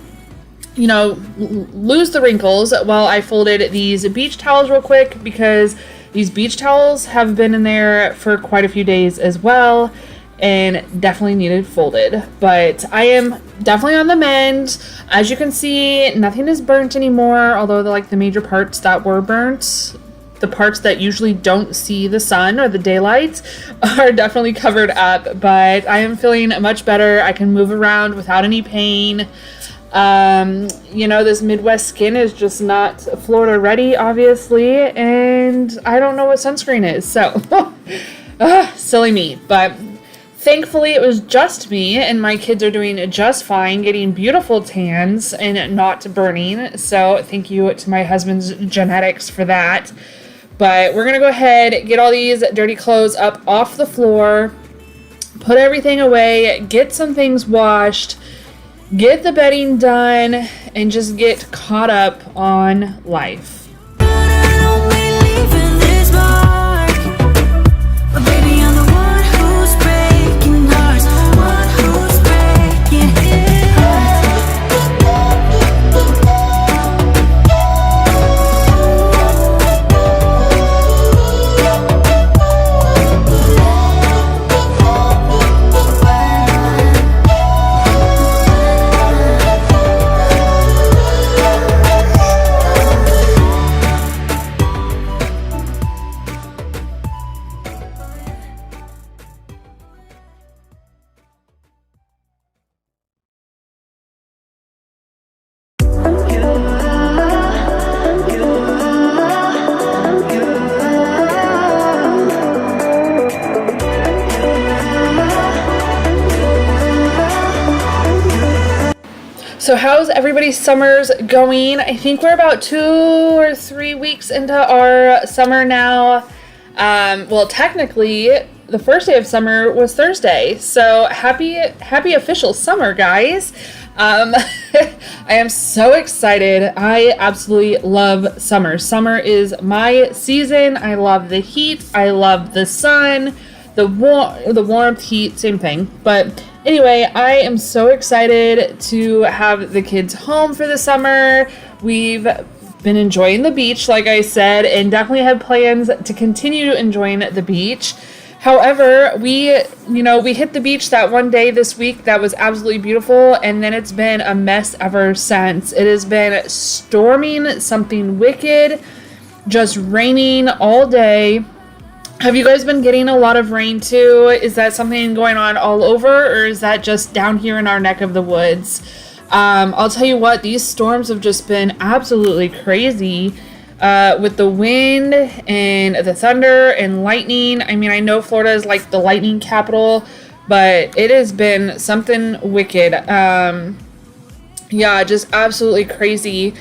lose the wrinkles while I folded these beach towels real quick, because these beach towels have been in there for quite a few days as well and definitely needed folded. But I am definitely on the mend. As you can see, nothing is burnt anymore, although the major parts that were burnt, the parts that usually don't see the sun or the daylight, are definitely covered up. But I am feeling much better. I can move around without any pain. This Midwest skin is just not Florida ready, obviously, and I don't know what sunscreen is, so silly me. But thankfully, it was just me, and my kids are doing just fine, getting beautiful tans and not burning. So thank you to my husband's genetics for that. But we're going to go ahead, get all these dirty clothes up off the floor, put everything away, get some things washed, get the bedding done, and just get caught up on life. So how's everybody's summers going? I think we're about 2 or 3 weeks into our summer now. Well, technically, the first day of summer was Thursday. So happy official summer, guys. I am so excited. I absolutely love summer. Summer is my season. I love the heat. I love the sun, the warmth, heat, same thing. But anyway, I am so excited to have the kids home for the summer. We've been enjoying the beach, like I said, and definitely have plans to continue enjoying the beach. However, we hit the beach that one day this week that was absolutely beautiful, and then it's been a mess ever since. It has been storming something wicked, just raining all day. Have you guys been getting a lot of rain too? Is that something going on all over, or is that just down here in our neck of the woods? I'll tell you what, these storms have just been absolutely crazy. With the wind and the thunder and lightning. I mean, I know Florida is like the lightning capital, but it has been something wicked. Yeah, just absolutely crazy.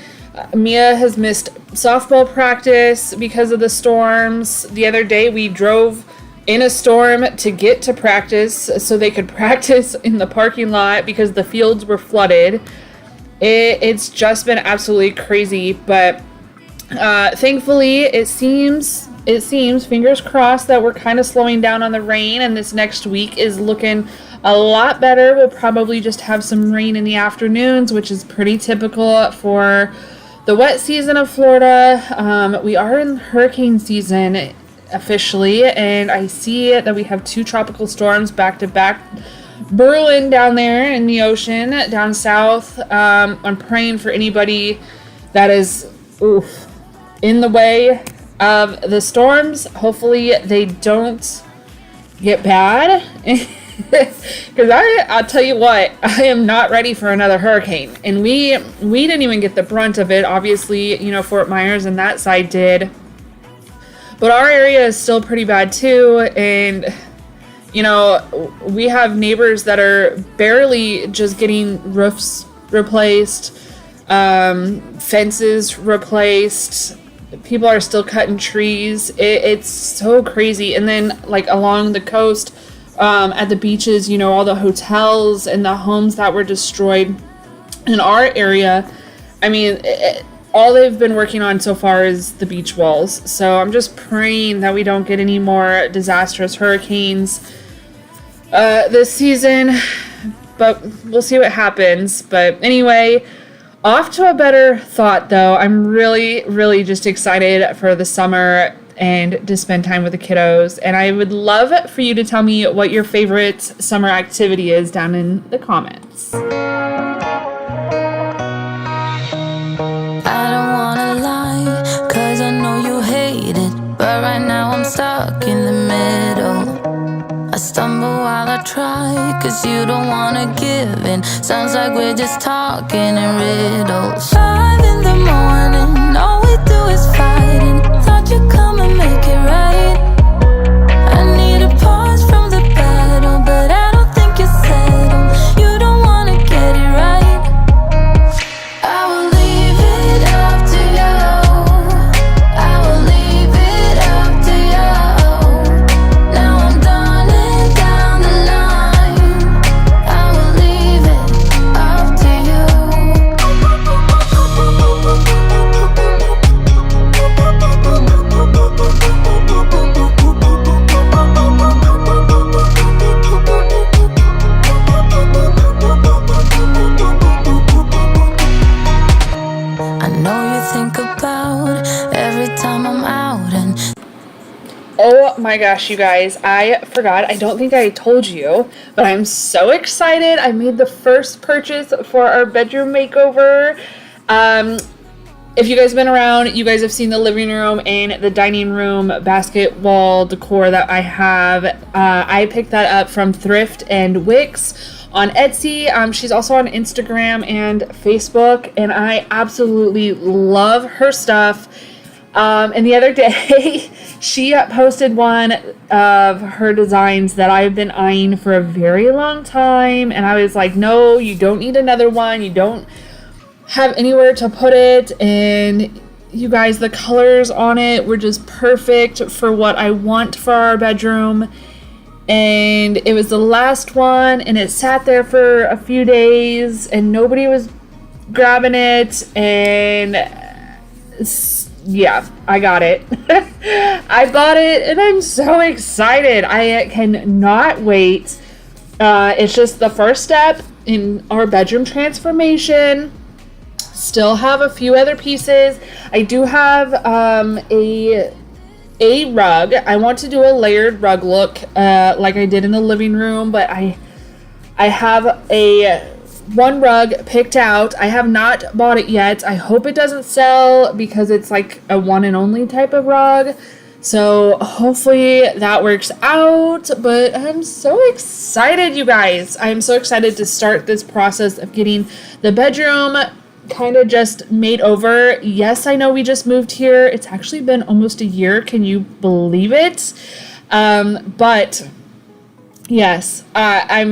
Mia has missed softball practice because of the storms. The other day we drove in a storm to get to practice so they could practice in the parking lot because the fields were flooded. It's just been absolutely crazy, but thankfully, it seems, fingers crossed, that we're kind of slowing down on the rain, and this next week is looking a lot better. We'll probably just have some rain in the afternoons, which is pretty typical for the wet season of Florida. We are in hurricane season officially, and I see that we have 2 tropical storms back to back brewing down there in the ocean down south. I'm praying for anybody that is in the way of the storms. Hopefully they don't get bad. Because I'll tell you what, I am not ready for another hurricane. And we didn't even get the brunt of it. Obviously, Fort Myers and that side did. But our area is still pretty bad too. And, we have neighbors that are barely just getting roofs replaced, fences replaced. People are still cutting trees. It's so crazy. And then like along the coast, at the beaches, all the hotels and the homes that were destroyed in our area. I mean, all they've been working on so far is the beach walls. So I'm just praying that we don't get any more disastrous hurricanes this season, but we'll see what happens. But anyway, off to a better thought, though. I'm really, really just excited for the summer and to spend time with the kiddos. And I would love for you to tell me what your favorite summer activity is down in the comments. I don't wanna lie, 'cause I know you hate it, but right now I'm stuck in the middle. I stumble while I try, 'cause you don't wanna give in. Sounds like we're just talking in riddles. 5 in the morning, all we do is fighting. Thought you'd come and make it right. I need a pause from the battle, but I don't think you're settled. You don't wanna get it right. I will leave it up to you. I will leave it up to you. Now I'm done and down the line. I will leave it up to you. I know you think about every time I'm out and Oh my gosh, you guys, I forgot. I don't think I told you, but I'm so excited. I made the first purchase for our bedroom makeover. If you guys have been around, you guys have seen the living room and the dining room basket wall decor that I have. I picked that up from Thrift and Wix on Etsy. She's also on Instagram and Facebook, and I absolutely love her stuff. And the other day, she posted one of her designs that I've been eyeing for a very long time. And I was like, no, you don't need another one. You don't have anywhere to put it. And you guys, the colors on it were just perfect for what I want for our bedroom. And it was the last one, and it sat there for a few days, and nobody was grabbing it. And yeah, I got it. I bought it, and I'm so excited. I cannot wait. It's just the first step in our bedroom transformation. Still have a few other pieces. I do have a rug. I want to do a layered rug look like I did in the living room, but I have one rug picked out. I have not bought it yet. I hope it doesn't sell because it's like a one and only type of rug. So hopefully that works out, but I'm so excited, you guys. I'm so excited to start this process of getting the bedroom kind of just made over. Yes, I know we just moved here. It's actually been almost a year. Can you believe it? But yes, I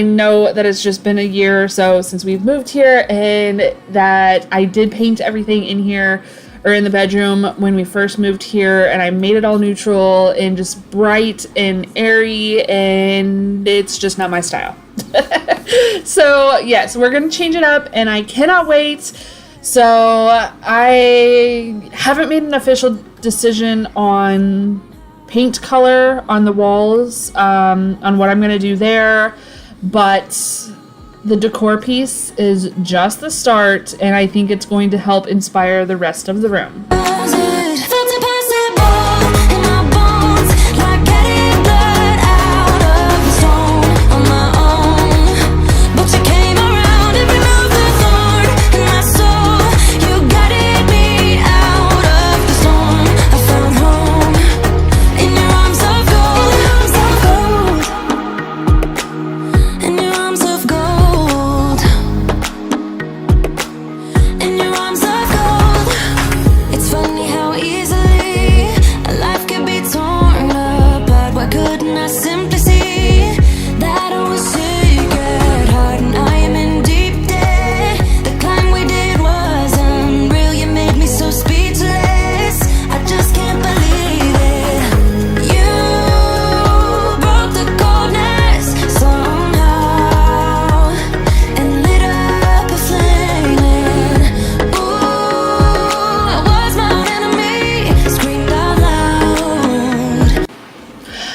know that it's just been a year or so since we've moved here, and that I did paint everything in here or in the bedroom when we first moved here, and I made it all neutral and just bright and airy, and it's just not my style. So yes, we're gonna change it up, and I cannot wait. So I haven't made an official decision on paint color on the walls, on what I'm gonna do there, but the decor piece is just the start, and I think it's going to help inspire the rest of the room.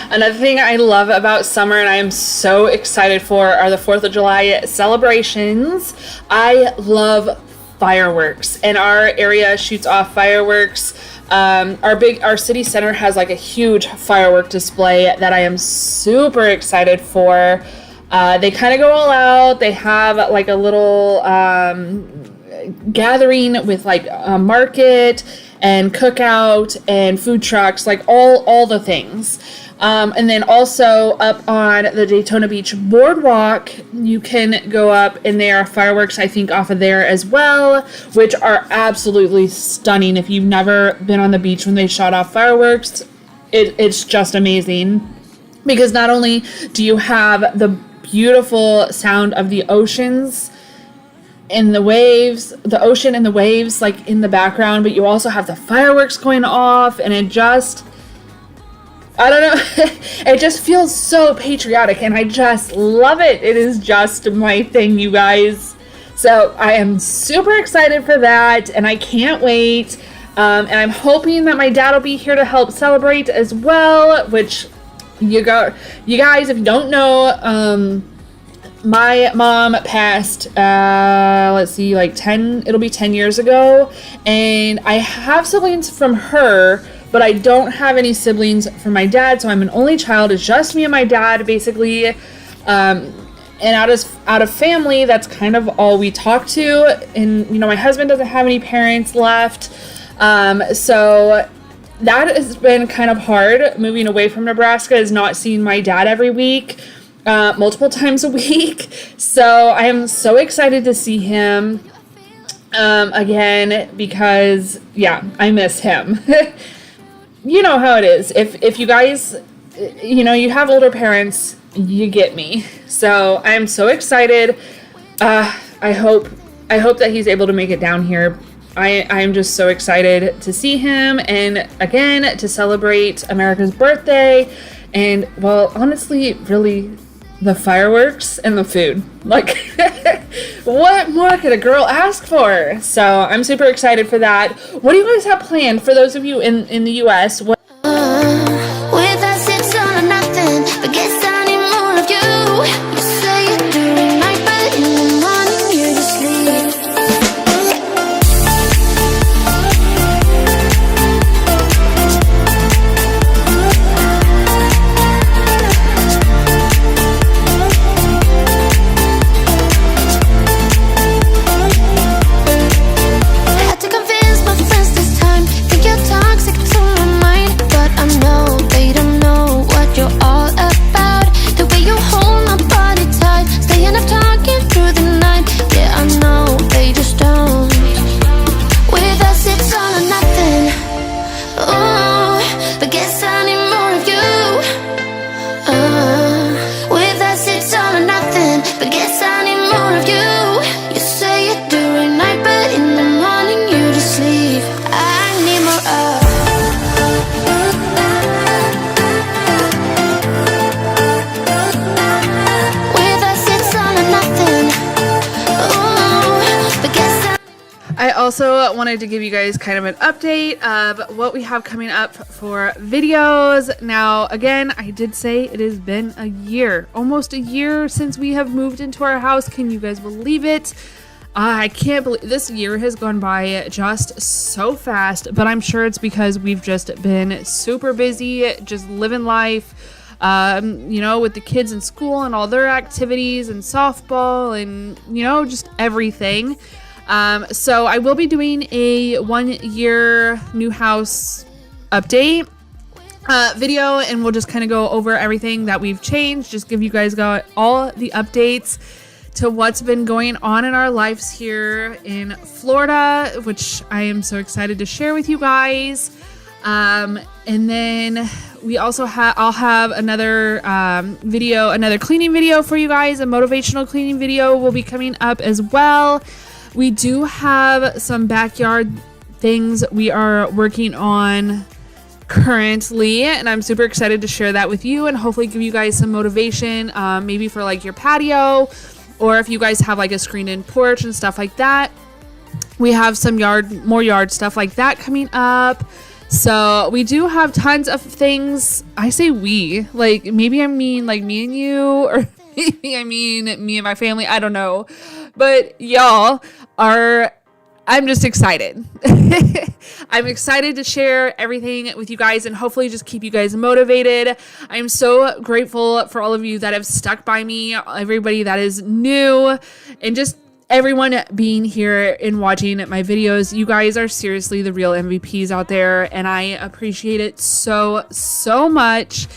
Another thing I love about summer, and I am so excited for, are the 4th of July celebrations. I love fireworks, and our area shoots off fireworks. Our city center has like a huge firework display that I am super excited for. They kind of go all out. They have like a little gathering with like a market and cookout and food trucks, like all the things. And then also up on the Daytona Beach boardwalk, you can go up, and there are fireworks, I think, off of there as well, which are absolutely stunning. If you've never been on the beach when they shot off fireworks, it's just amazing, because not only do you have the beautiful sound of the oceans and the waves, the ocean and the waves like in the background, but you also have the fireworks going off, and it just, I don't know, it just feels so patriotic, and I just love it. It is just my thing, you guys. So I am super excited for that, and I can't wait. And I'm hoping that my dad will be here to help celebrate as well, which you guys, if you don't know, my mom passed, let's see, like it'll be 10 years ago, and I have siblings from her, but I don't have any siblings from my dad, so I'm an only child. It's just me and my dad, basically, and out of family, that's kind of all we talk to, and, you know, my husband doesn't have any parents left, so that has been kind of hard. Moving away from Nebraska is not seeing my dad every week, multiple times a week. So I am so excited to see him. again, because yeah, I miss him. You know how it is. If you guys, you know, you have older parents, you get me. So I'm so excited. I hope that he's able to make it down here. I'm just so excited to see him, and again to celebrate America's birthday, and well, honestly, really the fireworks and the food. Like, what more could a girl ask for? So I'm super excited for that. What do you guys have planned for those of you in the US? With us it's all or nothing, but guess I need more of you. You say it during night, but in the morning you just leave. Had to convince my friends this time. Think you're toxic to my mind, but I know they don't know what you're all about. The way you hold my body tight, staying up talking through the night. Yeah, I know they just don't. With us it's all or nothing. Oh, but guess I need more of you. With us it's all or nothing, but guess I need more of you. You say it during night, but in the morning you just leave. I need more of. With us it's all or nothing. Ooh, but guess I also wanted to give you guys kind of an update of what we have coming up for videos. Now, again, I did say it has been a year, almost a year since we have moved into our house. Can you guys believe it? I can't believe this year has gone by just so fast, but I'm sure it's because we've just been super busy, just living life, you know, with the kids in school and all their activities and softball and, you know, just everything. So I will be doing a 1-year new house update video, and we'll just kind of go over everything that we've changed, just give you guys all the updates to what's been going on in our lives here in Florida, which I am so excited to share with you guys. And then we also I'll have another video, another cleaning video for you guys. A motivational cleaning video will be coming up as well. We do have some backyard things we are working on currently, and I'm super excited to share that with you and hopefully give you guys some motivation, maybe for like your patio, or if you guys have like a screened-in porch and stuff like that. We have some more yard stuff like that coming up. So we do have tons of things. I say we, like maybe I mean like me and you, or maybe I mean me and my family. I don't know. But y'all I'm just excited. I'm excited to share everything with you guys and hopefully just keep you guys motivated. I'm so grateful for all of you that have stuck by me, everybody that is new, and just everyone being here and watching my videos. You guys are seriously the real MVPs out there, and I appreciate it so much.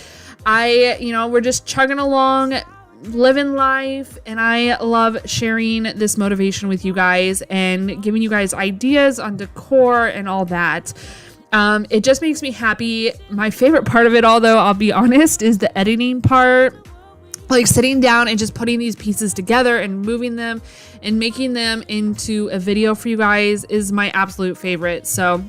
We're just chugging along, living life, and I love sharing this motivation with you guys and giving you guys ideas on decor and all that. It just makes me happy. My favorite part of it all, though, I'll be honest, is the editing part. Like sitting down and just putting these pieces together and moving them and making them into a video for you guys is my absolute favorite. So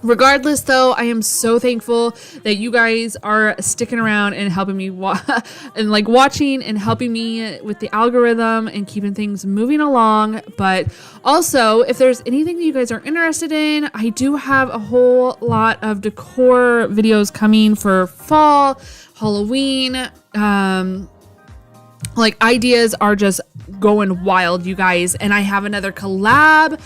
regardless, though, I am so thankful that you guys are sticking around and helping me and like watching and helping me with the algorithm and keeping things moving along. But also, if there's anything that you guys are interested in, I do have a whole lot of decor videos coming for fall, Halloween. Like ideas are just going wild, you guys. And I have another collab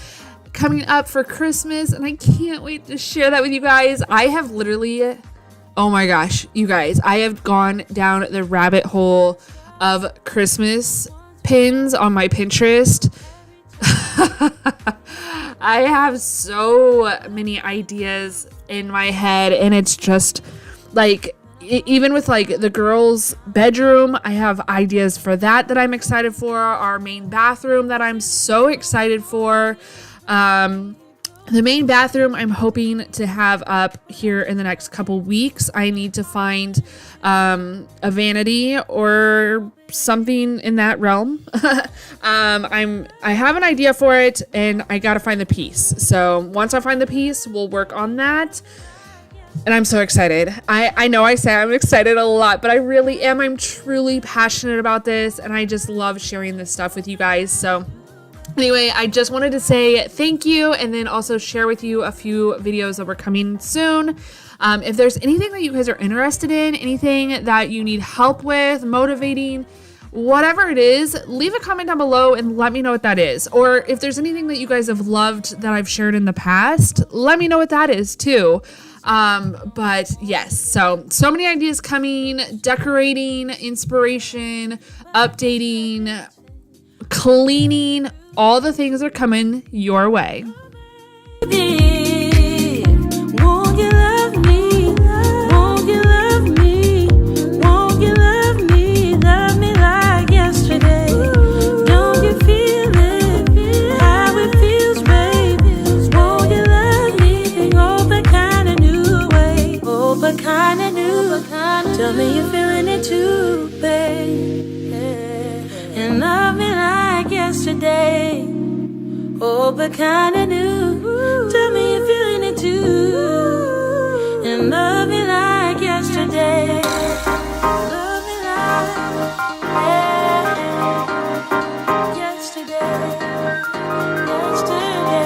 coming up for Christmas, and I can't wait to share that with you guys. I have literally, oh my gosh, you guys, I have gone down the rabbit hole of Christmas pins on my Pinterest. I have so many ideas in my head, and it's just like, even with like the girls' bedroom, I have ideas for that I'm excited for. Our main bathroom that I'm so excited for. The main bathroom I'm hoping to have up here in the next couple weeks. I need to find a vanity or something in that realm. I have an idea for it, and I gotta find the piece. So once I find the piece, we'll work on that. And I'm so excited. I know I say I'm excited a lot, but I really am. I'm truly passionate about this, and I just love sharing this stuff with you guys. So anyway, I just wanted to say thank you, and then also share with you a few videos that were coming soon. If there's anything that you guys are interested in, anything that you need help with, motivating, whatever it is, leave a comment down below and let me know what that is. Or if there's anything that you guys have loved that I've shared in the past, let me know what that is too. But yes, so many ideas coming, decorating, inspiration, updating, cleaning, all the things are coming your way. Won't you love me? Won't you love me? Won't you love me? Love me like yesterday. Don't you feel it? How it feels, babe? Won't you love me? Oh, but kind of new way. Oh, but kind of new. Tell me you're feeling it too, babe. And love me like yesterday. Oh, but kinda new. Tell me you're feeling it too. And love me like yesterday. Love me like yesterday. Yesterday.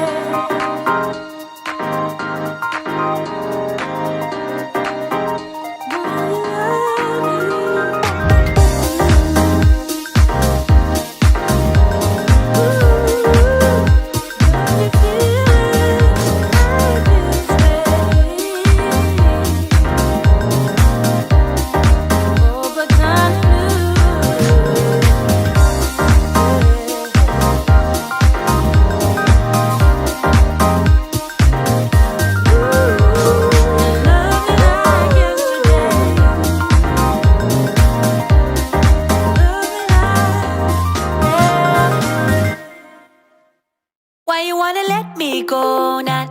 Why you wanna let me go now?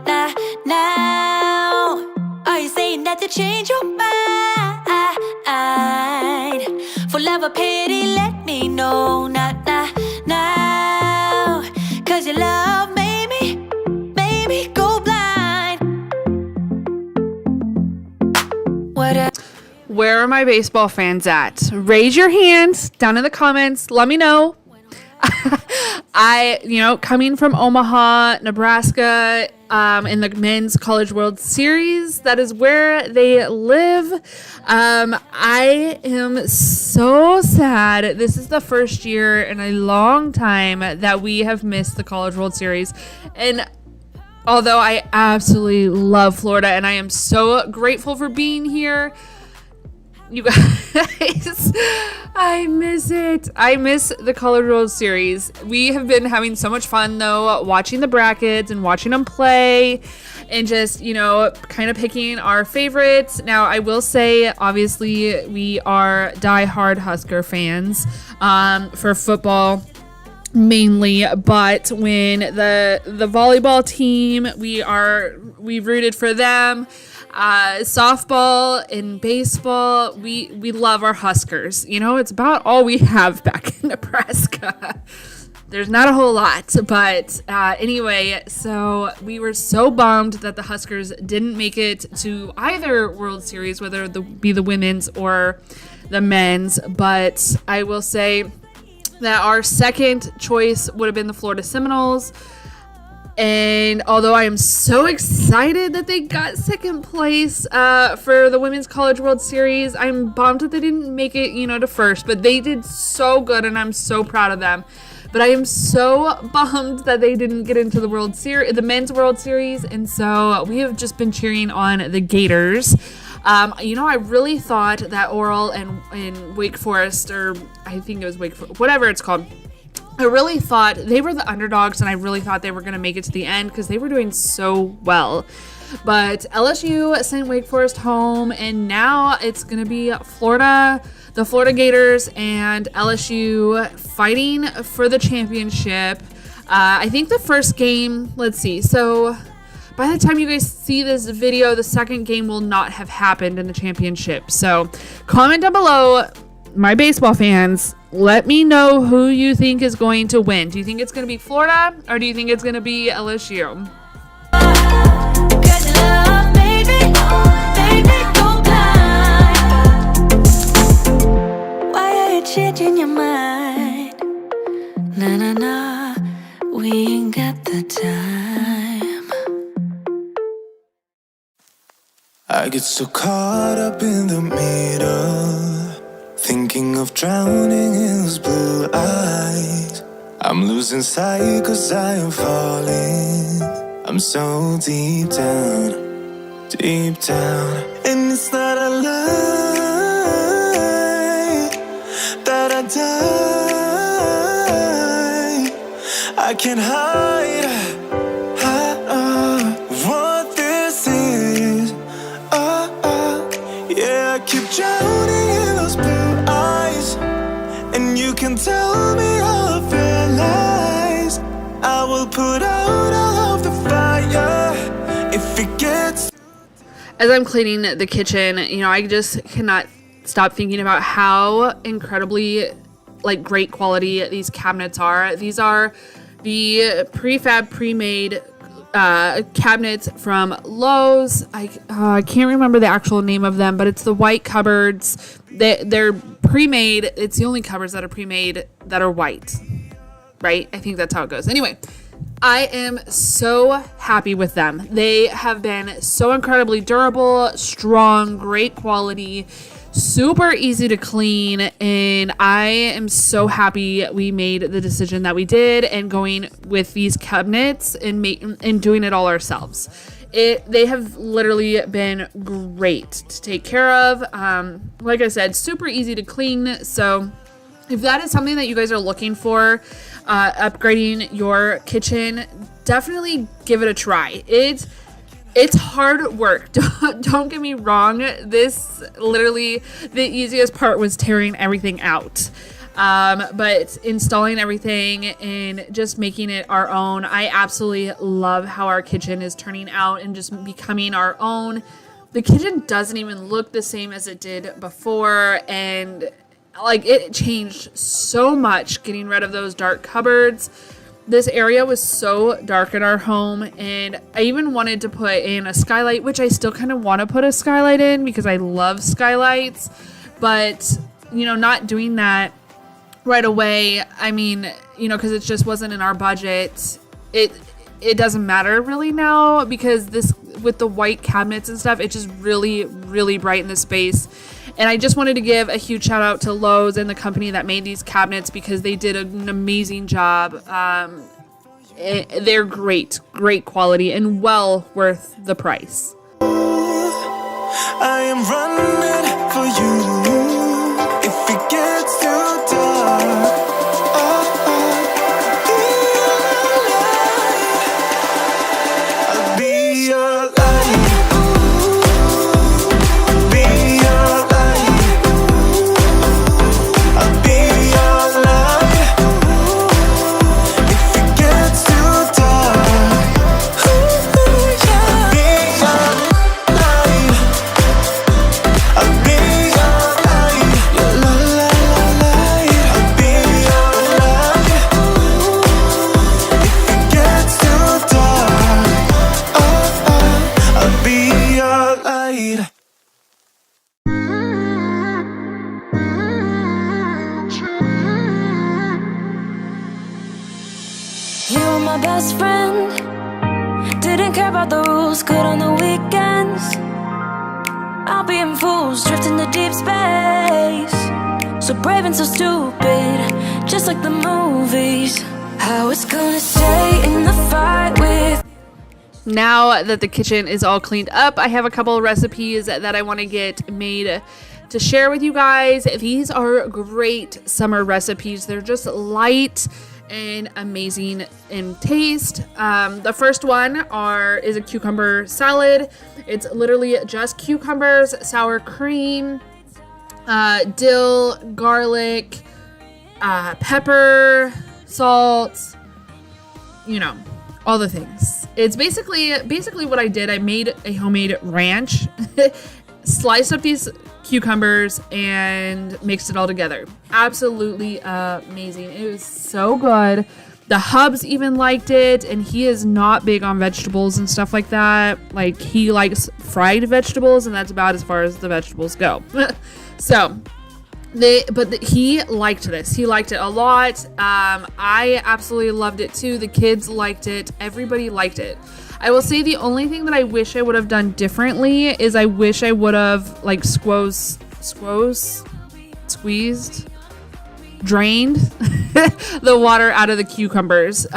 Are you saying that to change your mind? For love or pity, let me know now. Cause your love made me go blind. Where are my baseball fans at? Raise your hands down in the comments. Let me know. Coming from Omaha, Nebraska, in the Men's College World Series, that is where they live. I am so sad. This is the first year in a long time that we have missed the College World Series. And although I absolutely love Florida and I am so grateful for being here, you guys, I miss it. I miss the College World Series. We have been having so much fun, though, watching the brackets and watching them play and just, kind of picking our favorites. Now, I will say, obviously, we are diehard Husker fans for football mainly, but when the volleyball team, we rooted for them. Softball and baseball, we love our Huskers. It's about all we have back in Nebraska. There's not a whole lot, but anyway, so we were so bummed that the Huskers didn't make it to either World Series, whether it be the women's or the men's. But I will say that our second choice would have been the Florida Seminoles. And although I am so excited that they got second place for the Women's College World Series, I'm bummed that they didn't make it, to first. But they did so good, and I'm so proud of them. But I am so bummed that they didn't get into the World Series, the Men's World Series. And so we have just been cheering on the Gators. I really thought that Oral and Wake Forest, or I think it was Wake Forest, whatever it's called, I really thought they were the underdogs, and I really thought they were going to make it to the end because they were doing so well. But LSU sent Wake Forest home, and now it's going to be Florida, the Florida Gators, and LSU fighting for the championship. I think the first game, let's see. So by the time you guys see this video, the second game will not have happened in the championship. So comment down below, my baseball fans, let me know who you think is going to win. Do you think it's going to be Florida or do you think it's going to be LSU? Changing your mind, nah, nah, nah, we ain't got the time. I get so caught up in the middle, thinking of drowning in those blue eyes. I'm losing sight 'cause I am falling. I'm so deep down, and it's not a lie that I die. I can't hide what this is. Yeah, I keep drowning in those blue eyes, and you can tell me all of your lies. I will put out all of the fire if it gets. As I'm cleaning the kitchen, you know, I just cannot stop thinking about how incredibly like great quality these cabinets are. These are the prefab pre-made cabinets from Lowe's. I can't remember the actual name of them, but it's the white cupboards. They're pre-made. It's the only cupboards that are pre-made that are white, right? I think that's how it goes. Anyway, I am so happy with them. They have been so incredibly durable, strong, great quality, super easy to clean, and I am so happy we made the decision that we did and going with these cabinets and doing it all ourselves. They have literally been great to take care of. Like I said, super easy to clean. So if that is something that you guys are looking for, upgrading your kitchen, definitely give it a try. It's hard work. Don't get me wrong. This literally, the easiest part was tearing everything out. But installing everything and just making it our own. I absolutely love how our kitchen is turning out and just becoming our own. The kitchen doesn't even look the same as it did before, and like it changed so much getting rid of those dark cupboards. This area was so dark in our home, and I even wanted to put in a skylight, which I still kind of want to put a skylight in because I love skylights, but you know, not doing that right away. I mean, you know, because it just wasn't in our budget. It doesn't matter really now because this, with the white cabinets and stuff, it just really, really brightened the space. And I just wanted to give a huge shout out to Lowe's and the company that made these cabinets because they did an amazing job. They're great quality and well worth the price. I am running for you if it gets too dark. I'll be your light. Be your light. I'll be your light if it gets too dark. I'll be your light. I'll be your light. Your light. I'll be your light if it gets too dark. I'll be your light. You were my best friend, didn't care about the rules, good on the weekends. I'll be in fools, drifting to deep space. So brave and so stupid, just like the movies. How it's gonna stay in the fight with. Now that the kitchen is all cleaned up, I have a couple of recipes that I want to get made to share with you guys. These are great summer recipes. They're just light and amazing in taste. The first one is a cucumber salad. It's literally just cucumbers, sour cream, dill, garlic, pepper, salt, you know, all the things. It's basically what I did. I made a homemade ranch, sliced up these cucumbers and mixed it all together. Absolutely amazing. It was so good. The hubs even liked it, and he is not big on vegetables and stuff like that. Like, he likes fried vegetables, and that's about as far as the vegetables go. So he liked this. He liked it a lot. I absolutely loved it too. The kids liked it. Everybody liked it. I will say the only thing that I wish I would have done differently is I wish I would have like drained the water out of the cucumbers.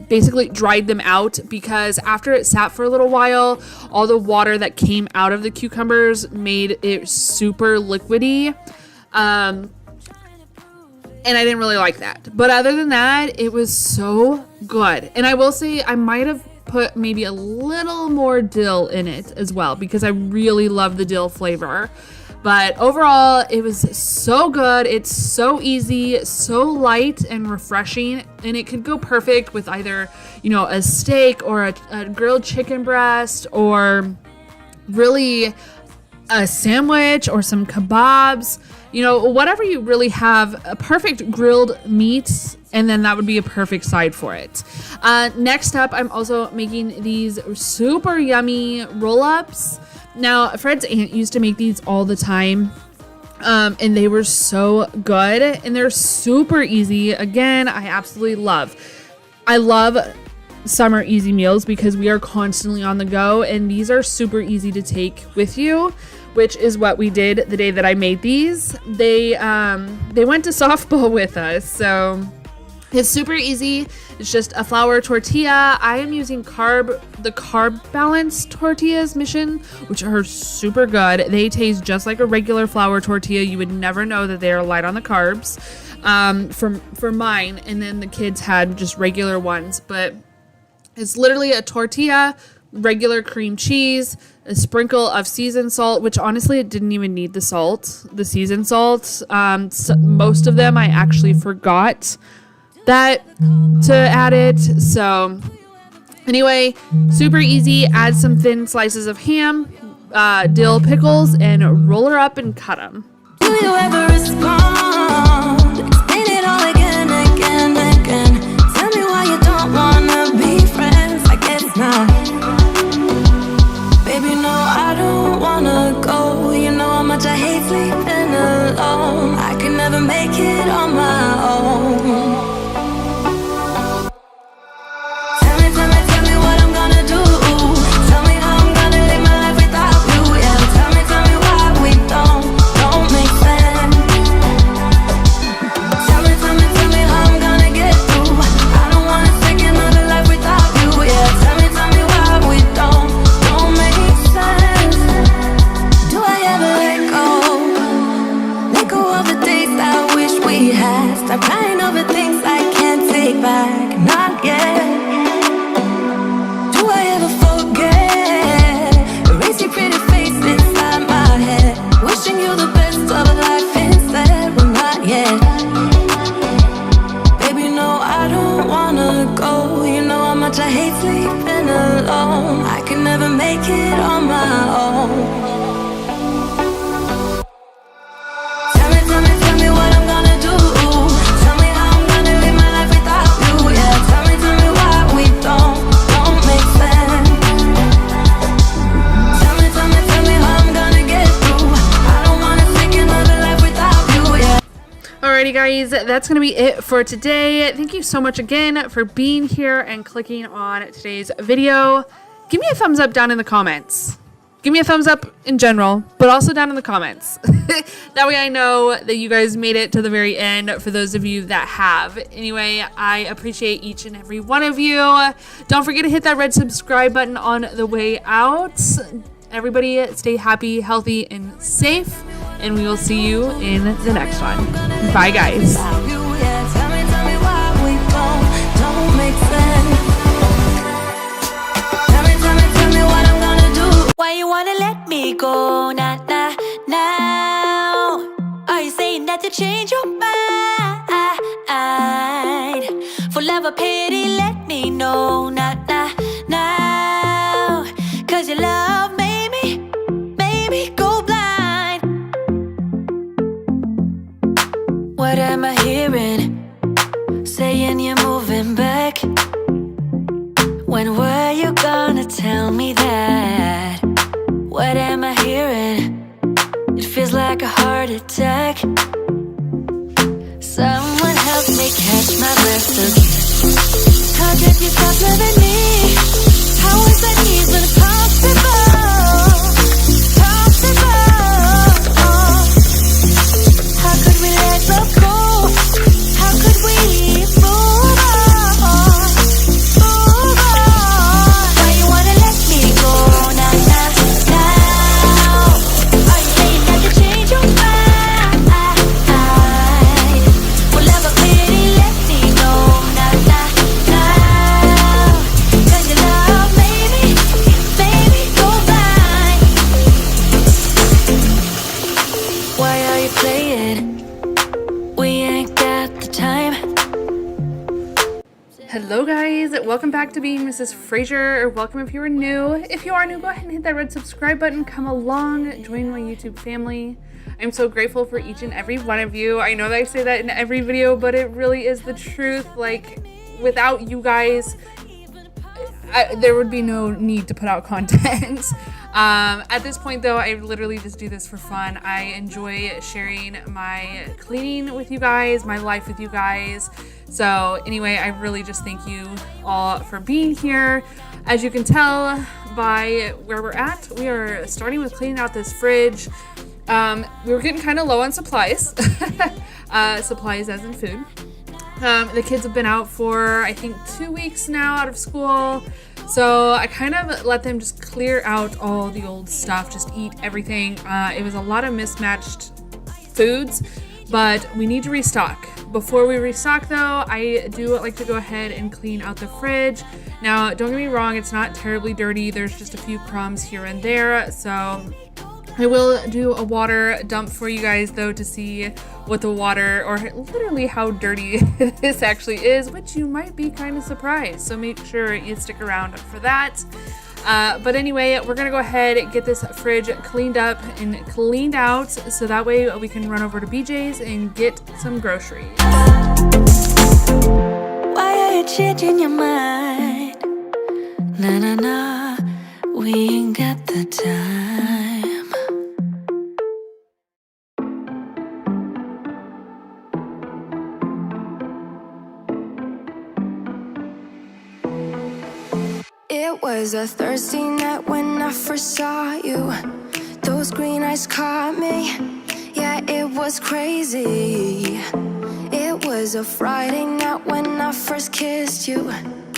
Basically dried them out, because after it sat for a little while, all the water that came out of the cucumbers made it super liquidy. And I didn't really like that. But other than that, it was so good. And I will say I might have put maybe a little more dill in it as well, because I really love the dill flavor. But overall, it was so good. It's so easy, so light and refreshing, and it could go perfect with either, you know, a steak or a grilled chicken breast, or really a sandwich or some kebabs. You know, whatever you really have, a perfect grilled meat, and then that would be a perfect side for it. Next up, I'm also making these super yummy roll-ups. Now, Fred's aunt used to make these all the time, and they were so good, and they're super easy. Again, I absolutely love. I love summer easy meals because we are constantly on the go, and these are super easy to take with you, which is what we did the day that I made these. They went to softball with us, so it's super easy. It's just a flour tortilla. I am using the carb balance tortillas Mission, which are super good. They taste just like a regular flour tortilla. You would never know that they are light on the carbs. For mine, and then the kids had just regular ones, but it's literally a tortilla, regular cream cheese, a sprinkle of seasoned salt, which honestly it didn't even need the seasoned salt. So most of them I actually forgot that to add it. So anyway, super easy. Add some thin slices of ham, dill, pickles, and roll her up and cut them. Do you ever respond? Explain it all again, again, again. Tell me why you don't wanna be friends. I guess not. Baby, no, I don't wanna go. You know how much I hate sleeping alone. I can never make it on my own. Tell me what I'm gonna do. Tell me how I'm gonna live my life without you. Yeah, tell me why we don't make sense. Tell me how I'm gonna get through. I don't wanna take another life without you. Yeah, tell me why we don't make sense. Do I ever let go of the days I wish we had? Stop crying over things I can't take back, not yet. Do I ever forget? Erase your pretty face inside my head. Wishing you the best of life instead, well not yet. Baby, no, I don't wanna go. You know how much I hate sleeping alone. I can never make it on my own. Tell me what I'm gonna do. Tell me how I'm gonna live my life without you. Yeah, tell me why we don't make sense. Tell me how I'm gonna get through. I don't wanna take another life without you. Yeah. Alrighty guys, that's going to be it for today. Thank you so much again for being here and clicking on today's video. Give me a thumbs up down in the comments. Give me a thumbs up in general, but also down in the comments. That way I know that you guys made it to the very end, for those of you that have. Anyway, I appreciate each and every one of you. Don't forget to hit that red subscribe button on the way out. Everybody stay happy, healthy, and safe, and we will see you in the next one. Bye guys. Tell me why we don't make sense. Tell me what I'm gonna do. Why you wanna let me go now? Are you saying that you change your mind? For love or pity, let me know. not now. Cause your love made me go blind. What am I hearing? Saying you're moving back. When were you gonna tell me that? What am I hearing? It feels like a heart attack. Someone help me catch my breath again. How could you stop loving me? How is that even possible? How could we let love go? How could we move on? Move on. Why you wanna let me go now? Are you saying that you change your mind? Well, have a pity, let me know now. Cause your love made me go blind. Why are you playing? We ain't got the time. Hello guys, welcome back to Being Mrs. Fraser, or welcome if you are new. If you are new, go ahead and hit that red subscribe button, come along, join my YouTube family. I'm so grateful for each and every one of you. I know that I say that in every video, but it really is the truth. Like, without you guys, there would be no need to put out content. At this point though, I literally just do this for fun. I enjoy sharing my cleaning with you guys, my life with you guys. So anyway, I really just thank you all for being here. As you can tell by where we're at, we are starting with cleaning out this fridge. We were getting kind of low on supplies, supplies as in food. The kids have been out for, I think, 2 weeks now out of school. So I kind of let them just clear out all the old stuff, just eat everything. It was a lot of mismatched foods, but we need to restock. Before we restock though, I do like to go ahead and clean out the fridge. Now, don't get me wrong, it's not terribly dirty. There's just a few crumbs here and there. So I will do a water dump for you guys though to see what the water, or literally how dirty this actually is, which you might be kind of surprised. So make sure you stick around for that. But anyway, we're gonna go ahead and get this fridge cleaned up and cleaned out so that way we can run over to BJ's and get some groceries. Why are you changing your mind? Nah, we ain't got the time. It was a Thursday night when I first saw you. Those green eyes caught me. Yeah, it was crazy. It was a Friday night when I first kissed you.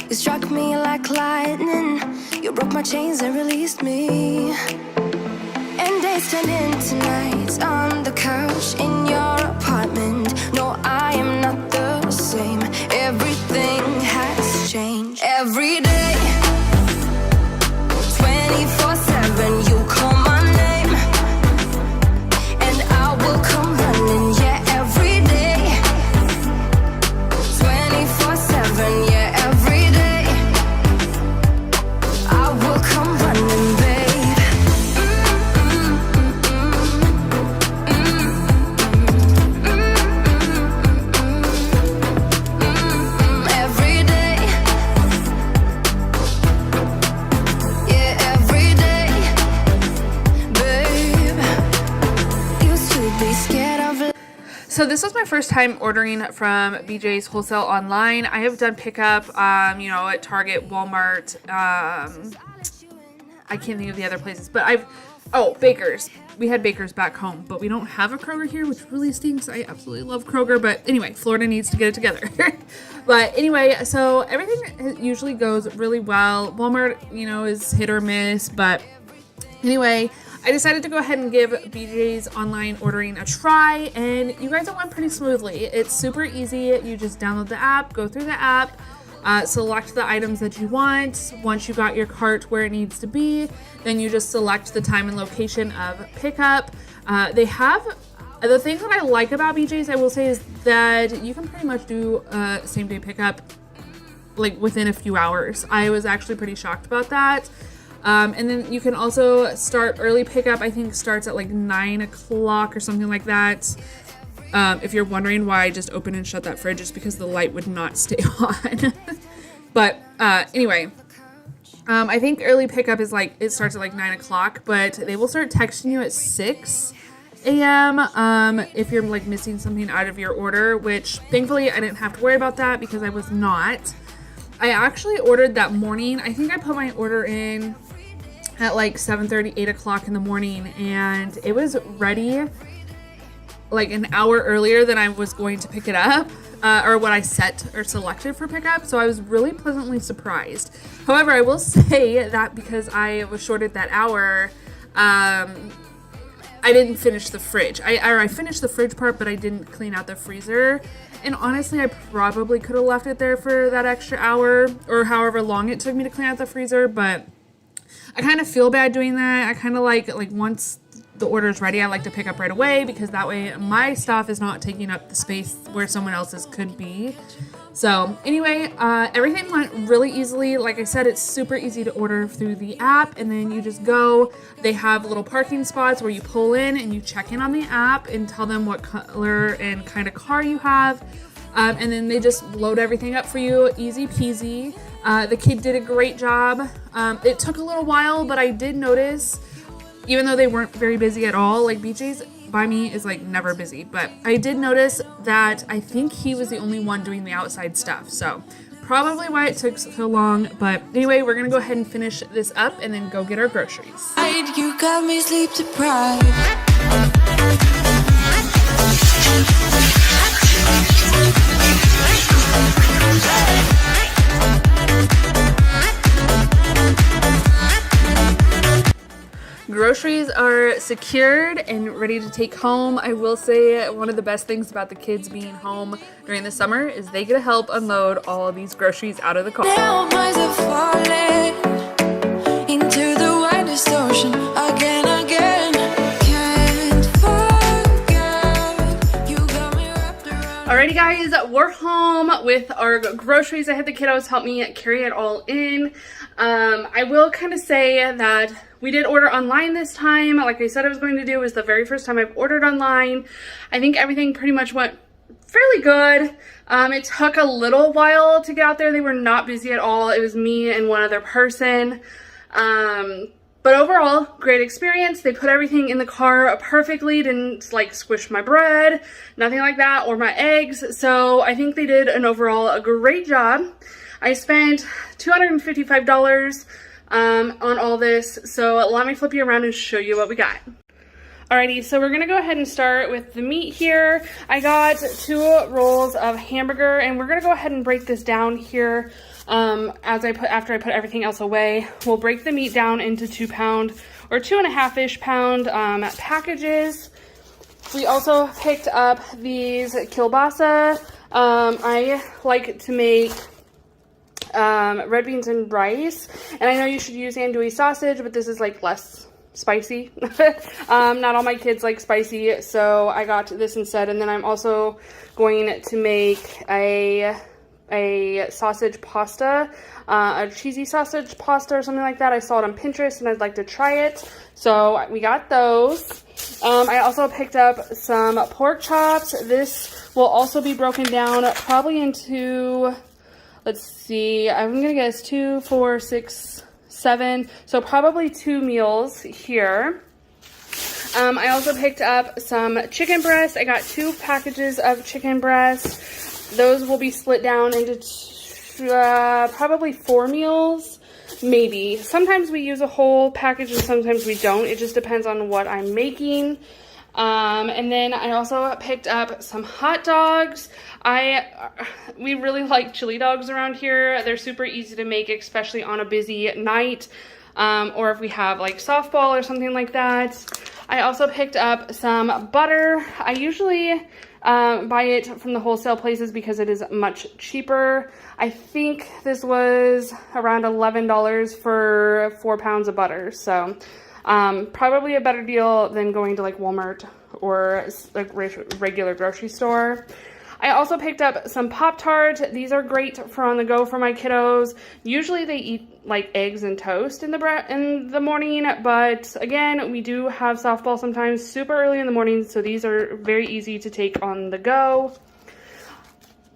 You struck me like lightning. You broke my chains and released me. And days turned into nights on the couch in your apartment. No, I am not the same. Everything has changed. Every day 24/7, you call my name, and I will come running. Yeah, every day 24/7. Yeah, every day I will come running, babe. Every day. Yeah, every day, babe. Used to be scared of it. So this was my first time ordering from BJ's Wholesale online. I have done pickup, at Target, Walmart. I can't think of the other places, but Baker's. We had Baker's back home, but we don't have a Kroger here, which really stinks. I absolutely love Kroger, but anyway, Florida needs to get it together. But anyway, so everything usually goes really well. Walmart, is hit or miss, but anyway, I decided to go ahead and give BJ's online ordering a try, and you guys, it went pretty smoothly. It's super easy. You just download the app, go through the app, select the items that you want. Once you got your cart where it needs to be, then you just select the time and location of pickup. They have, the thing that I like about BJ's, I will say, is that you can pretty much do same day pickup like within a few hours. I was actually pretty shocked about that. And then you can also start early pickup. I think starts at like 9 o'clock or something like that. If you're wondering why I just opened and shut that fridge, it's because the light would not stay on. But anyway, I think early pickup is like, it starts at like 9 o'clock, but they will start texting you at 6 a.m. If you're like missing something out of your order, which thankfully I didn't have to worry about that because I was not. I actually ordered that morning. I think I put my order in at like 7:30, 8 o'clock in the morning, and it was ready like an hour earlier than I was going to pick it up, or what I set or selected for pickup. So I was really pleasantly surprised. However, I will say that because I was shorted that hour, I didn't finish the fridge. I finished the fridge part, but I didn't clean out the freezer. And honestly, I probably could have left it there for that extra hour or however long it took me to clean out the freezer, but I kind of feel bad doing that. I kind of like once the order is ready, I like to pick up right away because that way my stuff is not taking up the space where someone else's could be. So anyway, everything went really easily. Like I said, it's super easy to order through the app, and then you just go. They have little parking spots where you pull in and you check in on the app and tell them what color and kind of car you have. And then they just load everything up for you, easy peasy. The kid did a great job. It took a little while, but I did notice, even though they weren't very busy at all, like BJ's by me is like never busy, but I did notice that I think he was the only one doing the outside stuff. So probably why it took so long. But anyway, we're gonna go ahead and finish this up and then go get our groceries. You got me sleep deprived. Groceries are secured and ready to take home. I will say one of the best things about the kids being home during the summer is they get to help unload all of these groceries out of the car. Now my eyes are falling into the widest ocean again. Can't forget you got me wrapped around. Alrighty guys, we're home with our groceries. I had the kiddos help me carry it all in. I will kind of say that we did order online this time. Like I said I was going to do. It was the very first time I've ordered online. I think everything pretty much went fairly good. It took a little while to get out there. They were not busy at all. It was me and one other person. But overall, great experience. They put everything in the car perfectly, didn't like squish my bread, nothing like that, or my eggs. So I think they did an overall a great job. I spent $255 on all this. So let me flip you around and show you what we got. Alrighty, so we're gonna go ahead and start with the meat here. I got 2 rolls of hamburger, and we're gonna go ahead and break this down here. After I put everything else away, we'll break the meat down into 2-pound or 2.5-ish pound packages. We also picked up these kielbasa. I like to make red beans and rice, and I know you should use andouille sausage, but this is like less spicy. Not all my kids like spicy, so I got this instead. And then I'm also going to make a sausage pasta, a cheesy sausage pasta or something like that. I saw it on Pinterest and I'd like to try it, so we got those. I also picked up some pork chops. This will also be broken down probably into, let's see, I'm gonna guess 2, 4, 6, 7, so probably 2 meals here. I also picked up some chicken breast. I got 2 packages of chicken breast. Those will be split down into probably 4 meals, maybe. Sometimes we use a whole package and sometimes we don't. It just depends on what I'm making. And then I also picked up some hot dogs. We really like chili dogs around here. They're super easy to make, especially on a busy night, or if we have like softball or something like that. I also picked up some butter. I usually buy it from the wholesale places because it is much cheaper. I think this was around $11 for 4 pounds of butter. So probably a better deal than going to like Walmart or like regular grocery store. I also picked up some Pop-Tarts. These are great for on the go for my kiddos. Usually they eat like eggs and toast in the morning, but again, we do have softball sometimes super early in the morning, so these are very easy to take on the go.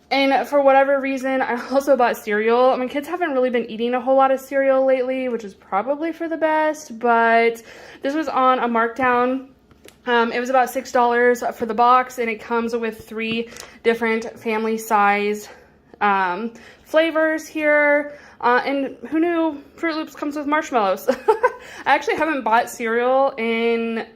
And for whatever reason, I also bought cereal. My kids haven't really been eating a whole lot of cereal lately, which is probably for the best, but this was on a markdown. It was about $6 for the box, and it comes with 3 different family size flavors here. And who knew Fruit Loops comes with marshmallows? I actually haven't bought cereal in,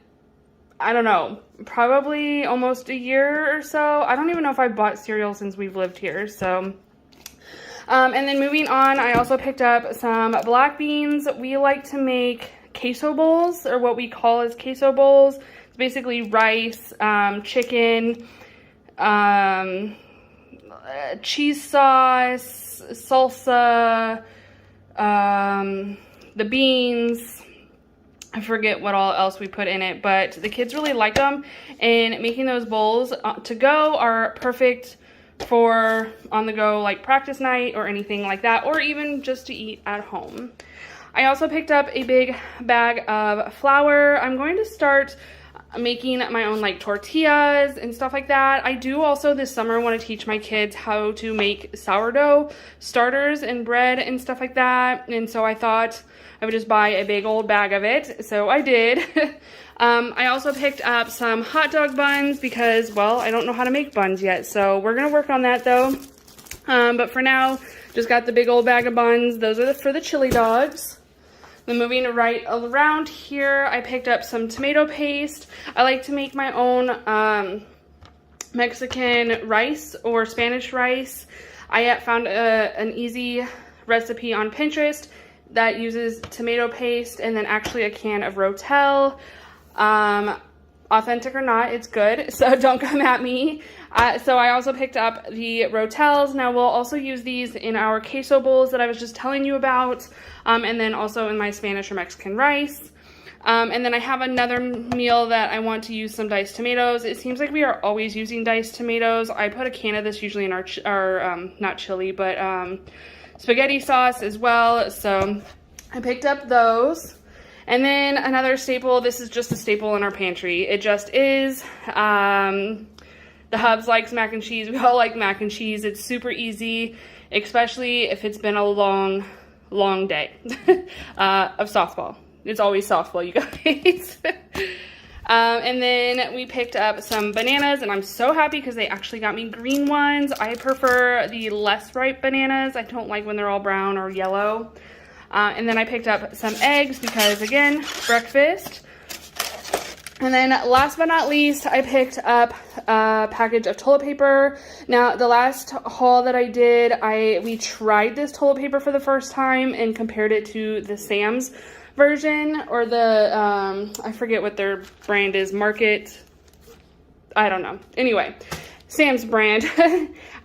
I don't know, probably almost a year or so. I don't even know if I've bought cereal since we've lived here. So, and then moving on, I also picked up some black beans. We like to make queso bowls, or what we call as queso bowls. It's basically rice, chicken, cheese sauce, salsa, the beans. I forget what all else we put in it, but the kids really like them, and making those bowls to go are perfect for on the go, like practice night or anything like that, or even just to eat at home. I also picked up a big bag of flour. I'm going to start making my own like tortillas and stuff like that. I do also this summer want to teach my kids how to make sourdough starters and bread and stuff like that, and so I thought I would just buy a big old bag of it, so I did. I also picked up some hot dog buns because, well, I don't know how to make buns yet, so we're gonna work on that though. But for now, just got the big old bag of buns. Those are for the chili dogs. Then moving right around here, I picked up some tomato paste. I like to make my own Mexican rice or Spanish rice. I found an easy recipe on Pinterest that uses tomato paste and then actually a can of Rotel. Authentic or not, it's good, so don't come at me. So I also picked up the Rotels. Now we'll also use these in our queso bowls that I was just telling you about, and then also in my Spanish or Mexican rice. And then I have another meal that I want to use some diced tomatoes. It seems like we are always using diced tomatoes. I put a can of this usually in our not chili, but spaghetti sauce as well. So I picked up those. And then another staple, this is just a staple in our pantry. It just is. The hubs likes mac and cheese. We all like mac and cheese. It's super easy, especially if it's been a long, long day of softball. It's always softball, you guys. And then we picked up some bananas, and I'm so happy because they actually got me green ones. I prefer the less ripe bananas. I don't like when they're all brown or yellow. And then I picked up some eggs because, again, breakfast. And then last but not least, I picked up a package of toilet paper. Now, the last haul that I did, we tried this toilet paper for the first time and compared it to the Sam's version, or the, I forget what their brand is, Market, I don't know. Anyway, Sam's brand.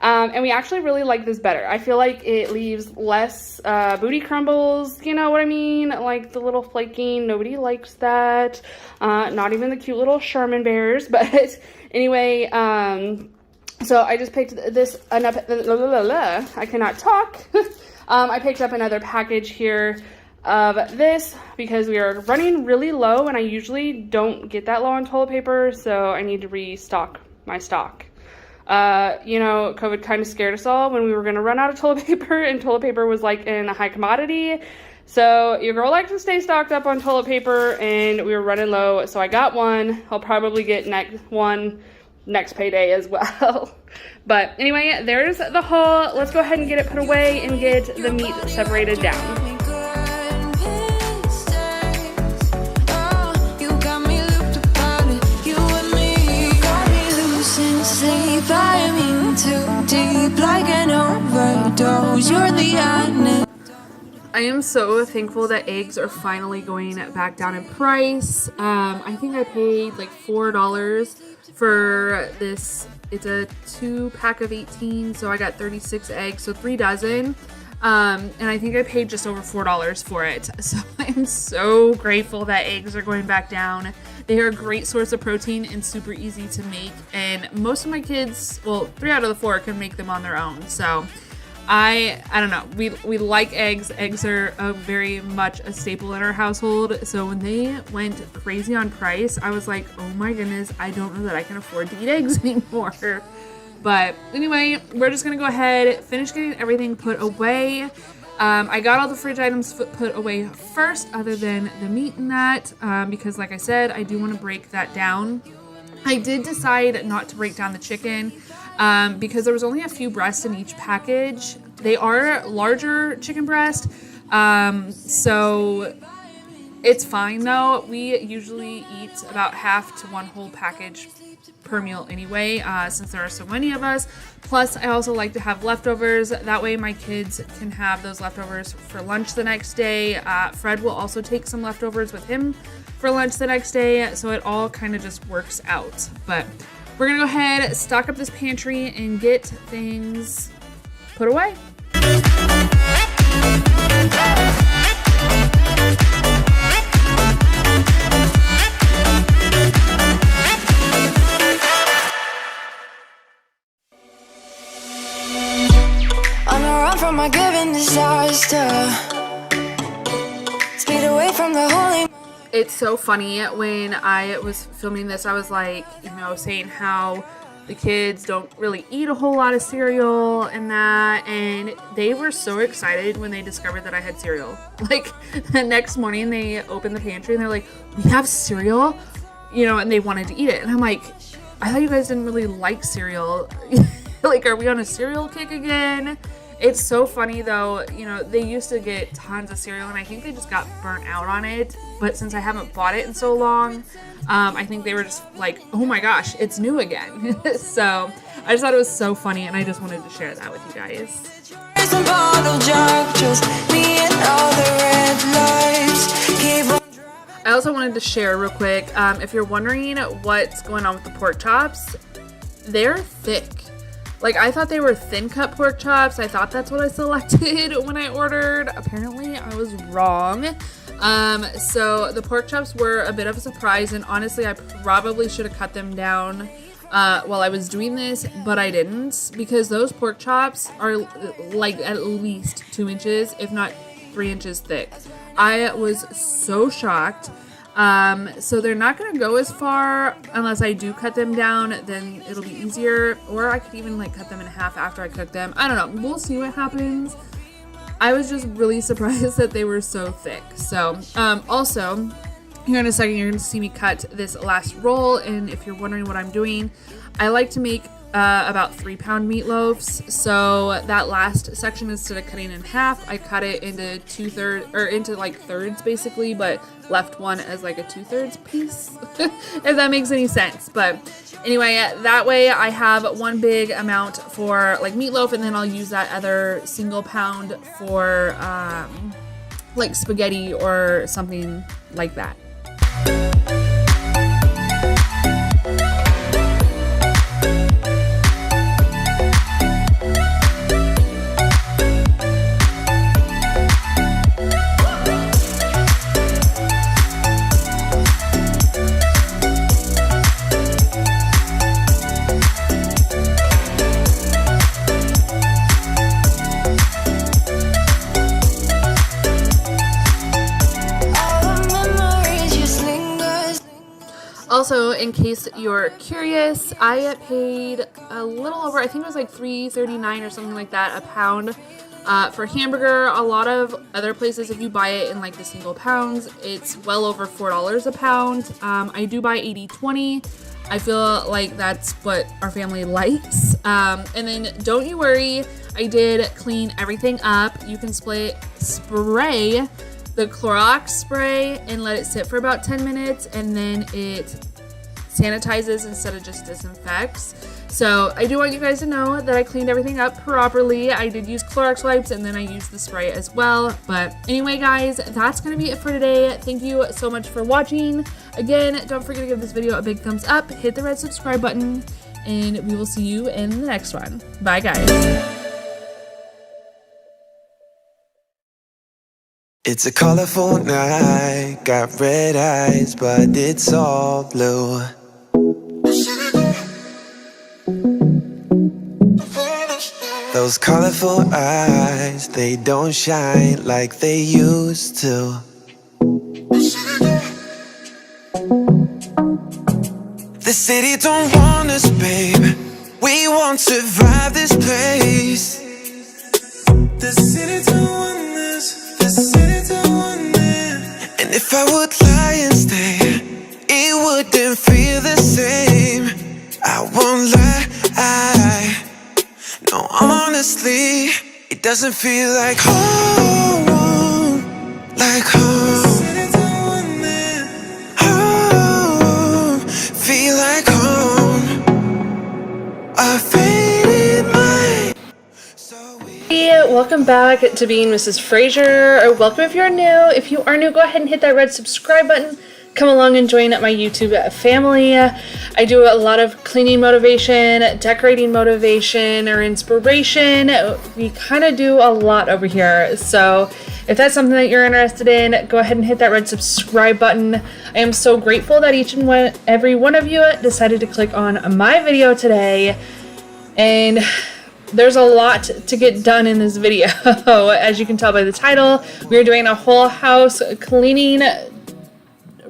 And we actually really like this better. I feel like it leaves less booty crumbles, you know what I mean? Like the little flaking, nobody likes that. Not even the cute little Sherman bears. But anyway, so I just picked this, I cannot talk. I picked up another package here of this because we are running really low, and I usually don't get that low on toilet paper, so I need to restock my stock. You know, COVID kind of scared us all when we were going to run out of toilet paper, and toilet paper was like in a high commodity. So your girl likes to stay stocked up on toilet paper, and we were running low. So I got one. I'll probably get next payday as well. But anyway, there's the haul. Let's go ahead and get it put away and get the meat separated down. I am so thankful that eggs are finally going back down in price. I think I paid like $4 for this. It's a 2-pack of 18, so I got 36 eggs, so 3 dozen. And I think I paid just over $4 for it. So I'm so grateful that eggs are going back down. They are a great source of protein and super easy to make. And most of my kids, well, 3 out of the 4 can make them on their own. So I don't know. We like eggs. Eggs are very much a staple in our household. So when they went crazy on price, I was like, oh my goodness, I don't know that I can afford to eat eggs anymore. But anyway, we're just going to go ahead, finish getting everything put away. I got all the fridge items put away first, other than the meat and that, because like I said, I do want to break that down. I did decide not to break down the chicken because there was only a few breasts in each package. They are larger chicken breast, so it's fine though. We usually eat about half to one whole package per meal anyway, since there are so many of us. Plus, I also like to have leftovers. That way my kids can have those leftovers for lunch the next day. Fred will also take some leftovers with him for lunch the next day, so it all kind of just works out. But we're gonna go ahead, stock up this pantry, and get things put away. From my given disaster, speed away from the holy. It's so funny, when I was filming this, I was like, you know, saying how the kids don't really eat a whole lot of cereal and that, and they were so excited when they discovered that I had cereal. Like, the next morning they opened the pantry and they're like, we have cereal, you know, and they wanted to eat it. And I'm like, I thought you guys didn't really like cereal. Like, are we on a cereal kick again? It's so funny though, you know, they used to get tons of cereal and I think they just got burnt out on it. But since I haven't bought it in so long, I think they were just like, oh my gosh, it's new again. So I just thought it was so funny and I just wanted to share that with you guys. I also wanted to share real quick, if you're wondering what's going on with the pork chops, they're thick. Like, I thought they were thin cut pork chops. I thought that's what I selected when I ordered. Apparently, I was wrong. So the pork chops were a bit of a surprise, and honestly, I probably should have cut them down while I was doing this, but I didn't, because those pork chops are like at least 2 inches, if not 3 inches thick. I was so shocked. So they're not going to go as far unless I do cut them down, then it'll be easier, or I could even like cut them in half after I cook them. I don't know. We'll see what happens. I was just really surprised that they were so thick. So, also, here in a second, you're going to see me cut this last roll, and if you're wondering what I'm doing, I like to make about 3-pound meatloafs. So that last section, instead of cutting in half, I cut it into into like thirds basically, but left one as like a 2/3 piece, if that makes any sense. But anyway, that way I have one big amount for like meatloaf, and then I'll use that other single pound for like spaghetti or something like that. Also, in case you're curious, I paid a little over, I think it was like $3.39 or something like that, a pound for hamburger. A lot of other places, if you buy it in like the single pounds, it's well over $4 a pound. I do buy 80/20. I feel like that's what our family likes. And then don't you worry, I did clean everything up. You can spray the Clorox spray and let it sit for about 10 minutes, and then it sanitizes instead of just disinfects. So I do want you guys to know that I cleaned everything up properly. I did use Clorox wipes, and then I used the spray as well. But anyway, guys, that's going to be it for today. Thank you so much for watching. Again, don't forget to give this video a big thumbs up, hit the red subscribe button, and we will see you in the next one. Bye, guys. It's a colorful night, got red eyes, but it's all blue. Those colorful eyes, they don't shine like they used to. The city don't want us, babe. We won't survive this place. The city don't want us. The city don't want it. And if I would lie and stay, it wouldn't feel the same. I won't lie. No, honestly, it doesn't feel like home. Like home. The city don't want it. Home. Feel like home. I faded my. Hey, welcome back to Being Mrs. Fraser, or welcome if you're new. If you are new, go ahead and hit that red subscribe button. Come along and join my YouTube family. I do a lot of cleaning motivation, decorating motivation, or inspiration. We kind of do a lot over here. So if that's something that you're interested in, go ahead and hit that red subscribe button. I am so grateful that each and every one of you decided to click on my video today. And there's a lot to get done in this video. As you can tell by the title, we're doing a whole house cleaning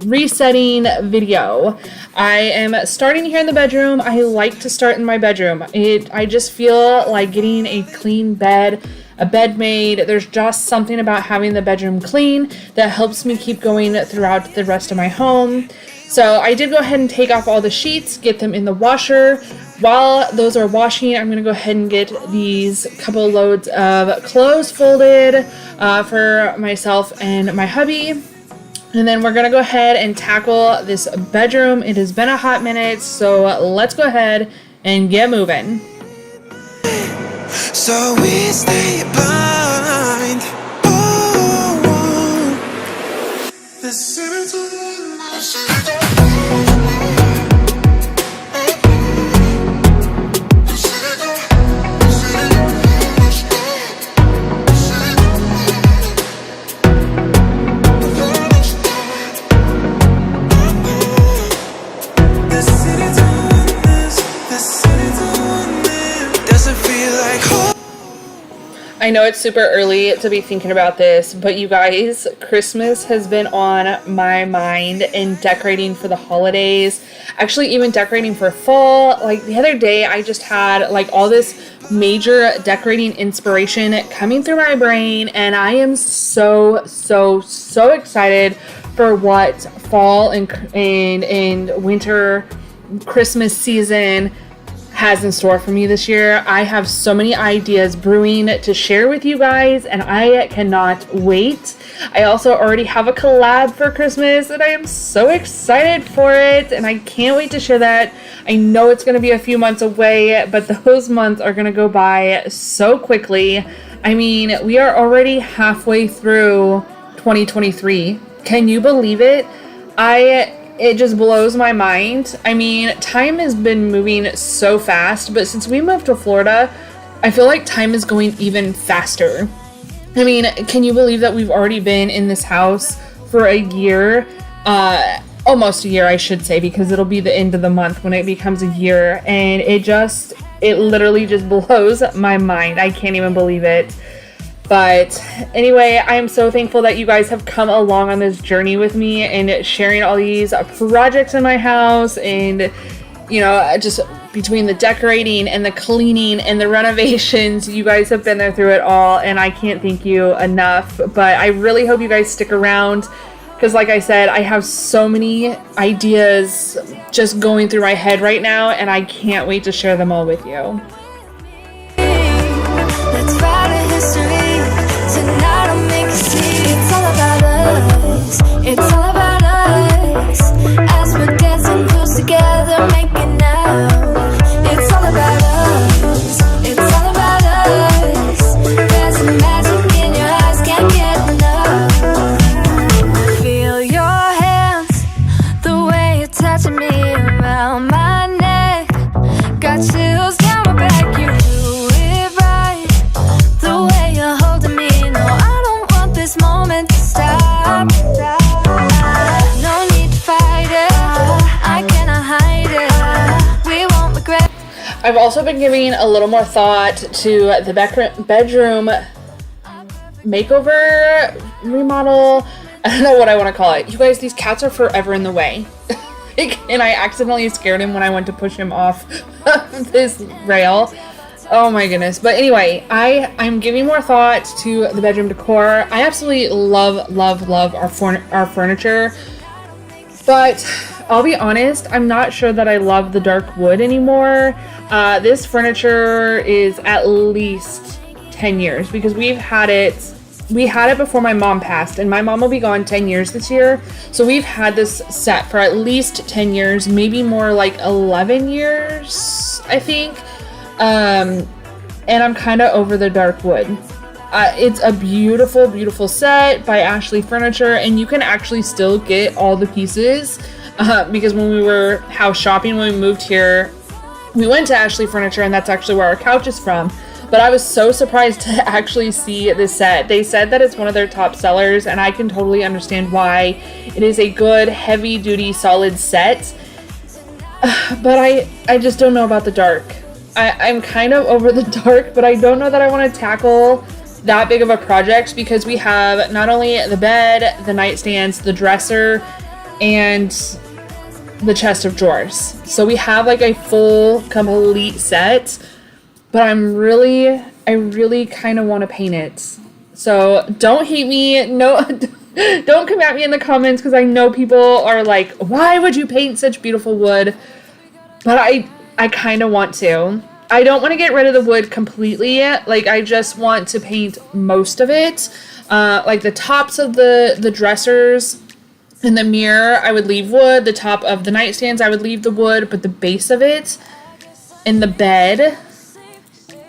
resetting video. I am starting here in the bedroom. I like to start in my bedroom. I just feel like getting a clean bed, a bed made. There's just something about having the bedroom clean that helps me keep going throughout the rest of my home. So I did go ahead and take off all the sheets, get them in the washer. While those are washing, I'm going to go ahead and get these couple loads of clothes folded for myself and my hubby. And then we're going to go ahead and tackle this bedroom. It has been a hot minute, so let's go ahead and get moving. So we stay blind. The city don't want us. I know it's super early to be thinking about this, but you guys, Christmas has been on my mind and decorating for the holidays. Actually, even decorating for fall. Like the other day, I just had like all this major decorating inspiration coming through my brain, and I am so excited for what fall and winter Christmas season has in store for me this year. I have so many ideas brewing to share with you guys, and I cannot wait. I also already have a collab for Christmas, and I am so excited for it, and I can't wait to share that. I know it's going to be a few months away, but those months are going to go by so quickly. I mean, we are already halfway through 2023. Can you believe it? It just blows my mind. I mean, time has been moving so fast, but since we moved to Florida, I feel like time is going even faster. I mean, can you believe that we've already been in this house for a year? Almost a year, I should say, because it'll be the end of the month when it becomes a year, and it literally just blows my mind. I can't even believe it. But anyway, I am so thankful that you guys have come along on this journey with me and sharing all these projects in my house, and you know, just between the decorating and the cleaning and the renovations, you guys have been there through it all, and I can't thank you enough. But I really hope you guys stick around, because like I said, I have so many ideas just going through my head right now, and I can't wait to share them all with you. Let's write a history. Tonight I'll make you see. It's all about us. It's all about us. As we're dancing close together, making out. It's all about us. It's all about us. There's some magic in your eyes, can't get enough. Feel your hands, the way you're touching me around my neck. Got chills down my back. stop. No need to fight it. I cannot hide it. We won't regret. I've also been giving a little more thought to the bedroom makeover, remodel. I don't know what I want to call it. You guys, these cats are forever in the way. And I accidentally scared him when I went to push him off this rail. Oh my goodness. But anyway, I'm giving more thought to the bedroom decor. I absolutely love our furniture. But I'll be honest, I'm not sure that I love the dark wood anymore. This furniture is at least 10 years because we had it before my mom passed, and my mom will be gone 10 years this year. So we've had this set for at least 10 years, maybe more like 11 years, I think. And I'm kind of over the dark wood. It's a beautiful set by Ashley Furniture, and you can actually still get all the pieces because when we were house shopping, when we moved here, we went to Ashley Furniture, and that's actually where our couch is from. But I was so surprised to actually see this set. They said that it's one of their top sellers, and I can totally understand why. It is a good, heavy-duty, solid set. But I just don't know about the dark. I'm kind of over the dark, but I don't know that I want to tackle that big of a project because we have not only the bed, the nightstands, the dresser, and the chest of drawers. So we have like a full, complete set. But I really kind of want to paint it. So don't hate me. No, don't come at me in the comments because I know people are like, why would you paint such beautiful wood? But I kind of want to. I don't want to get rid of the wood completely. Like, I just want to paint most of it. Like the tops of the dressers and the mirror, I would leave wood. The top of the nightstands, I would leave the wood. But the base of it and the bed,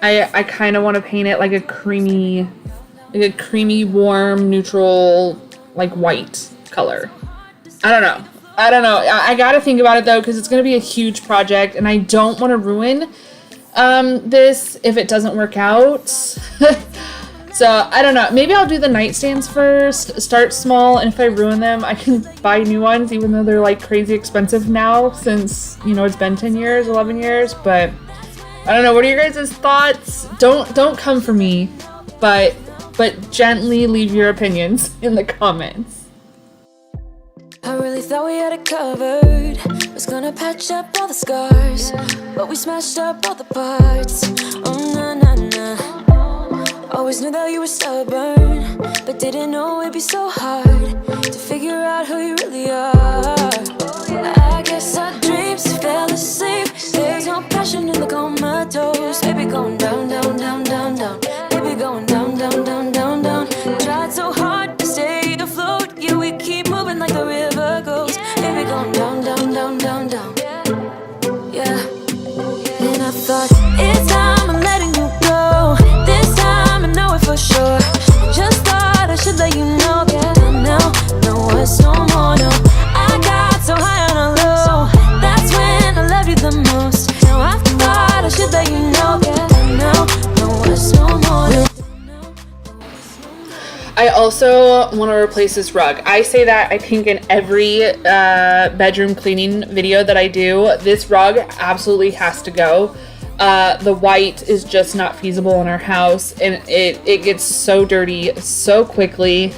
I kind of want to paint it like a creamy, warm, neutral, like white color. I don't know. I got to think about it though, because it's going to be a huge project and I don't want to ruin this if it doesn't work out. So I don't know. Maybe I'll do the nightstands first, start small, and if I ruin them, I can buy new ones, even though they're like crazy expensive now since, you know, it's been 10 years, 11 years, but I don't know. What are your guys' thoughts? Don't come for me, but gently leave your opinions in the comments. I really thought we had it covered. Was gonna patch up all the scars, but we smashed up all the parts. Oh na na na. Always knew that you were stubborn, but didn't know it'd be so hard to figure out who you really are. I guess our dreams fell asleep. There's no passion in the comatose. Baby going down, down, down, down, down. Baby going down, down, down, down, down. Tried so hard to stay afloat. Yeah, we keep moving like the river goes. Baby going down, down, down, down, down. Yeah. And I thought, it's time I'm letting you go. This time I know it for sure. Just thought I should let you know. Yeah, now, no words, no more, no. I got so high on a low. That's when I loved you the most. Now I thought I should let you know. Yeah, now, no words, no more, no. I also want to replace this rug. I say that I think in every bedroom cleaning video that I do. This rug absolutely has to go. The white is just not feasible in our house, and it gets so dirty so quickly.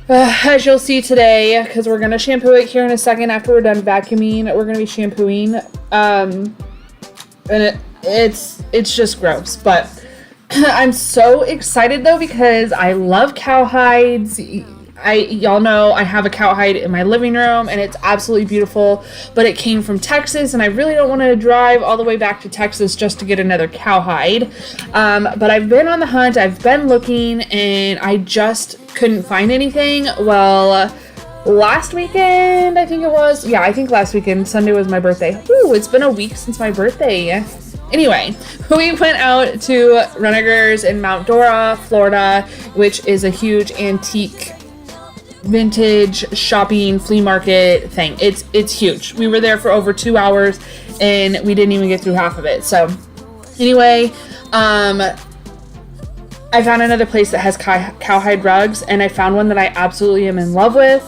As you'll see today, because we're gonna shampoo it here in a second after we're done vacuuming. We're gonna be shampooing, and it's just gross, but I'm so excited though because I love cowhides. Y'all know I have a cowhide in my living room and it's absolutely beautiful, but it came from Texas and I really don't want to drive all the way back to Texas just to get another cowhide. But I've been on the hunt, I've been looking, and I just couldn't find anything. Well, last weekend, I think it was. Yeah, I think last weekend, Sunday was my birthday. Ooh, it's been a week since my birthday. Anyway, we went out to Renegers in Mount Dora, Florida, which is a huge antique vintage shopping flea market thing. It's huge. We were there for over 2 hours and we didn't even get through half of it. So anyway, I found another place that has cowhide rugs, and I found one that I absolutely am in love with.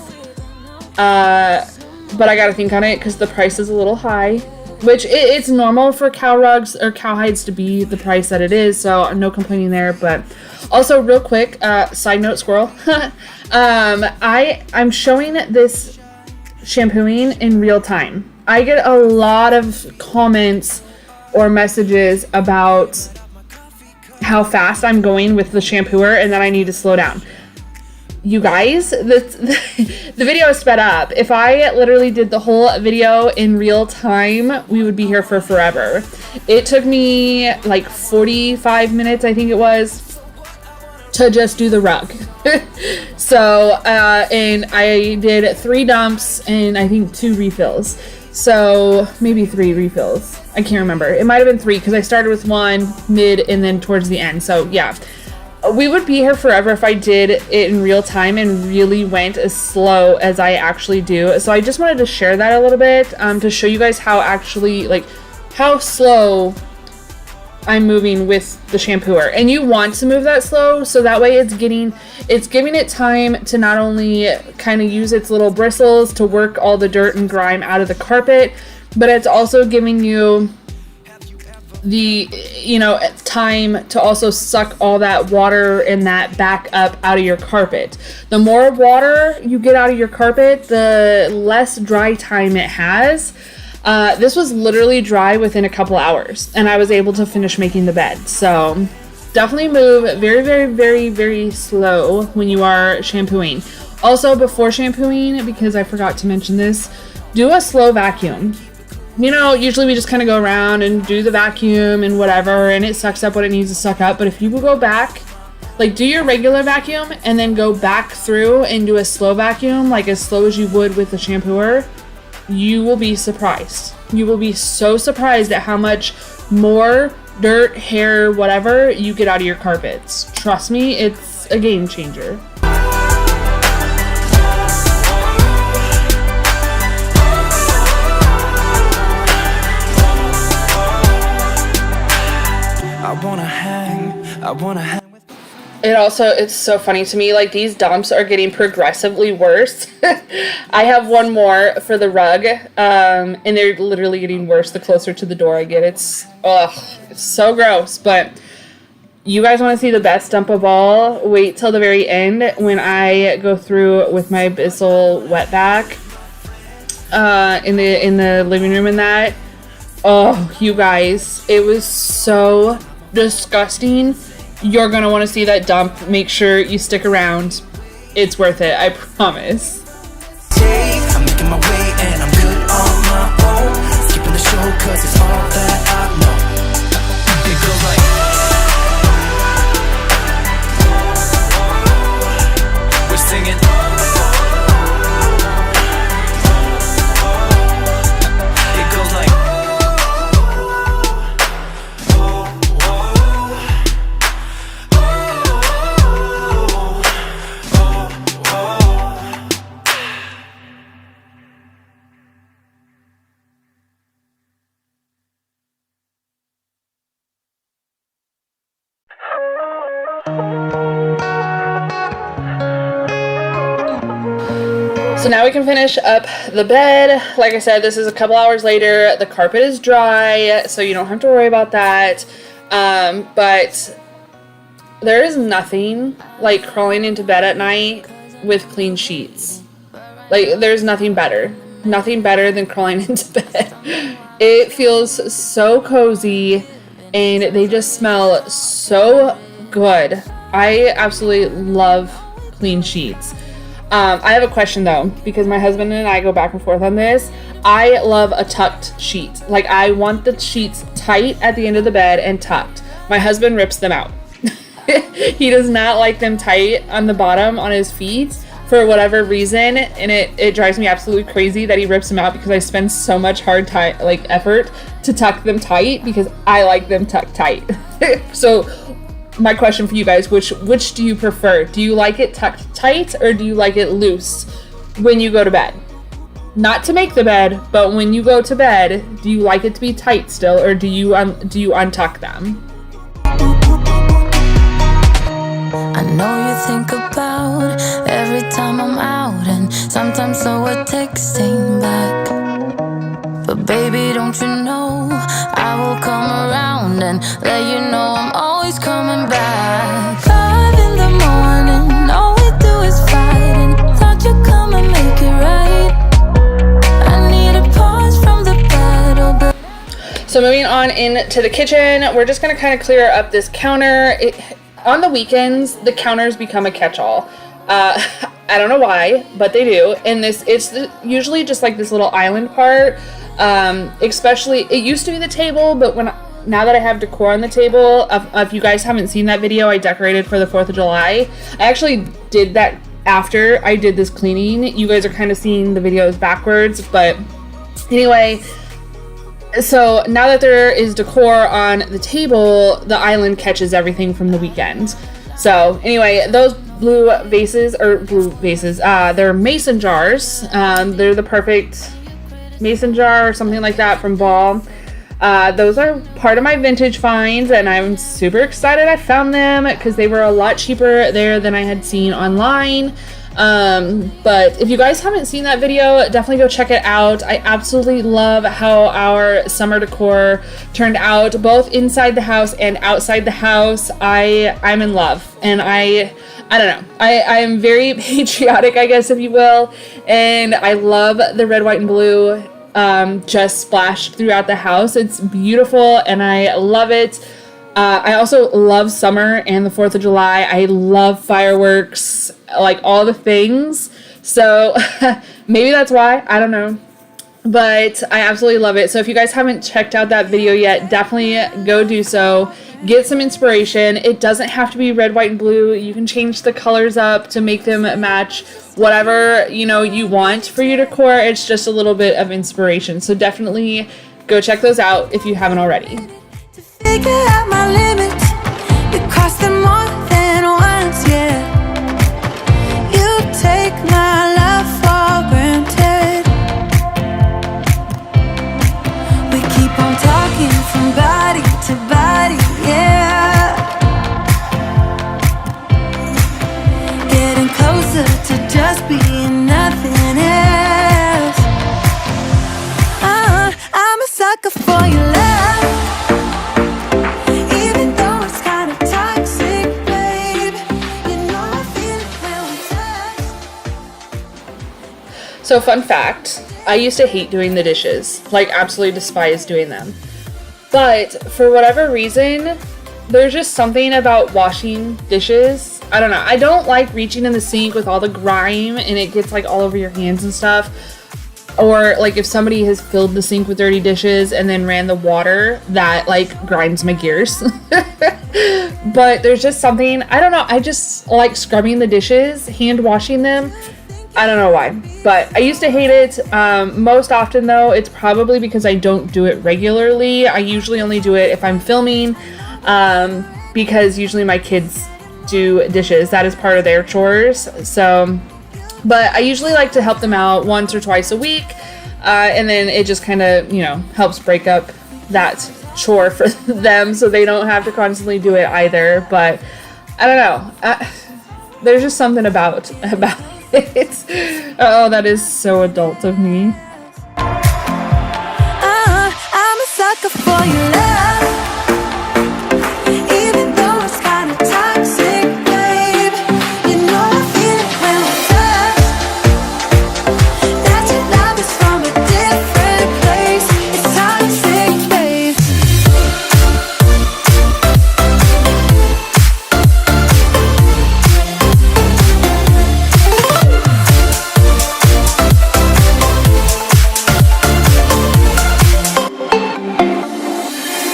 But I gotta think on it because the price is a little high, which it's normal for cow rugs or cowhides to be the price that it is, so no complaining there. But also, real quick, side note, squirrel. I'm showing this shampooing in real time. I get a lot of comments or messages about how fast I'm going with the shampooer and that I need to slow down. You guys, the video is sped up. If I literally did the whole video in real time, we would be here for forever. It took me like 45 minutes, I think it was, to just do the rug. So, and I did 3 dumps and I think 2 refills. So maybe 3 refills. I can't remember. It might have been 3 because I started with 1 mid and then towards the end. So yeah, we would be here forever if I did it in real time and really went as slow as I actually do. So I just wanted to share that a little bit to show you guys how actually, like, how slow I'm moving with the shampooer. And you want to move that slow so that way it's giving it time to not only kind of use its little bristles to work all the dirt and grime out of the carpet, but it's also giving you the, you know, time to also suck all that water and that back up out of your carpet. The more water you get out of your carpet, the less dry time it has. This was literally dry within a couple hours, and I was able to finish making the bed. So definitely move very, very, very, very slow when you are shampooing. Also, before shampooing, because I forgot to mention this, do a slow vacuum. You know, usually we just kind of go around and do the vacuum and whatever, and it sucks up what it needs to suck up. But if you will go back, like, do your regular vacuum and then go back through and do a slow vacuum, like as slow as you would with the shampooer, you will be surprised. You will be so surprised at how much more dirt, hair, whatever you get out of your carpets. Trust me, it's a game changer. I wanna hang. It's so funny to me, like, these dumps are getting progressively worse. I have one more for the rug, and they're literally getting worse the closer to the door I get. It's so gross. But you guys want to see the best dump of all? Wait till the very end when I go through with my Bissell wetback in the living room and that. Oh, you guys, it was so disgusting. You're gonna want to see that dump. Make sure you stick around. It's worth it, I promise. I'm making my way and I'm good on my own. Skipping the show 'cause it's all that I know. It goes like we're singing. It goes like So now we can finish up the bed. Like I said, this is a couple hours later. The carpet is dry, so you don't have to worry about that. But there is nothing like crawling into bed at night with clean sheets. Like, there's nothing better. Nothing better than crawling into bed. It feels so cozy, and they just smell so good. I absolutely love clean sheets. I have a question though, because my husband and I go back and forth on this. I love a tucked sheet. Like, I want the sheets tight at the end of the bed and tucked. My husband rips them out. He does not like them tight on the bottom on his feet for whatever reason, and it drives me absolutely crazy that he rips them out because I spend so much effort to tuck them tight because I like them tucked tight. So my question for you guys, which do you prefer? Do you like it tucked tight or do you like it loose when you go to bed? Not to make the bed, but when you go to bed, do you like it to be tight still, or do you untuck them? know you think about every time I'm out, and sometimes so we're texting back. But baby, don't you know I will come around and let you know I'm always coming back. 5 in the morning, all we do is fight, and thought you'd come and make it right. I need a pause from the battle, but So moving on into the kitchen, we're just going to kind of clear up this counter. On the weekends, the counters become a catch-all. I don't know why, but they do. And it's usually just like this little island part. Especially, it used to be the table, but now that I have decor on the table, if you guys haven't seen that video, I decorated for the 4th of July. I actually did that after I did this cleaning. You guys are kind of seeing the videos backwards, but anyway, so now that there is decor on the table, the island catches everything from the weekend. So anyway, those blue vases, they're mason jars. They're the perfect mason jar or something like that from Ball. Those are part of my vintage finds, and I'm super excited I found them because they were a lot cheaper there than I had seen online. But if you guys haven't seen that video, definitely go check it out. I absolutely love how our summer decor turned out, both inside the house and outside the house. I'm in love, and I don't know. I am very patriotic, I guess, if you will, and I love the red, white, and blue just splashed throughout the house. It's beautiful, and I love it. I also love summer and the 4th of July. I love fireworks, like all the things. So maybe that's why, I don't know. But I absolutely love it. So if you guys haven't checked out that video yet, definitely go do so. Get some inspiration. It doesn't have to be red, white, and blue. You can change the colors up to make them match whatever, you want for your decor. It's just a little bit of inspiration. So definitely go check those out if you haven't already. figure out my limits. It cost them more than once, yeah. You take my love for granted. We keep on talking from body to body, yeah. Getting closer to just being nothing else. I'm a sucker for your love. So fun fact, I used to hate doing the dishes, like absolutely despise doing them. But for whatever reason, there's just something about washing dishes. I don't know. I don't like reaching in the sink with all the grime and it gets like all over your hands and stuff. Or like if somebody has filled the sink with dirty dishes and then ran the water, that like grinds my gears. But there's just something, I don't know. I just like scrubbing the dishes, hand washing them. I don't know why, but I used to hate it. Most often though, it's probably because I don't do it regularly. I usually only do it if I'm filming, because usually my kids do dishes. That is part of their chores. So, but I usually like to help them out once or twice a week. And then it just kind of, helps break up that chore for them so they don't have to constantly do it either. But I don't know. There's just something about it. Oh, that is so adult of me. I'm a sucker for your love. Even though it's kind of toxic, babe. You know I feel it when we touch. That your love is from a different place. It's toxic, babe.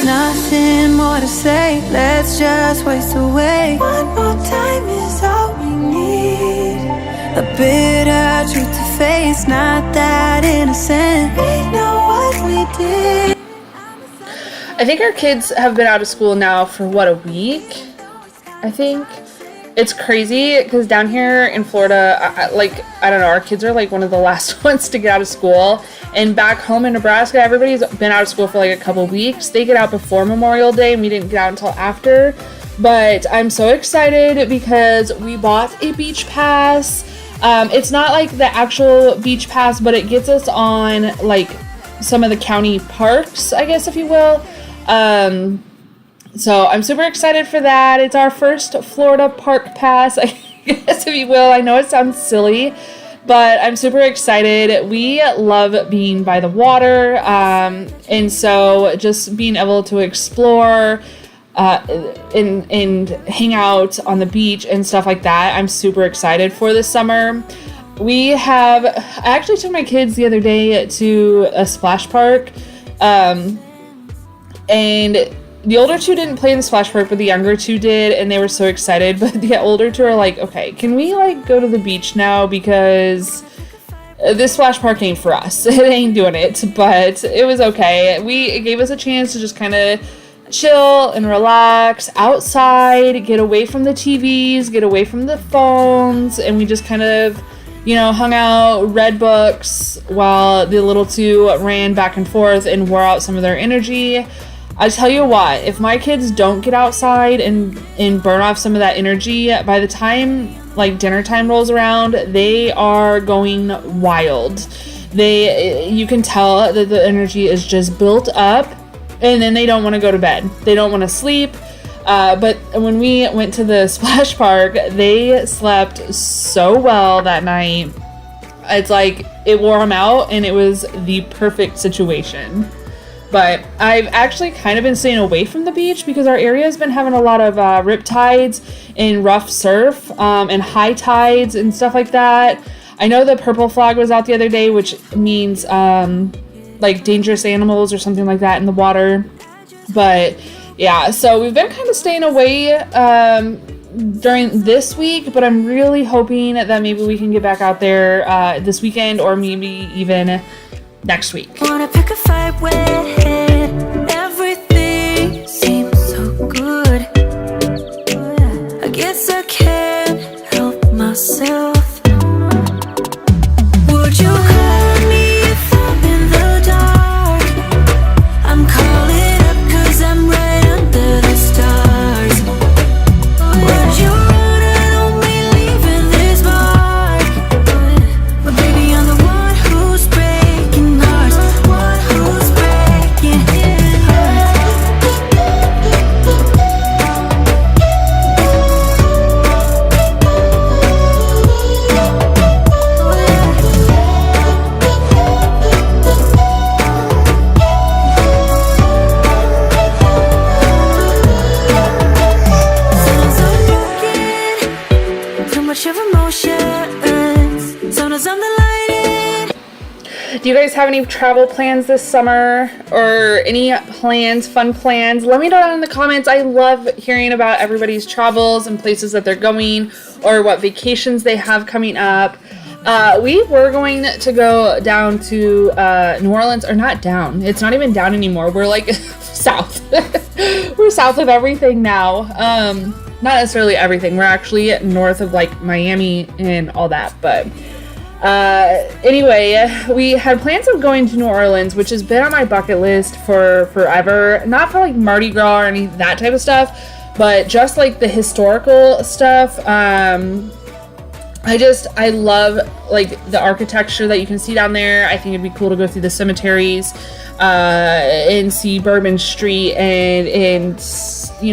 Nothing more to say, let's just waste away. One more time is all we need. A bitter truth to face, not that innocent. We know what we did. I think our kids have been out of school now for a week? I think. It's crazy because down here in Florida, I don't know, our kids are like one of the last ones to get out of school. And back home in Nebraska, everybody's been out of school for like a couple weeks. They get out before Memorial Day and we didn't get out until after. But I'm so excited because we bought a beach pass. It's not like the actual beach pass, but it gets us on like some of the county parks, I guess, if you will. So I'm super excited for that. It's our first Florida park pass, I guess, if you will. I know it sounds silly, but I'm super excited. We love being by the water. And so just being able to explore and hang out on the beach and stuff like that, I'm super excited for this summer. I actually took my kids the other day to a splash park, and the older two didn't play in the splash park, but the younger two did, and they were so excited. But the older two are like, okay, can we like go to the beach now, because this splash park ain't for us. It ain't doing it, but it was okay. It gave us a chance to just kind of chill and relax outside, get away from the TVs, get away from the phones, and we just kind of, hung out, read books while the little two ran back and forth and wore out some of their energy. I tell you what, if my kids don't get outside and burn off some of that energy, by the time like dinner time rolls around, they are going wild. You can tell that the energy is just built up, and then they don't want to go to bed. They don't want to sleep. But when we went to the splash park, they slept so well that night. It's like it wore them out, and it was the perfect situation. But I've actually kind of been staying away from the beach because our area has been having a lot of rip tides and rough surf and high tides and stuff like that. I know the purple flag was out the other day, which means like dangerous animals or something like that in the water. But yeah, so we've been kind of staying away during this week, but I'm really hoping that maybe we can get back out there this weekend, or maybe even next week. Wanna pick a fight with everything seems so good. I guess I can't help myself. Would you call me if I'm in the dark? I'm calling up 'cause I'm right under the stars. Would you run on me leaving this mark? But baby, I'm the one who's breaking hearts, one who's breaking hearts. Sometimes I'm broken, too much of emotions. Sometimes I'm delighted. Do you guys have any travel plans this summer, or any plans, fun plans? Let me know down in the comments. I love hearing about everybody's travels and places that they're going, or what vacations they have coming up. We were going to go down to New Orleans, or not down. It's not even down anymore. We're like south. We're south of everything now. Not necessarily everything. We're actually north of like Miami and all that, but anyway, we had plans of going to New Orleans, which has been on my bucket list for forever. Not for like Mardi Gras or any that type of stuff, but just like the historical stuff. I love like the architecture that you can see down there. I think it'd be cool to go through the cemeteries and see Bourbon Street and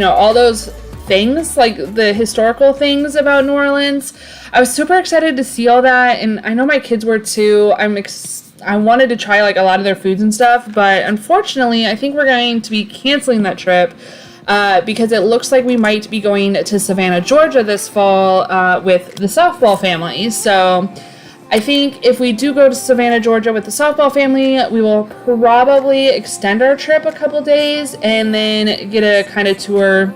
all those things, like the historical things about New Orleans. I was super excited to see all that, and I know my kids were too. I wanted to try like a lot of their foods and stuff, but unfortunately I think we're going to be canceling that trip because it looks like we might be going to Savannah, Georgia this fall with the softball family. So I think if we do go to Savannah, Georgia with the softball family, we will probably extend our trip a couple days and then get a kind of tour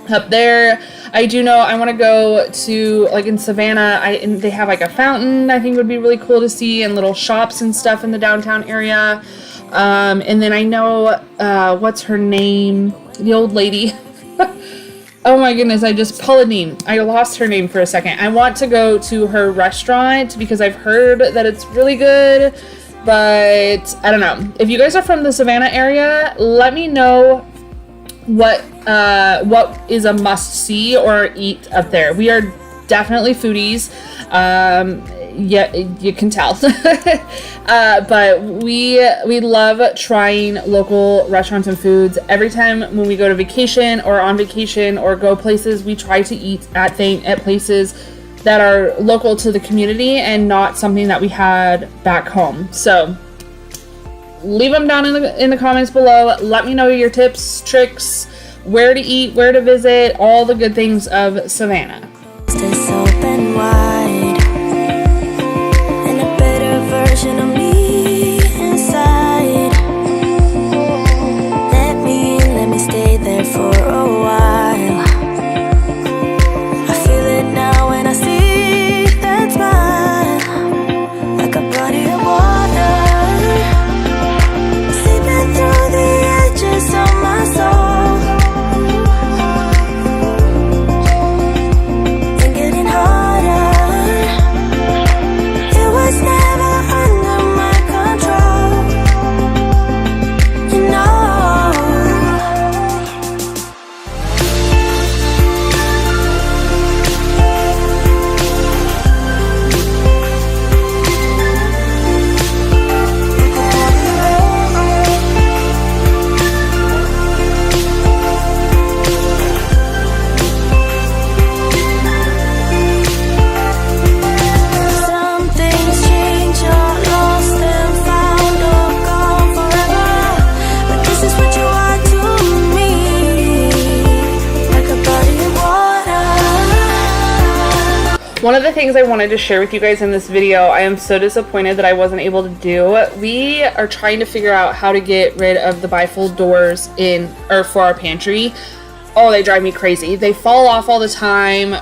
up there. I do know I want to go to, like in Savannah, and they have like a fountain I think would be really cool to see, and little shops and stuff in the downtown area. And then I know, what's her name? The old lady. Oh my goodness, Pauline. I lost her name for a second. I want to go to her restaurant because I've heard that it's really good, but I don't know. If you guys are from the Savannah area, let me know what is a must-see or eat up there. We are definitely foodies. Yeah, you can tell. But we love trying local restaurants and foods. Every time when we go to vacation or on vacation or go places, we try to eat at places that are local to the community and not something that we had back home. So leave them down in the comments below. Let me know your tips, tricks, where to eat, where to visit, all the good things of Savannah. Stays open wide, and a better version of me inside. Let me stay there for a while. I feel it now when I see that smile, like a body of water, seeping through the edges of my soul. One of the things I wanted to share with you guys in this video, I am so disappointed that I wasn't able to do. We are trying to figure out how to get rid of the bifold doors for our pantry. Oh, they drive me crazy. They fall off all the time,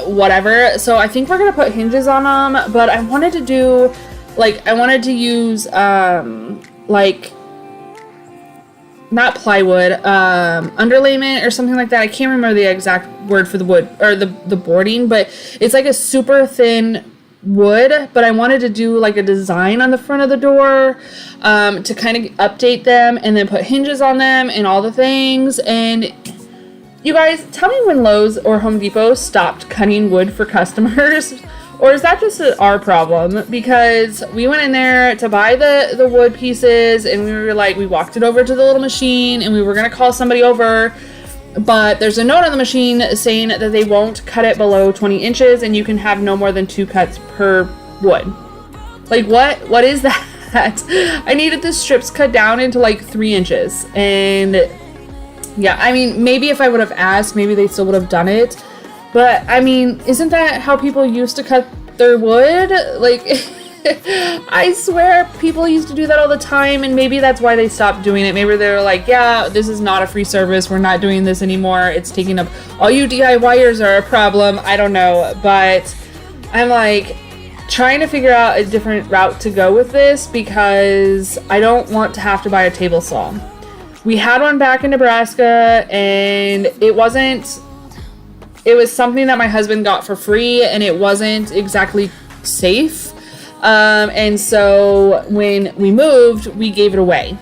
whatever. So I think we're gonna put hinges on them, but I wanted to do, I wanted to use, not plywood, underlayment or something like that. I can't remember the exact word for the wood or the boarding, but it's like a super thin wood, but I wanted to do like a design on the front of the door to kind of update them and then put hinges on them and all the things. And you guys, tell me when Lowe's or Home Depot stopped cutting wood for customers. Or is that just our problem? Because we went in there to buy the wood pieces and we walked it over to the little machine and we were going to call somebody over. But there's a note on the machine saying that they won't cut it below 20 inches and you can have no more than 2 cuts per wood. What is that? I needed the strips cut down into 3 inches. And yeah, I mean, maybe if I would have asked, maybe they still would have done it. But, I mean, isn't that how people used to cut their wood? I swear people used to do that all the time, and maybe that's why they stopped doing it. Maybe they were like, yeah, this is not a free service. We're not doing this anymore. It's taking up... All you DIYers are a problem. I don't know. But I'm, trying to figure out a different route to go with this because I don't want to have to buy a table saw. We had one back in Nebraska, and it wasn't... It was something that my husband got for free, and it wasn't exactly safe. And so when we moved, we gave it away.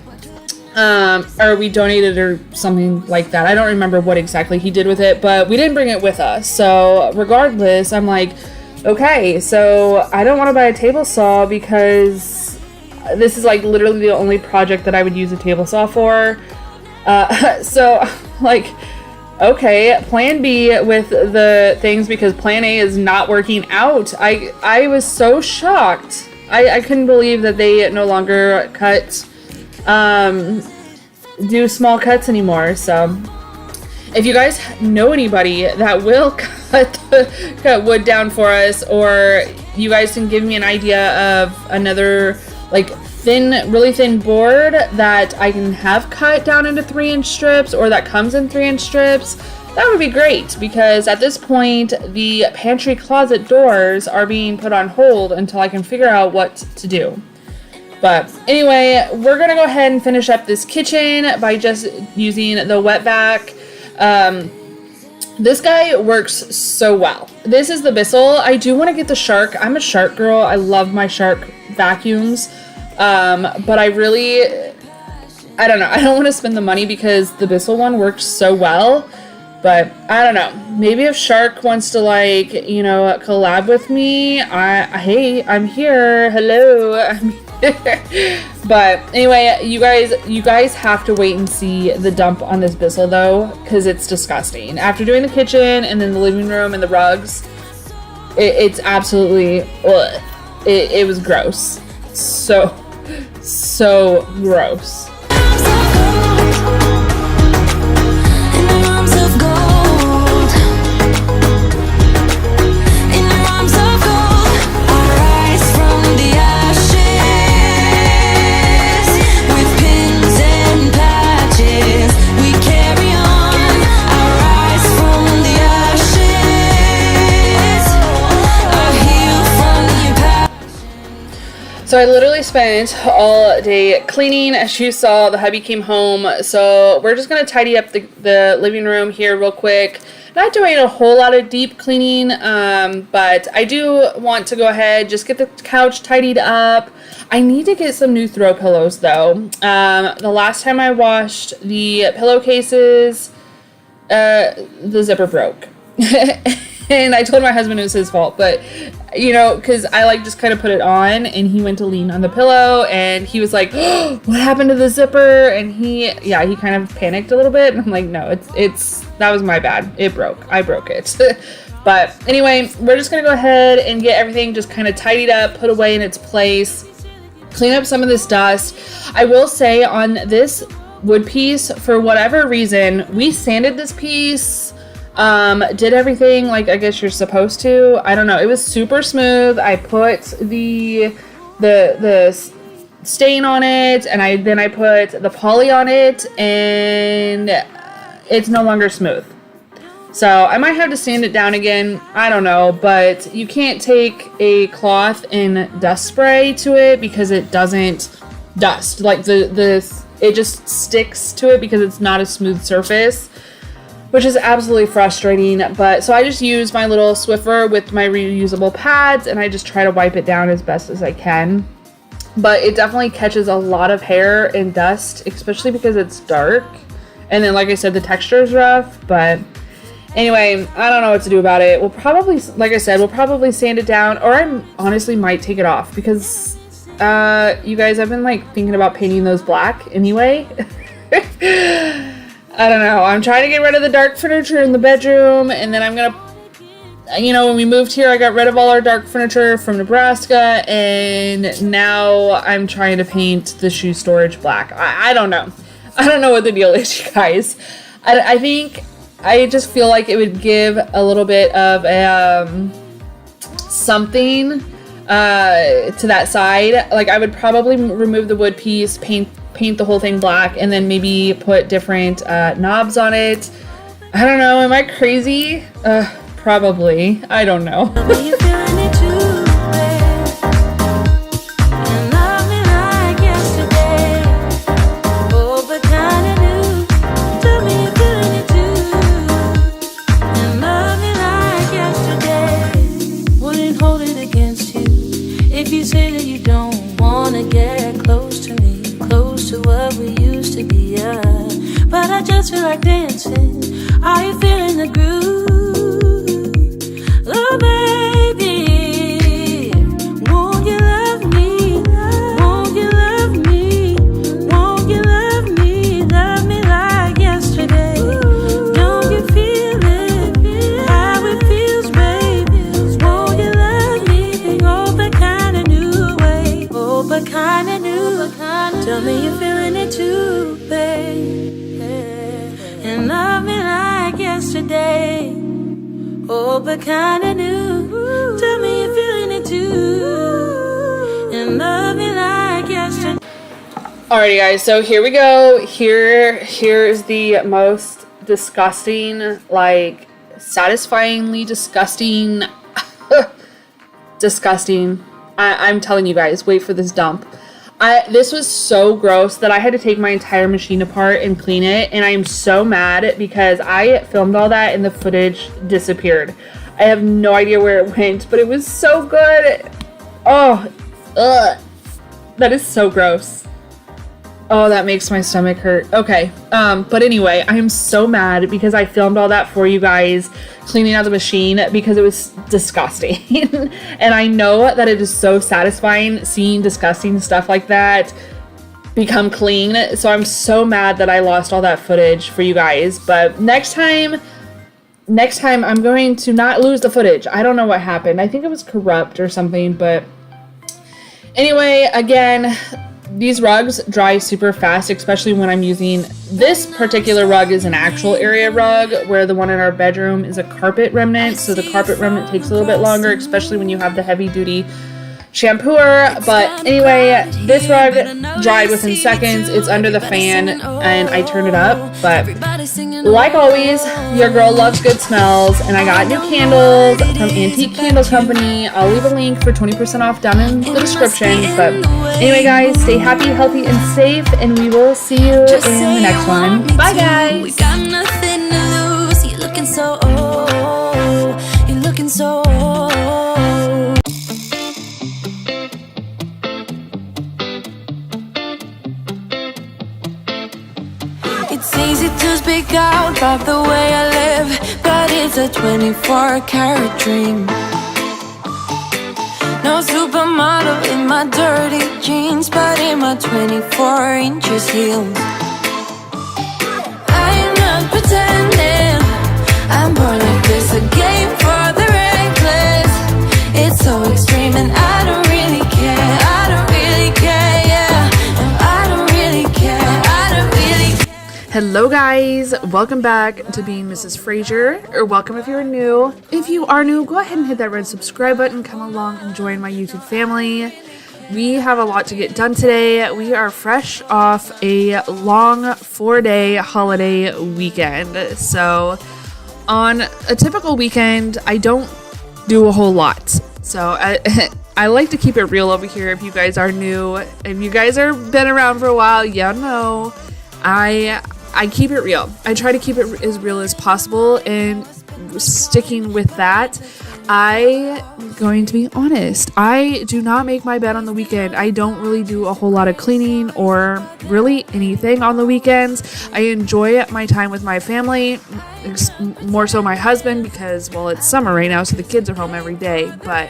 Or we donated or something like that. I don't remember what exactly he did with it, but we didn't bring it with us. So regardless, I'm like, okay, so I don't want to buy a table saw because this is literally the only project that I would use a table saw for. So okay, plan B with the things because plan A is not working out. I was so shocked. I couldn't believe that they no longer do small cuts anymore. So if you guys know anybody that will cut wood down for us, or you guys can give me an idea of another really thin board that I can have cut down into 3-inch strips, or that comes in 3-inch strips, that would be great, because at this point the pantry closet doors are being put on hold until I can figure out what to do. But anyway, we're gonna go ahead and finish up this kitchen by just using the wetback. This guy works so well. This is the Bissell. I do want to get the Shark. I'm a Shark girl. I love my Shark vacuums. But I really, I don't know. I don't want to spend the money because the Bissell one worked so well. But I don't know. Maybe if Shark wants to, like, you know, collab with me, hey, I'm here. Hello. I'm here. But anyway, you guys have to wait and see the dump on this Bissell though, because it's disgusting. After doing the kitchen and then the living room and the rugs, it's absolutely, ugh. It was gross. So gross. So I literally spent all day cleaning. As you saw, the hubby came home. So we're just going to tidy up the living room here real quick. Not doing a whole lot of deep cleaning, but I do want to go ahead, just get the couch tidied up. I need to get some new throw pillows though. The last time I washed the pillowcases, the zipper broke. And I told my husband it was his fault, but you know, because I like just kind of put it on and he went to lean on the pillow and he was like, oh, what happened to the zipper? And he kind of panicked a little bit. And I'm like, no, that was my bad. It broke. I broke it. But anyway, we're just going to go ahead and get everything just kind of tidied up, put away in its place, clean up some of this dust. I will say on this wood piece, for whatever reason, we sanded this piece. Did everything like I guess you're supposed to. I don't know. It was super smooth. I put the stain on it, and I put the poly on it, and it's no longer smooth. So I might have to sand it down again. I don't know, but you can't take a cloth and dust spray to it because it doesn't dust. Like it just sticks to it because it's not a smooth surface, which is absolutely frustrating. But so I just use my little Swiffer with my reusable pads and I just try to wipe it down as best as I can. But it definitely catches a lot of hair and dust, especially because it's dark. And then, like I said, the texture is rough. But anyway, I don't know what to do about it. We'll probably, like I said, we'll probably sand it down, or I honestly might take it off because you guys, I've been like thinking about painting those black anyway. I don't know. I'm trying to get rid of the dark furniture in the bedroom, and then I'm gonna, you know, when we moved here, I got rid of all our dark furniture from Nebraska, and now I'm trying to paint the shoe storage black. I don't know. I don't know what the deal is, you guys. I think I just feel like it would give a little bit of something to that side. Like I would probably remove the wood piece, paint the whole thing black, and then maybe put different knobs on it. I don't know. Am I crazy? Probably. I don't know. If you say that you don't wanna get close to me, close to what we used to be, but I just feel like dancing. Are you feeling the groove? Oh baby, won't you love me? Won't you love me? Won't you love me? Love me like yesterday. Don't you feel it? How it feels, baby. Won't you love me? Oh, but kinda new way. Oh, but kinda new. Tell me you're feeling it too, babe. And love me like yesterday. Oh, but kinda new. Tell me you're feeling it too. And love me like yesterday. Alrighty, guys. So here we go. Here is the most disgusting, like satisfyingly disgusting, disgusting. I'm telling you guys. Wait for this dump. This was so gross that I had to take my entire machine apart and clean it, and I am so mad because I filmed all that and the footage disappeared. I have no idea where it went, but it was so good. Oh, ugh. That is so gross. Oh, that makes my stomach hurt. Okay. But anyway, I am so mad because I filmed all that for you guys cleaning out the machine because it was disgusting. And I know that it is so satisfying seeing disgusting stuff like that become clean. So I'm so mad that I lost all that footage for you guys. But next time I'm going to not lose the footage. I don't know what happened. I think it was corrupt or something, but anyway, again, these rugs dry super fast, especially when I'm using this particular rug is an actual area rug, where the one in our bedroom is a carpet remnant. So the carpet remnant takes a little bit longer, especially when you have the heavy duty shampooer. But anyway, this rug dried within seconds. It's under the fan and I turned it up. But like always, your girl loves good smells, and I got new candles from Antique Candle Company. I'll leave a link for 20% off down in the description. But anyway, guys, stay happy, healthy, and safe, and we will see you in the next one. Bye, guys. We got nothing to lose. You're looking so old. You're looking so old. It's easy to speak out about the way I live, but it's a 24-karat dream. No supermodel in my dirty jeans, but in my 24 inches heels. I'm not pretending I'm born like this, a game for the reckless. It's so extreme and I don't really care. I don't really care, yeah. And I don't really care. I don't really care. Hello guys, welcome back to Being Mrs. Fraser, or welcome if you're new. If you are new, go ahead and hit that red subscribe button, come along and join my YouTube family. We have a lot to get done today. We are fresh off a long 4-day holiday weekend. So on a typical weekend, I don't do a whole lot. So I like to keep it real over here. If you guys are new, if you guys are been around for a while, you know, I keep it real. I try to keep it as real as possible, and sticking with that, I'm going to be honest. I do not make my bed on the weekend. I don't really do a whole lot of cleaning or really anything on the weekends. I enjoy my time with my family, more so my husband, because, well, it's summer right now, so the kids are home every day, but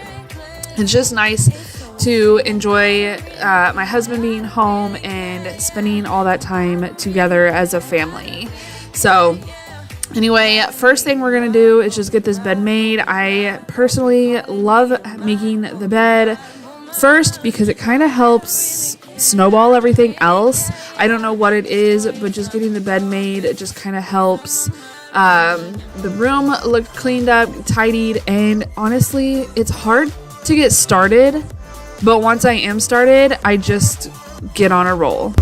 it's just nice to enjoy my husband being home and spending all that time together as a family. So anyway, first thing we're going to do is just get this bed made. I personally love making the bed first because it kind of helps snowball everything else. I don't know what it is, but just getting the bed made, it just kind of helps the room look cleaned up, tidied, and honestly, it's hard to get started. But once I am started, I just get on a roll. Don't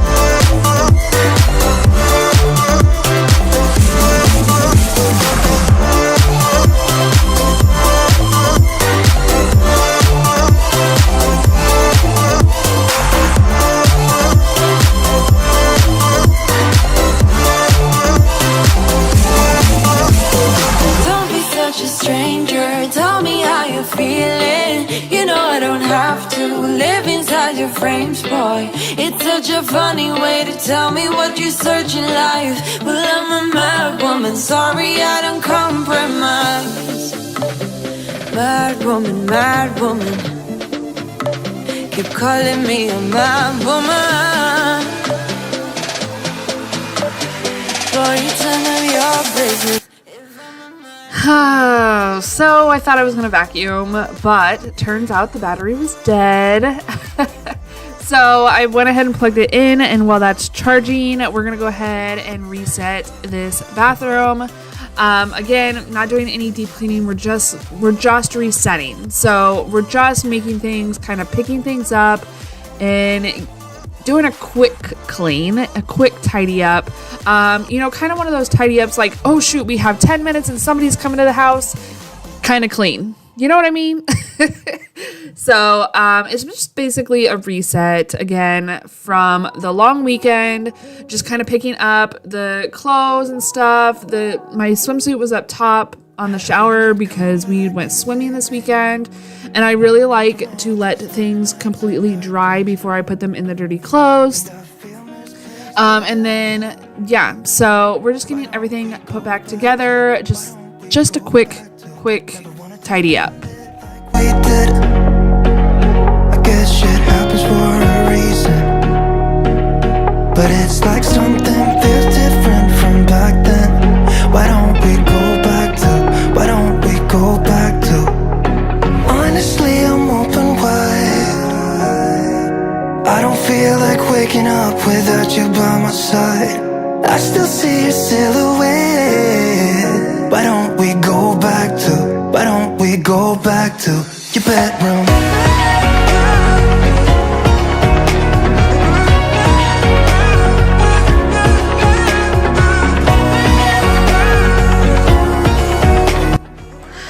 be such a stranger. Tell me how you're feeling. You know I don't have to live inside your frames, boy. It's such a funny way to tell me what you search in life. Well, I'm a mad woman. Sorry, I don't compromise. Mad woman, mad woman. Keep calling me a mad woman. Boy, you turn on your business. So I thought I was going to vacuum, but turns out the battery was dead. So I went ahead and plugged it in, and while that's charging, we're going to go ahead and reset this bathroom. Again, not doing any deep cleaning. We're just resetting. So we're just making things, kind of picking things up and doing a quick clean, a quick tidy up. You know, kind of one of those tidy ups like, oh shoot, we have 10 minutes and somebody's coming to the house, kind of clean. You know what I mean? So it's just basically a reset again from the long weekend, just kind of picking up the clothes and stuff. My swimsuit was up top on the shower because we went swimming this weekend, and I really like to let things completely dry before I put them in the dirty clothes. And then, yeah, so we're just getting everything put back together. Just a quick tidy up. Waited. I guess shit happens for a reason. But it's like something feels different from back then. Why don't we go back to? Honestly, I'm open wide. I don't feel like waking up without you by my side. I still see your silhouette. Why don't we go back to your bedroom?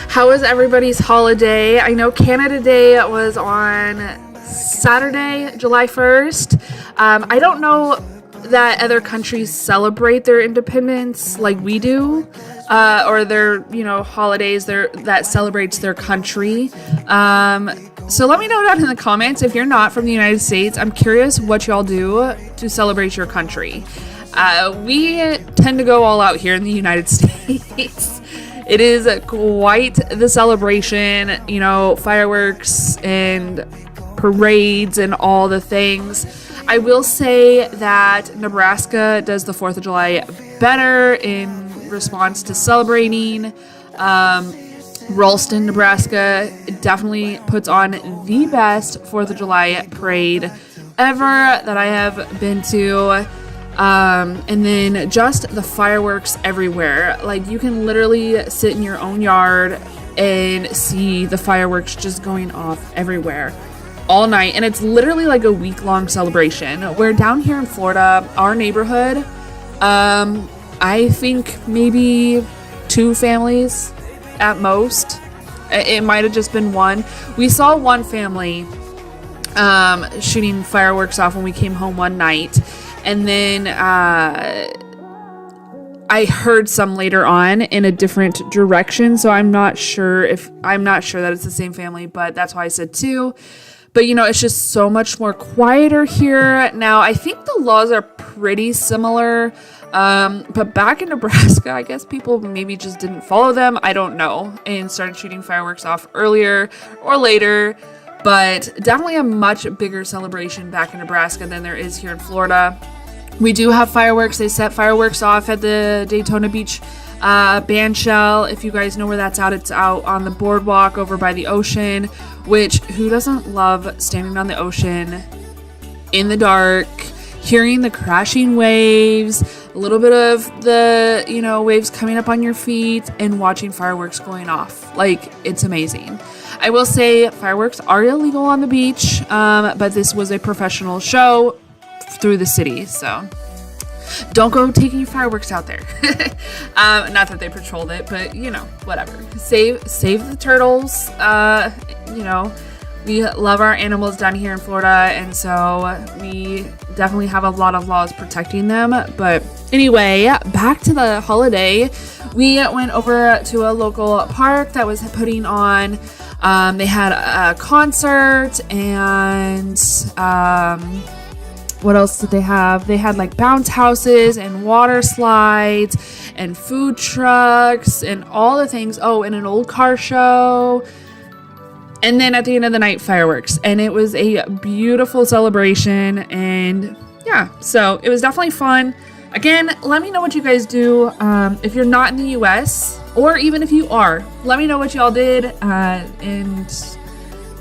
How was everybody's holiday? I know Canada Day was on Saturday, July 1st. I don't know that other countries celebrate their independence like we do, or their, holidays that celebrates their country. So let me know down in the comments if you're not from the United States. I'm curious what y'all do to celebrate your country. We tend to go all out here in the United States. It is quite the celebration, fireworks and parades and all the things. I will say that Nebraska does the 4th of July better in response to celebrating. Ralston, Nebraska definitely puts on the best 4th of July parade ever that I have been to. And then just the fireworks everywhere. Like, you can literally sit in your own yard and see the fireworks just going off everywhere all night. And it's literally like a week-long celebration. Where down here in Florida, our neighborhood, I think maybe 2 families at most. It might have just been one. We saw one family shooting fireworks off when we came home one night. And then I heard some later on in a different direction, so I'm not sure that it's the same family, but that's why I said 2. But it's just so much more quieter here. Now, I think the laws are pretty similar, but back in Nebraska, I guess people maybe just didn't follow them. I don't know, and started shooting fireworks off earlier or later. But definitely a much bigger celebration back in Nebraska than there is here in Florida. We do have fireworks. They set fireworks off at the Daytona Beach bandshell. If you guys know where that's out, it's out on the boardwalk over by the ocean, which who doesn't love standing on the ocean in the dark, hearing the crashing waves, a little bit of the, waves coming up on your feet, and watching fireworks going off. Like, it's amazing. I will say fireworks are illegal on the beach, but this was a professional show through the city, so don't go taking your fireworks out there. Not that they patrolled it, but whatever. Save the turtles. We love our animals down here in Florida, and so we definitely have a lot of laws protecting them. But anyway, back to the holiday. We went over to a local park that was putting on. They had a concert, and what else did they have? They had like bounce houses and water slides and food trucks and all the things. Oh, and an old car show. And then at the end of the night, fireworks. And it was a beautiful celebration. And yeah, so it was definitely fun. Again, let me know what you guys do. If you're not in the US, or even if you are, let me know what y'all did. And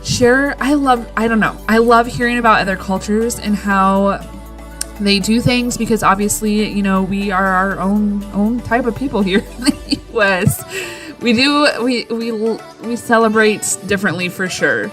share. I love hearing about other cultures and how they do things, because obviously, we are our own type of people here in the US. We celebrate differently for sure.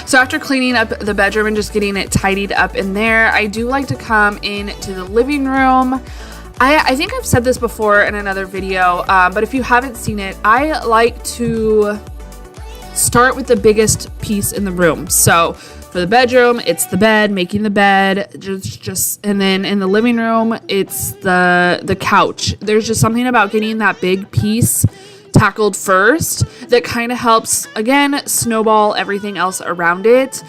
So after cleaning up the bedroom and just getting it tidied up in there, I do like to come into the living room. I think I've said this before in another video, but if you haven't seen it, I like to start with the biggest piece in the room. So for the bedroom, it's the bed, making the bed, and then in the living room, it's the couch. There's just something about getting that big piece tackled first that kind of helps, again, snowball everything else around it.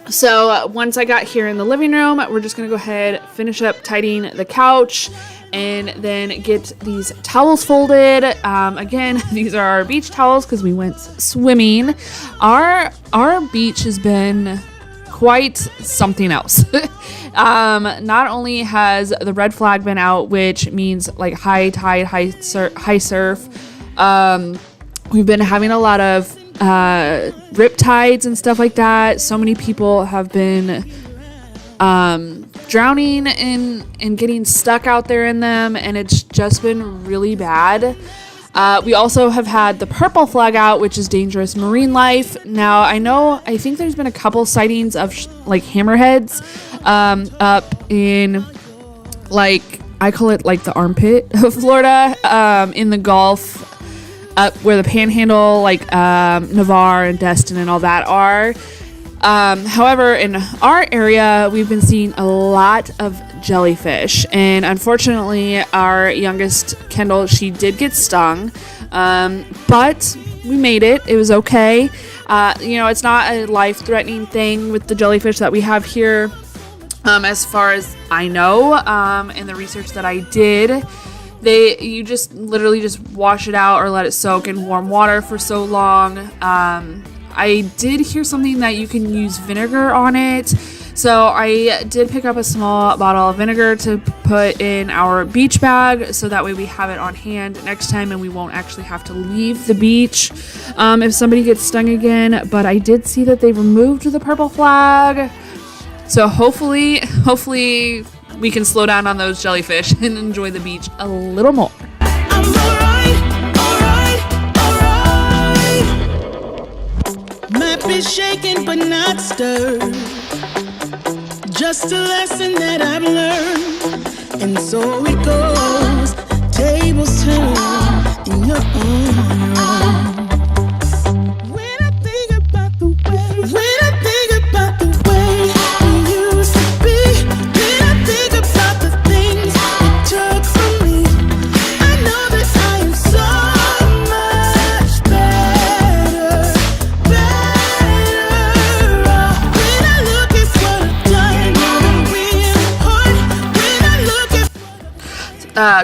So once I got here in the living room, we're just gonna go ahead, finish up tidying the couch, and then get these towels folded. Again, these are our beach towels because we went swimming. Our beach has been quite something else. Not only has the red flag been out, which means like high tide, high surf. We've been having a lot of rip tides and stuff like that. So many people have been drowning and getting stuck out there in them, and it's just been really bad. We also have had the purple flag out, which is dangerous marine life. Now, I think there's been a couple sightings of like hammerheads up in, like, I call it like the armpit of Florida, in the Gulf, up where the Panhandle, like Navarre and Destin and all that are. However, in our area, we've been seeing a lot of jellyfish, and unfortunately, our youngest, Kendall, she did get stung, but we made it. It was okay. It's not a life-threatening thing with the jellyfish that we have here, as far as I know, in the research that I did. You just literally just wash it out or let it soak in warm water for so long. I did hear something that you can use vinegar on it. So I did pick up a small bottle of vinegar to put in our beach bag, so that way we have it on hand next time and we won't actually have to leave the beach if somebody gets stung again. But I did see that they removed the purple flag. So hopefully we can slow down on those jellyfish and enjoy the beach a little more. I'm alright. Might be shaken but not stirred. Just a lesson that I've learned. And so it goes. Tables turn and you're on your own. When I think about the way we used to be, when I think about the things you took from me, I know that I am so much better off. When I look at what I've done, you're really hard. When I look at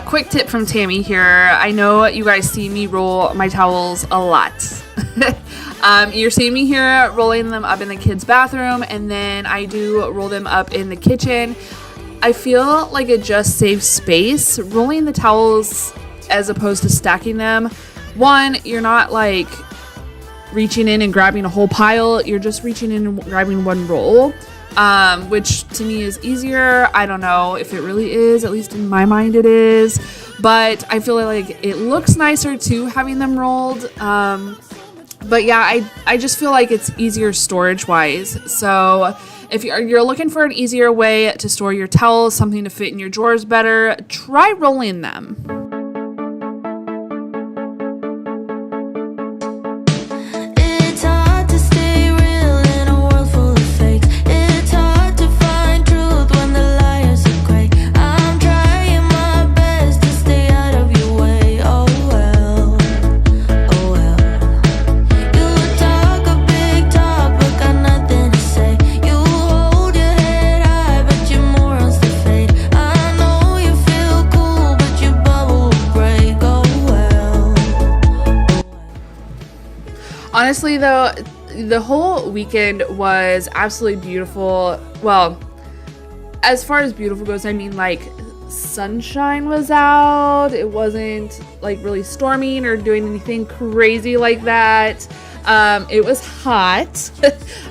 Quick tip from Tammy here. I know you guys see me roll my towels a lot. You're seeing me here rolling them up in the kids' bathroom, and then I do roll them up in the kitchen. I feel like it just saves space rolling the towels as opposed to stacking them. One, you're not like reaching in and grabbing a whole pile. You're just reaching in and grabbing one roll, which to me is easier. I don't know if it really is, at least in my mind it is, but I feel like it looks nicer too having them rolled. But yeah, I just feel like it's easier storage wise. So if you're looking for an easier way to store your towels, something to fit in your drawers better, try rolling them. It's hard to stay real in a world full of fakes. It's hard to find truth when the liars are great. I'm trying my best to stay out of your way. Oh well, oh well. You talk a big talk, but got nothing to say. You hold your head high, but your morals to fade. I know you feel cool, but your bubble will break. Oh well. Honestly, though, the whole weekend was absolutely beautiful. Well, as far as beautiful goes, I mean, like, sunshine was out. It wasn't, like, really storming or doing anything crazy like that. It was hot.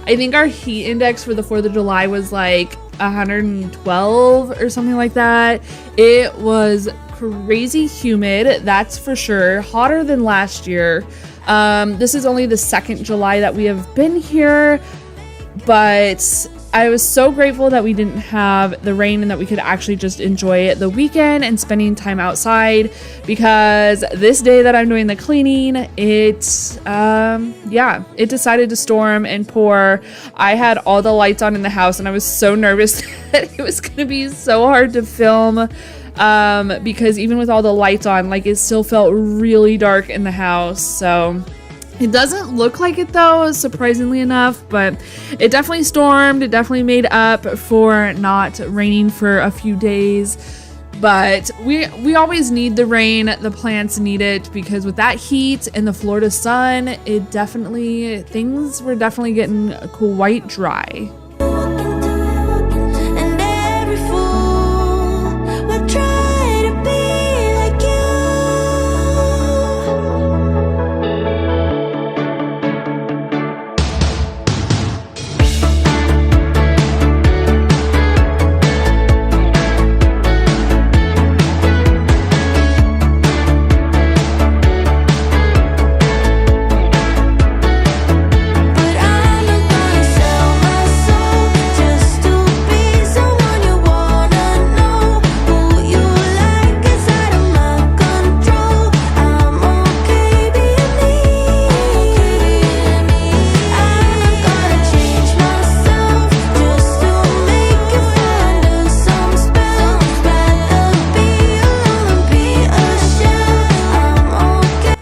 I think our heat index for the 4th of July was, like, 112 or something like that. It was crazy humid, that's for sure. Hotter than last year. This is only the 2nd July that we have been here, but I was so grateful that we didn't have the rain and that we could actually just enjoy the weekend and spending time outside, because this day that I'm doing the cleaning, it decided to storm and pour. I had all the lights on in the house and I was so nervous that it was going to be so hard to film, because even with all the lights on, like, it still felt really dark in the house. So it doesn't look like it though, surprisingly enough, but it definitely stormed. It definitely made up for not raining for a few days. But we always need the rain. The plants need it, because with that heat and the Florida sun, things were definitely getting quite dry. And every fool will try to be like you. But I'm not gonna sell my soul just to be someone you wanna know. Who you like is out of my control. I'm okay being me. I'm not gonna change myself just to make you fall under some spell. Rather be alone than be a shell. I'm okay.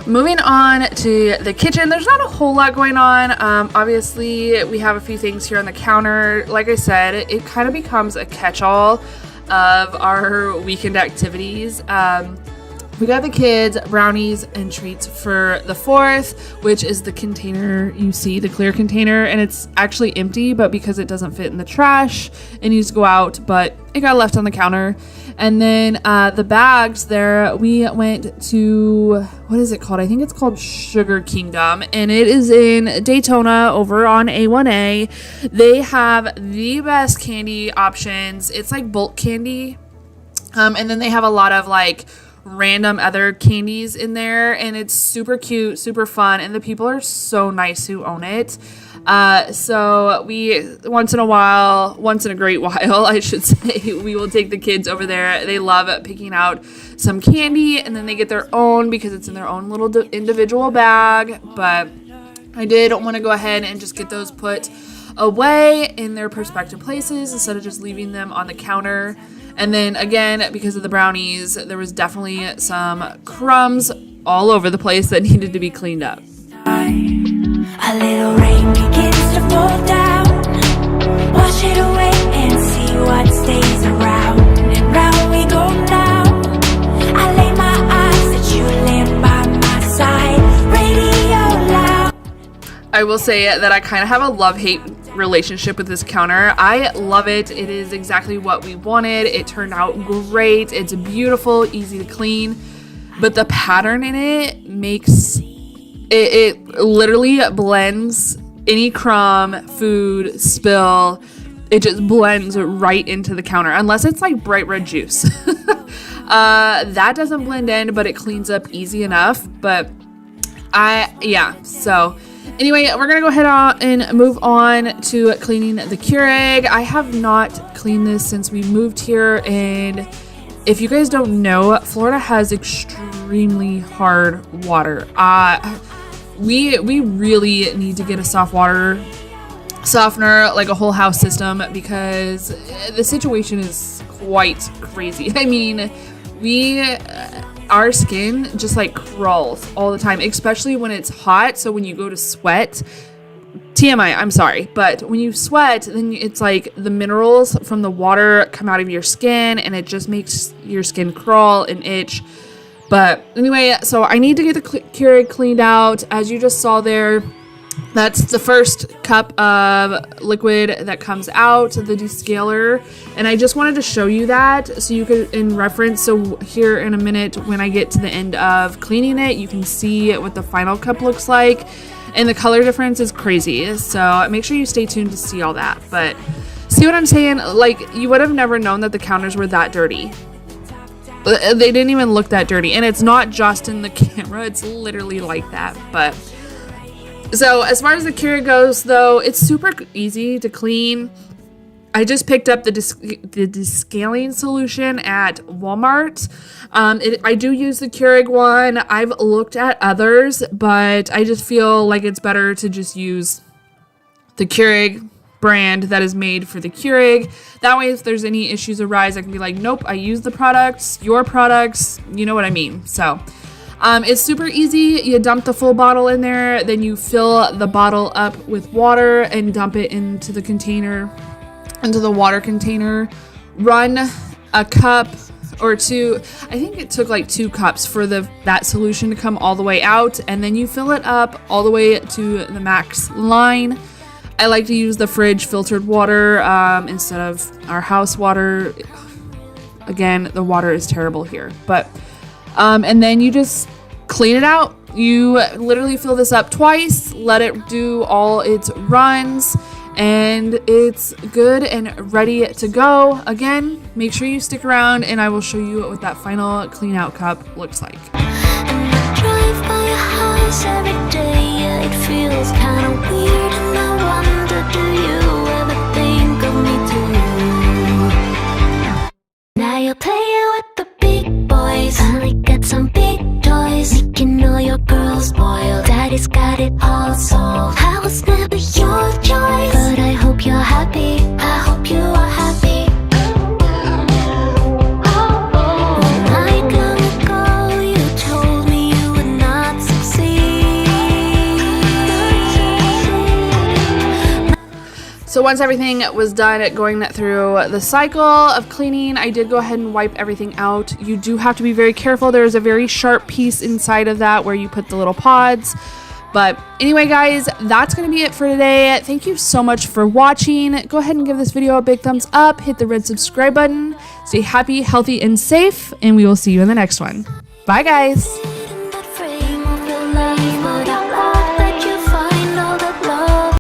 Moving on to the kitchen, there's not a whole lot going on. Obviously, we have a few things here on the counter. Like I said, it kind of becomes a catch-all of our weekend activities. We got the kids brownies and treats for the 4th, which is the container you see, the clear container, and it's actually empty, but because it doesn't fit in the trash, it needs to go out, but it got left on the counter. And then the bags there, we went to, what is it called? I think it's called Sugar Kingdom, and it is in Daytona over on A1A. They have the best candy options. It's like bulk candy. And then they have a lot of like random other candies in there, and it's super cute, super fun, and the people are so nice who own it. So we, once in a great while, I should say, we will take the kids over there. They love picking out some candy, and then they get their own because it's in their own little individual bag. But I did want to go ahead and just get those put away in their respective places instead of just leaving them on the counter. And then again, because of the brownies, there was definitely some crumbs all over the place that needed to be cleaned up. A little rain begins to fall down. Wash it away and see what stays around. And round we go now. I lay my eyes that you land by my side. Radio loud. I will say that I kind of have a love-hate relationship with this counter. I love it. It is exactly what we wanted. It turned out great. It's beautiful, easy to clean. But the pattern in it makes it literally blends any crumb, food, spill. It just blends right into the counter, unless it's like bright red juice. That doesn't blend in, but it cleans up easy enough. But so anyway, we're gonna go ahead and move on to cleaning the Keurig. I have not cleaned this since we moved here, and if you guys don't know, Florida has extremely hard water. We really need to get a soft water softener, like a whole house system, because the situation is quite crazy. I mean, our skin just like crawls all the time, especially when it's hot. So when you go to sweat, TMI, I'm sorry, but when you sweat, then it's like the minerals from the water come out of your skin, and it just makes your skin crawl and itch. But anyway, so I need to get the Keurig cleaned out. As you just saw there, that's the first cup of liquid that comes out, the descaler. And I just wanted to show you that so you could, in reference, so here in a minute when I get to the end of cleaning it, you can see what the final cup looks like. And the color difference is crazy. So make sure you stay tuned to see all that. But see what I'm saying? Like, you would have never known that the counters were that dirty. They didn't even look that dirty. And it's not just in the camera. It's literally like that. But So as far as the Keurig goes, though, it's super easy to clean. I just picked up the descaling solution at Walmart. I do use the Keurig one. I've looked at others, but I just feel like it's better to just use the Keurig brand that is made for the Keurig. That way, if there's any issues arise, I can be like, nope, I use the products, your products, you know what I mean. So it's super easy. You dump the full bottle in there, then you fill the bottle up with water and dump it into the container, into the water container. Run a cup or two. I think it took like 2 cups for that solution to come all the way out, and then you fill it up all the way to the max line. I like to use the fridge filtered water instead of our house water. Again, the water is terrible here, but and then you just clean it out. You literally fill this up twice, let it do all its runs, and it's good and ready to go. Again, make sure you stick around and I will show you what that final clean out cup looks like. Drive by your house every day, yeah, it feels kinda weird, and I wonder, do you ever think of me too? Now you're playing with the big boys, finally got some big toys, making all your girls spoiled. Daddy's got it all solved. I was never your choice, but I hope you're happy. I hope you are happy. So once everything was done going through the cycle of cleaning, I did go ahead and wipe everything out. You do have to be very careful. There's a very sharp piece inside of that where you put the little pods. But anyway, guys, that's going to be it for today. Thank you so much for watching. Go ahead and give this video a big thumbs up. Hit the red subscribe button. Stay happy, healthy, and safe. And we will see you in the next one. Bye, guys.